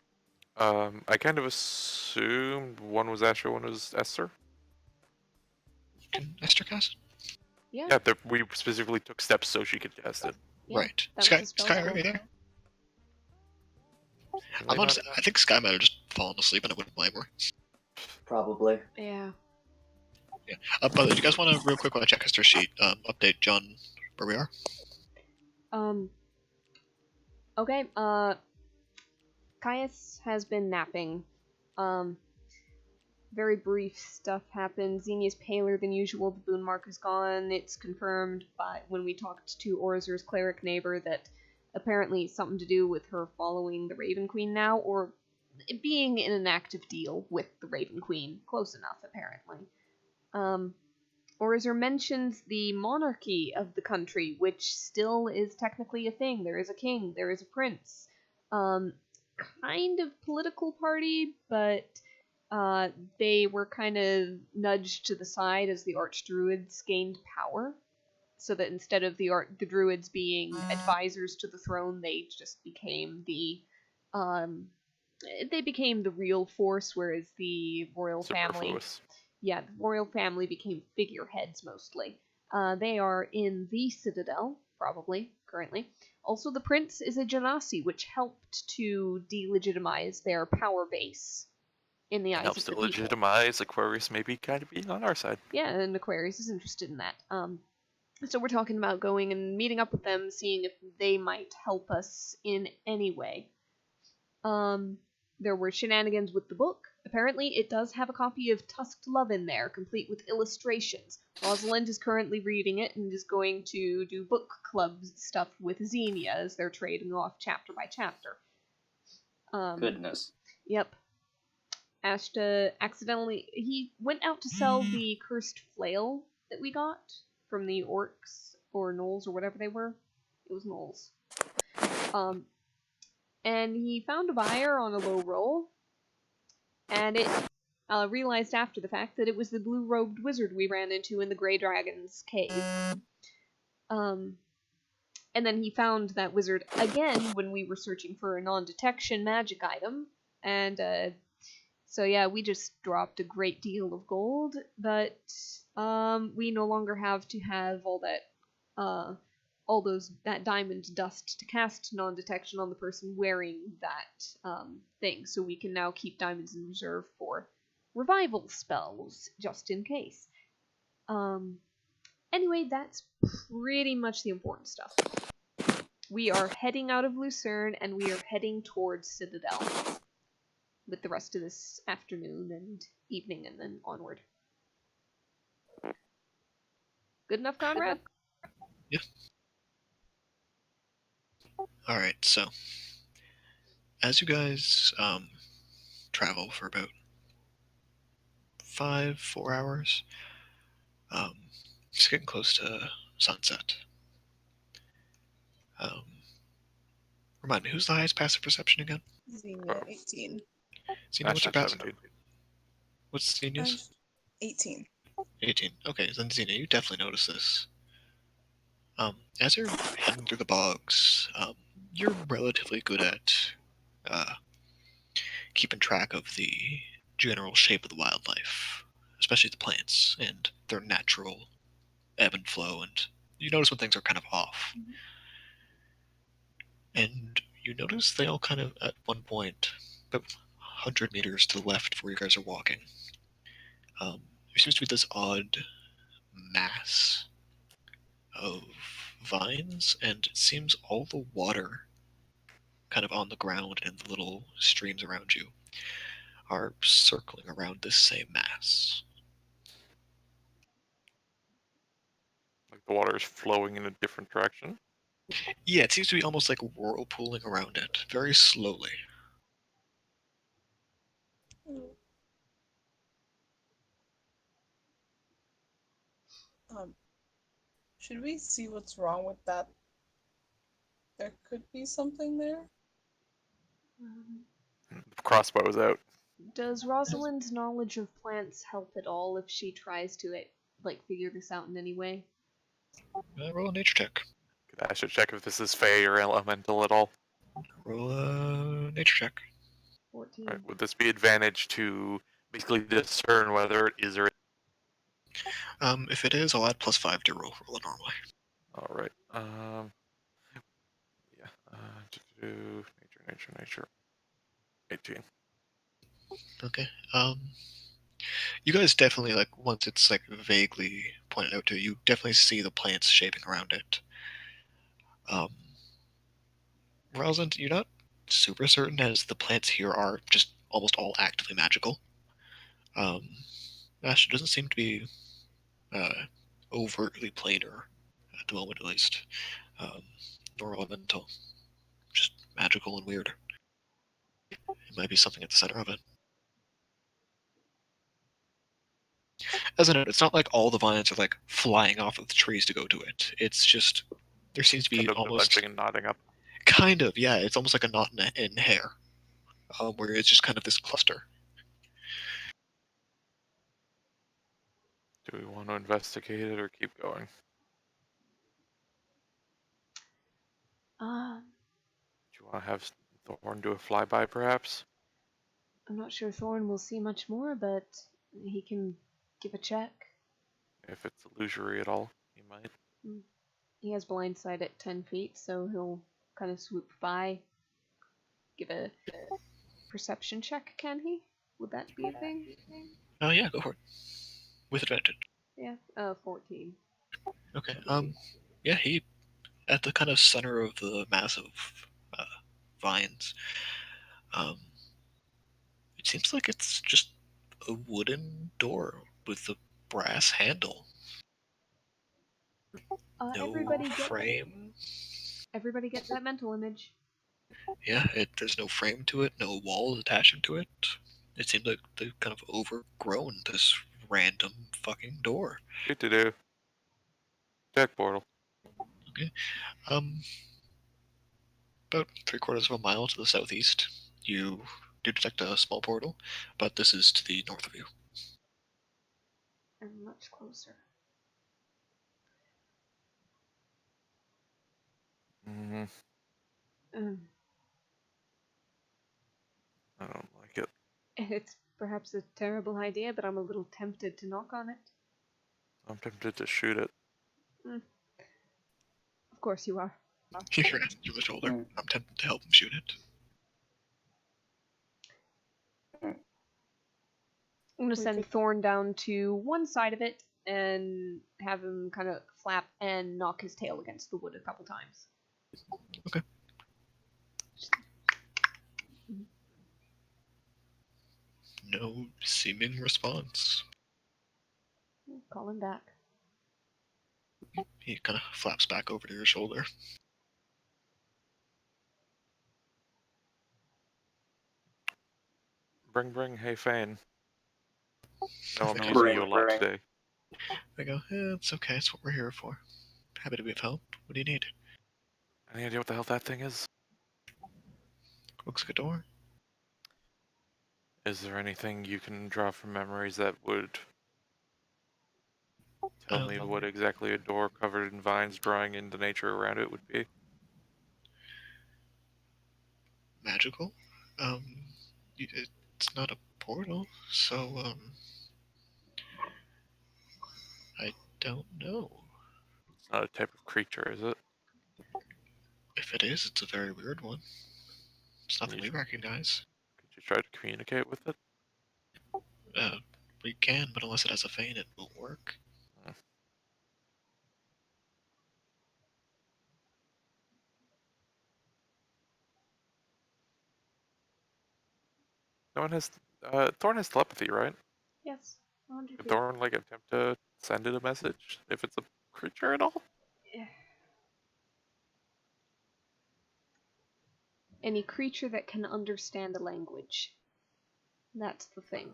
I kind of assumed one was Asher, one was Esther. Can Esther cast? Yeah. Yeah, we specifically took steps so she could cast it. Yeah, Right. that was Sky, a spell Sky, spell. are you there? I'm honest, I think Sky might have just fallen asleep and I wouldn't blame her. Probably. Yeah. By the way, do you guys want to real quick while I check history sheet, update John where we are? Okay, Caius has been napping. Very brief stuff happens. Xenia's paler than usual, the boon mark is gone. It's confirmed by when we talked to Orzer's cleric neighbor that apparently something to do with her following the Raven Queen now, or being in an active deal with the Raven Queen. Close enough, apparently. Orzer mentions the monarchy of the country, which still is technically a thing. There is a king, there is a prince. Kind of political party, but they were kind of nudged to the side as the Archdruids gained power. So that instead of the Druids being advisors to the throne, they just became the real force, whereas the royal family, the royal family became figureheads mostly. They are in the Citadel, probably, currently. Also, the prince is a Genasi, which helped to delegitimize their power base in the eyes of the people. Helps to legitimize Aquarius maybe kind of being on our side. Yeah, and Aquarius is interested in that. So we're talking about going and meeting up with them, seeing if they might help us in any way. There were shenanigans with the book. Apparently, it does have a copy of Tusked Love in there, complete with illustrations. Rosalind is currently reading it and is going to do book club stuff with Xenia as they're trading off chapter by chapter. Goodness. Yep. Ashta he went out to sell the cursed flail that we got from the orcs, or gnolls, or whatever they were. It was gnolls. And he found a buyer on a low roll, and it realized after the fact that it was the blue-robed wizard we ran into in the Grey Dragon's cave. And then he found that wizard again when we were searching for a non-detection magic item, and so yeah, we just dropped a great deal of gold, but we no longer have to have all that diamond dust to cast non-detection on the person wearing that thing, so we can now keep diamonds in reserve for revival spells, just in case. Anyway, that's pretty much the important stuff. We are heading out of Lucerne, and we are heading towards Citadel with the rest of this afternoon and evening, and then onward. Good enough, Conrad? Yeah. Alright, so as you guys travel for about 4 hours, just getting close to sunset. Remind me, who's the highest passive perception again? Xenia, 18. Xenia, what's your passive? What's Xenia's? 18. 18. Okay, then Xenia, you definitely notice this. As you're heading through the bogs, you're relatively good at keeping track of the general shape of the wildlife, especially the plants and their natural ebb and flow, and you notice when things are kind of off. Mm-hmm. And you notice they all kind of, at one point, about 100 meters to the left of where you guys are walking, there seems to be this odd mass of vines, and it seems all the water kind of on the ground and the little streams around you are circling around this same mass. Like the water is flowing in a different direction? Yeah, it seems to be almost like whirlpooling around it, very slowly. Should we see what's wrong with that? There could be something there. The crossbow is out. Does Rosalind's knowledge of plants help at all if she tries to figure this out in any way? Roll a nature check. I should check if this is fey or elemental at all. Roll a nature check. 14. Right, would this be advantage to basically discern whether it is or isn't? If it is, I'll add +5 to roll it normally. Alright. Yeah. Nature. 18. Okay. You guys definitely, like, once it's, like, vaguely pointed out to you, you definitely see the plants shaping around it. Rosalind, you're not super certain, as the plants here are just almost all actively magical. Ash doesn't seem to be overtly planar at the moment, at least. Nor elemental. Just magical and weird. It might be something at the center of it. As a note, it's not like all the vines are like flying off of the trees to go to it. It's just there seems to be Kind of almost bunching and nodding up. kind of, yeah. It's almost like a knot in hair, where it's just kind of this cluster. Do we want to investigate it or keep going? Do you want to have Thorn do a flyby, perhaps? I'm not sure Thorn will see much more, but he can give a check. If it's illusory at all, he might. He has blind sight at 10 feet, so he'll kind of swoop by. Give a perception check, can he? Would that be a thing? Oh yeah, go for it. With advantage. Yeah, 14. Okay. Yeah, he at the kind of center of the massive vines. It seems like it's just a wooden door with a brass handle. No frame. Everybody get that mental image. Yeah, there's no frame to it, no walls attaching to it. It seems like they've kind of overgrown this random fucking door. Good to do. Check portal. Okay. About 3/4 of a mile to the southeast, you do detect a small portal, but this is to the north of you. And much closer. Mm-hmm. I don't like it. It's perhaps a terrible idea, but I'm a little tempted to knock on it. I'm tempted to shoot it. Of course you are. Your hand through the shoulder. I'm tempted to help him shoot it. I'm going to send Thorn down to one side of it and have him kind of flap and knock his tail against the wood a couple times. Okay. No seeming response. Call him back. He kind of flaps back over to your shoulder. Bring, hey Fane. No, I'm Okay. using you a lot today. I go, it's okay, it's what we're here for. Happy to be of help. What do you need? Any idea what the hell that thing is? Looks like a door. Is there anything you can draw from memories that would tell me what exactly a door covered in vines drawing into nature around it would be? Magical? It's not a portal, so, I don't know. It's not a type of creature, is it? If it is, it's a very weird one. It's nothing we recognize. Could you try to communicate with it? We can, but unless it has a fane, it won't work. No one has. Thorn has telepathy, right? Yes, 100%. Could Thorn like attempt to send it a message if it's a creature at all? Any creature that can understand a language. That's the thing.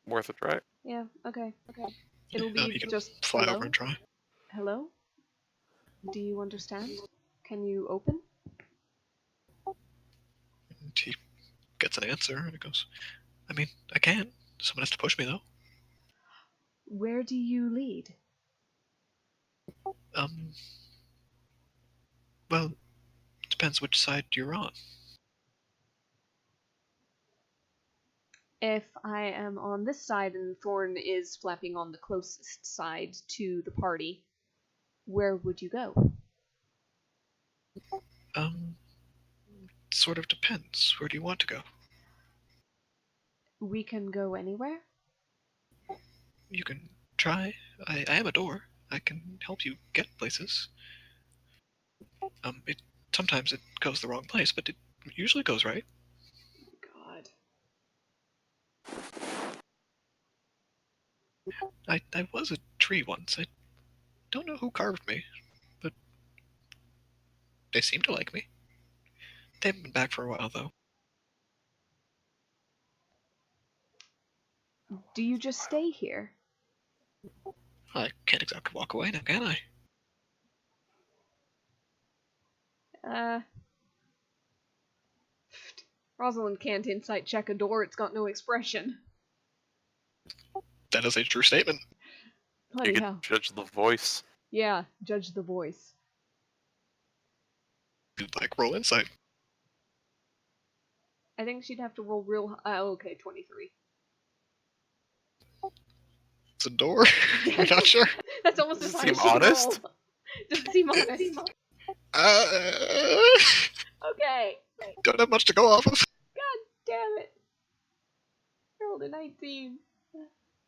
Worth a try. Yeah, okay. It'll be just fly hello? over and try. Hello? Do you understand? Can you open? And he gets an answer, and it goes, I mean, I can. Someone has to push me, though. Where do you lead? Well, depends which side you're on. If I am on this side and Thorn is flapping on the closest side to the party, where would you go? sort of depends. Where do you want to go? We can go anywhere? You can try. I am a door. I can help you get places. Sometimes it goes the wrong place, but it usually goes right. God. I was a tree once. I don't know who carved me, but they seem to like me. They haven't been back for a while, though. Do you just stay here? I can't exactly walk away now, can I? Rosalind can't insight check a door, it's got no expression. That is a true statement. Bloody You hell. can judge the voice. Yeah, judge the voice. You'd like roll insight. I think she'd have to roll real okay, 23. It's a door. You're not sure? That's almost Does as it high as seem she can honest? roll. Does it seem honest? Okay. Don't have much to go off of. God damn it. I rolled a 19.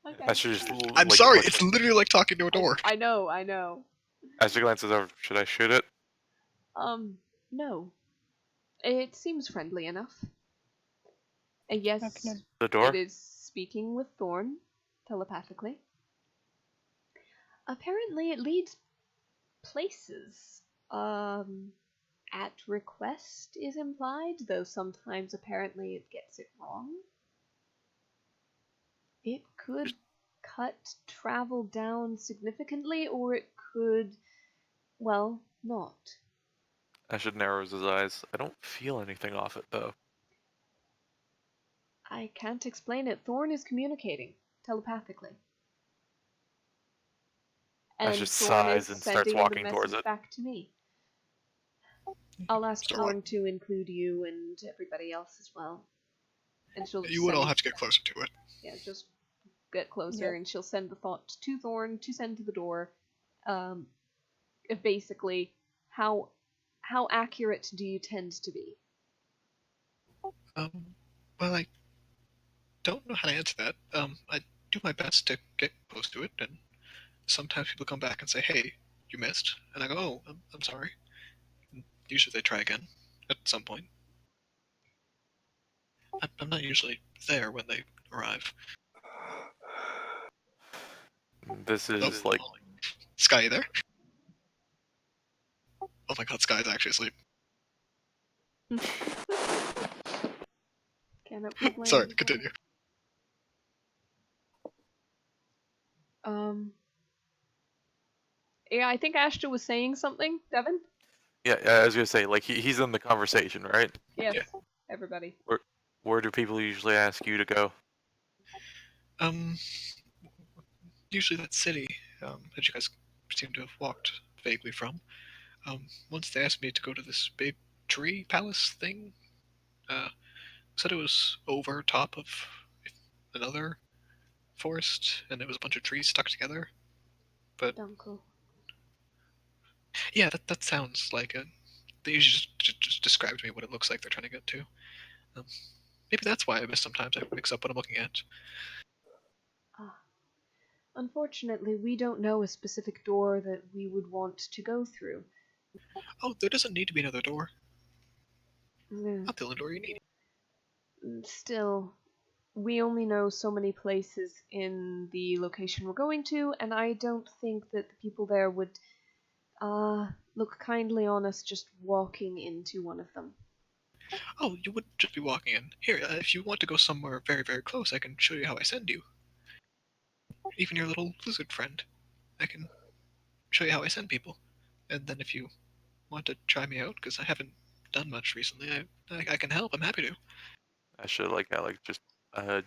Okay. I should just. I'm sorry, it's literally like talking to a door. I know. As she glances over, should I shoot it? No. It seems friendly enough. Yes, The door? it is speaking with Thorn, telepathically. Apparently it leads places. At request is implied, though sometimes apparently it gets it wrong. It could cut travel down significantly, or it could, well, not. Ashid narrows his eyes. I don't feel anything off it, though. I can't explain it. Thorn is communicating telepathically. And Ashid Thorn sighs is and starts sending walking the towards message it. back to me. I'll ask Sorry. Thorn to include you and everybody else as well. And she'll You would all send- have to get closer to it. Yeah, just get closer, and she'll send the thought to Thorn to send to the door. Basically, how accurate do you tend to be? Well, I don't know how to answer that. I do my best to get close to it, and sometimes people come back and say, "Hey, you missed," and I go, "Oh, I'm sorry." And usually they try again at some point. I'm not usually there when they arrive. This is like. Sky, you there? Oh my god, Sky's actually asleep. Cannot complain. Sorry, continue. Yeah, I think Ashta was saying something. Devin? Yeah, I was gonna say, like, he's in the conversation, right? Yes, Yeah. Everybody. Where do people usually ask you to go? Usually that city that you guys seem to have walked vaguely from. Once they asked me to go to this big tree palace thing. Said it was over top of another forest, and it was a bunch of trees stuck together. But Dunkel. yeah, that sounds like it. They usually just describe to me what it looks like they're trying to get to. Maybe that's why I miss sometimes. I mix up what I'm looking at. Unfortunately, we don't know a specific door that we would want to go through. Oh, there doesn't need to be another door. Mm, Not the only door you need. Still, we only know so many places in the location we're going to, and I don't think that the people there would look kindly on us just walking into one of them. Oh, you wouldn't just be walking in. Here, if you want to go somewhere very, very close, I can show you how I send you. Even your little lizard friend. I can show you how I send people. And then if you want to try me out, because I haven't done much recently, I can help. I'm happy to. I should just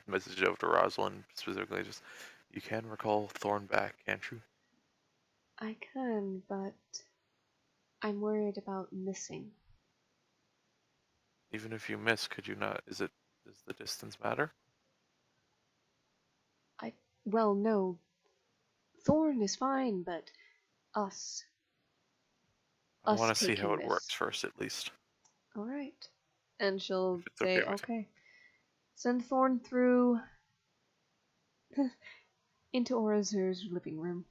message it over to Rosalind specifically. Just, you can recall Thorn back, can't you? I can, but I'm worried about missing. Even if you miss, could you not? Does the distance matter? Well, no. Thorn is fine, but us. I want to see taking how it this. works first, at least. Alright. And she'll It's say, okay with okay, send Thorn through into Orazur's living room.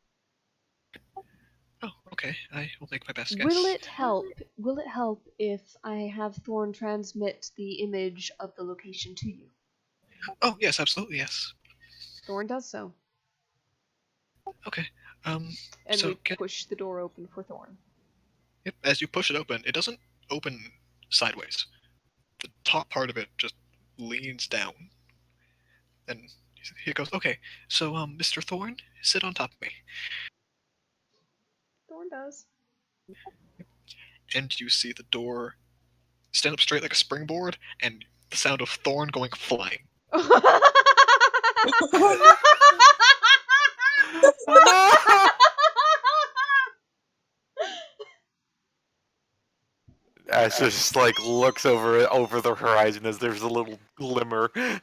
Oh, okay. I will make my best guess. Will it help if I have Thorn transmit the image of the location to you? Oh, yes, absolutely, yes. Thorn does so. Okay. And so we push the door open for Thorn. Yep, as you push it open, it doesn't open sideways. The top part of it just leans down. And he goes, okay, so, Mr. Thorn, sit on top of me. Thorn does. And you see the door stand up straight like a springboard, and the sound of Thorn going flying. Ash just like looks over the horizon as there's a little glimmer. You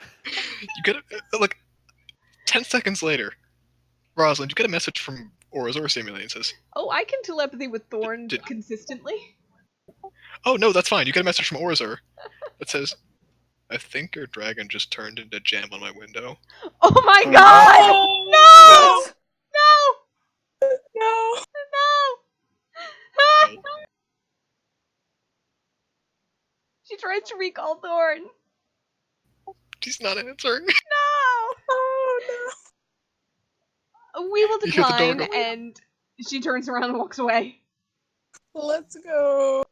get like 10 seconds later, Rosalind, you get a message from Orazor Simulating says, Oh, I can telepathy with Thorn consistently. oh no, that's fine. You get a message from Orazor that says, I think your dragon just turned into jam on my window. Oh my god! No! No! No! No! She tries to recall Thorn. She's not answering. No! Oh no! We will You hear the door decline, go, and she turns around and walks away. Let's go.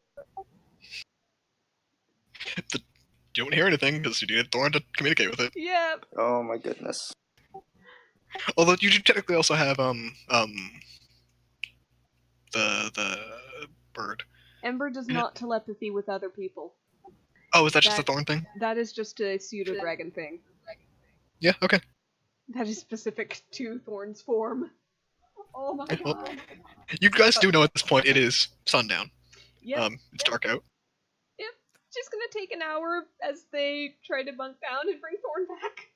You don't hear anything because you needed Thorn to communicate with it. Yeah. Oh my goodness. Although you do technically also have the bird. Ember does not telepathy with other people. Oh, is that just a Thorn thing? That is just a pseudo-dragon thing. Yeah, okay. That is specific to Thorn's form. Oh my Well, god. you guys do know at this point it is sundown. Yep. It's dark out. Yep. It's just gonna take an hour as they try to bunk down and bring Thorn back.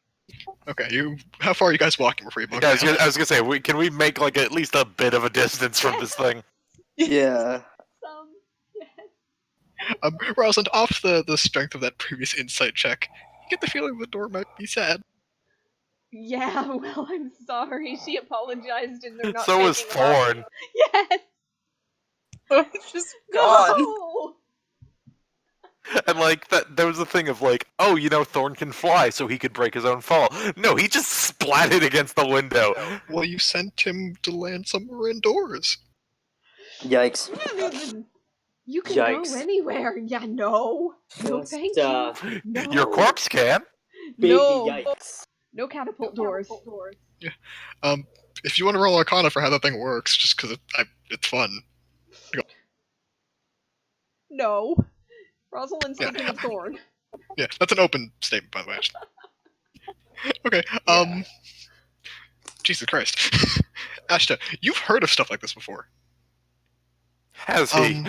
Okay, how far are you guys walking before you bunk Yeah, down? I was gonna say, can we make like at least a bit of a distance from this thing? Yeah. Yes. Rosalind, off the strength of that previous insight check, you get the feeling the door might be sad. Yeah, well, I'm sorry. She apologized and they're not So was taking long. Thorn. Yes! I'm just gone. No! And like there was a thing of like, oh, Thorn can fly, so he could break his own fall. No, he just splatted against the window. Well, you sent him to land somewhere indoors. Yikes. You can Yikes. go anywhere. Yeah, no. No, Just, thank you. No. Your corpse can. Baby No. yikes. No catapult doors. Yeah. If you want to roll Arcana for how that thing works, just because it's fun. No. Rosalind's Yeah. thinking of Thorn. Yeah, that's an open statement, by the way. Okay. Yeah. Jesus Christ, Ashta, you've heard of stuff like this before. Has he?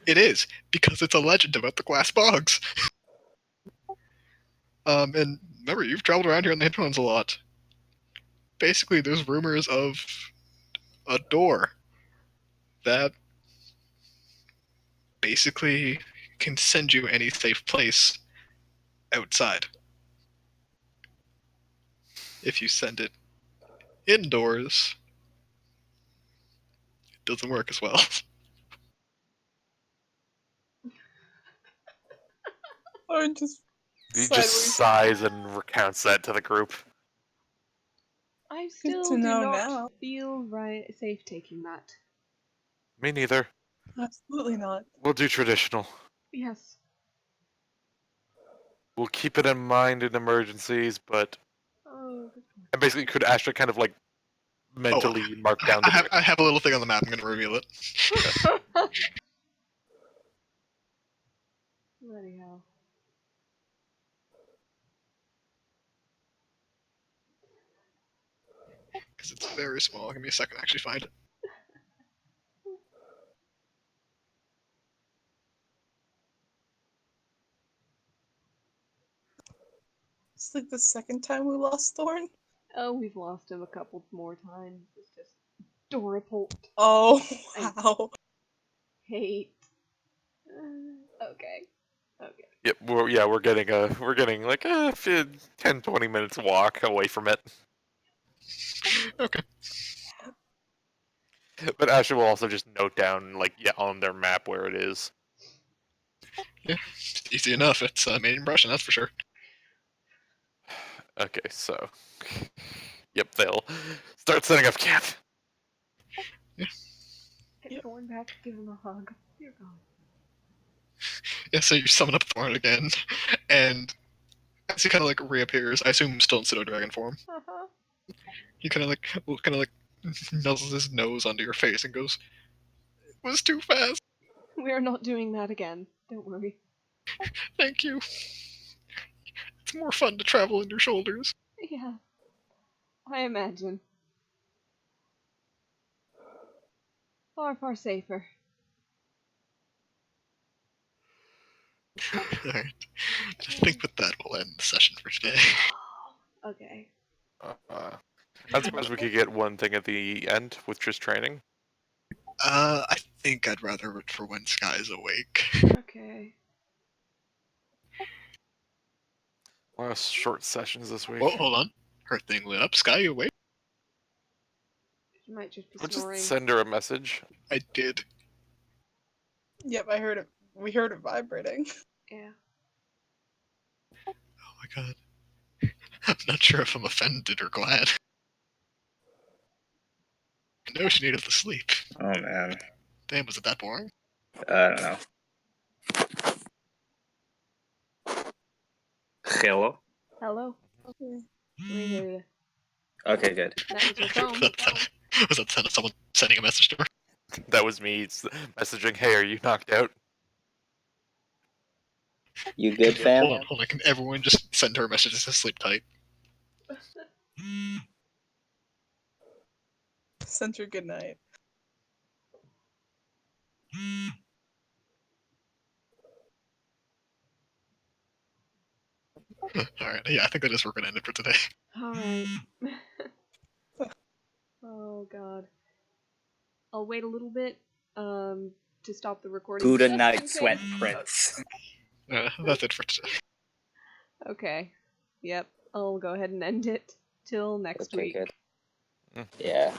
It is because it's a legend about the glass bogs. And remember, you've traveled around here in the hinterlands a lot. Basically, there's rumors of a door that basically can send you any safe place outside. If you send it indoors, it doesn't work as well. Or just He sideways. just sighs and recounts that to the group. I Good still to do know not now. feel safe taking that. Me neither. Absolutely not. We'll do traditional. Yes. We'll keep it in mind in emergencies, but Oh, good point. and basically could Astra kind of like mentally mark down the I have a little thing on the map. I'm going to reveal it. Bloody hell. Because it's very small. Give me a second to actually find it. It's like the second time we lost Thorn. Oh, we've lost him a couple more times. It's just adorable. Oh, wow. Hate. Okay. Okay. Yep, we're getting like a 10-20 minutes walk away from it. Okay. But Ashley will also just note down on their map where it is. Yeah, easy enough. It's made impression, that's for sure. Okay, so yep, they'll start setting up camp. Get Thorn back, give him a hug. Dear God. Yeah, so you summon up Thorn again, and as he kind of reappears, I assume still in pseudo dragon form. Uh-huh. He kind of nuzzles his nose onto your face and goes, "It was too fast. We are not doing that again. Don't worry. Thank you. It's more fun to travel on your shoulders." Yeah. I imagine. Far, far safer. Alright. I think with that we'll end the session for today. Okay. I suppose we could get one thing at the end with just training. I think I'd rather wait for when Sky's awake. Okay. A lot of short sessions this week. Whoa, hold on. Her thing lit up. Sky, you awake? She might just be We'll snoring. just send her a message. I did. Yep, I heard it. We heard it vibrating. Yeah. Oh my god. I'm not sure if I'm offended or glad. I know she needed the sleep. Oh man. Damn, was it that boring? I don't know. Hello? Hello? We hear you. Okay, good. That was your phone. Was that someone sending a message to her? That was me messaging, "Hey, are you knocked out?" You good, fam? Hold on. Can everyone just send her messages to sleep tight? Sent her good night. Alright, yeah, I think that is where we're gonna end it for today. Alright. Oh god. I'll wait a little bit to stop the recording. Good just night, in sweat case. prince. That's it for today. Okay. Yep. I'll go ahead and end it till next Okay, week. good. Yeah.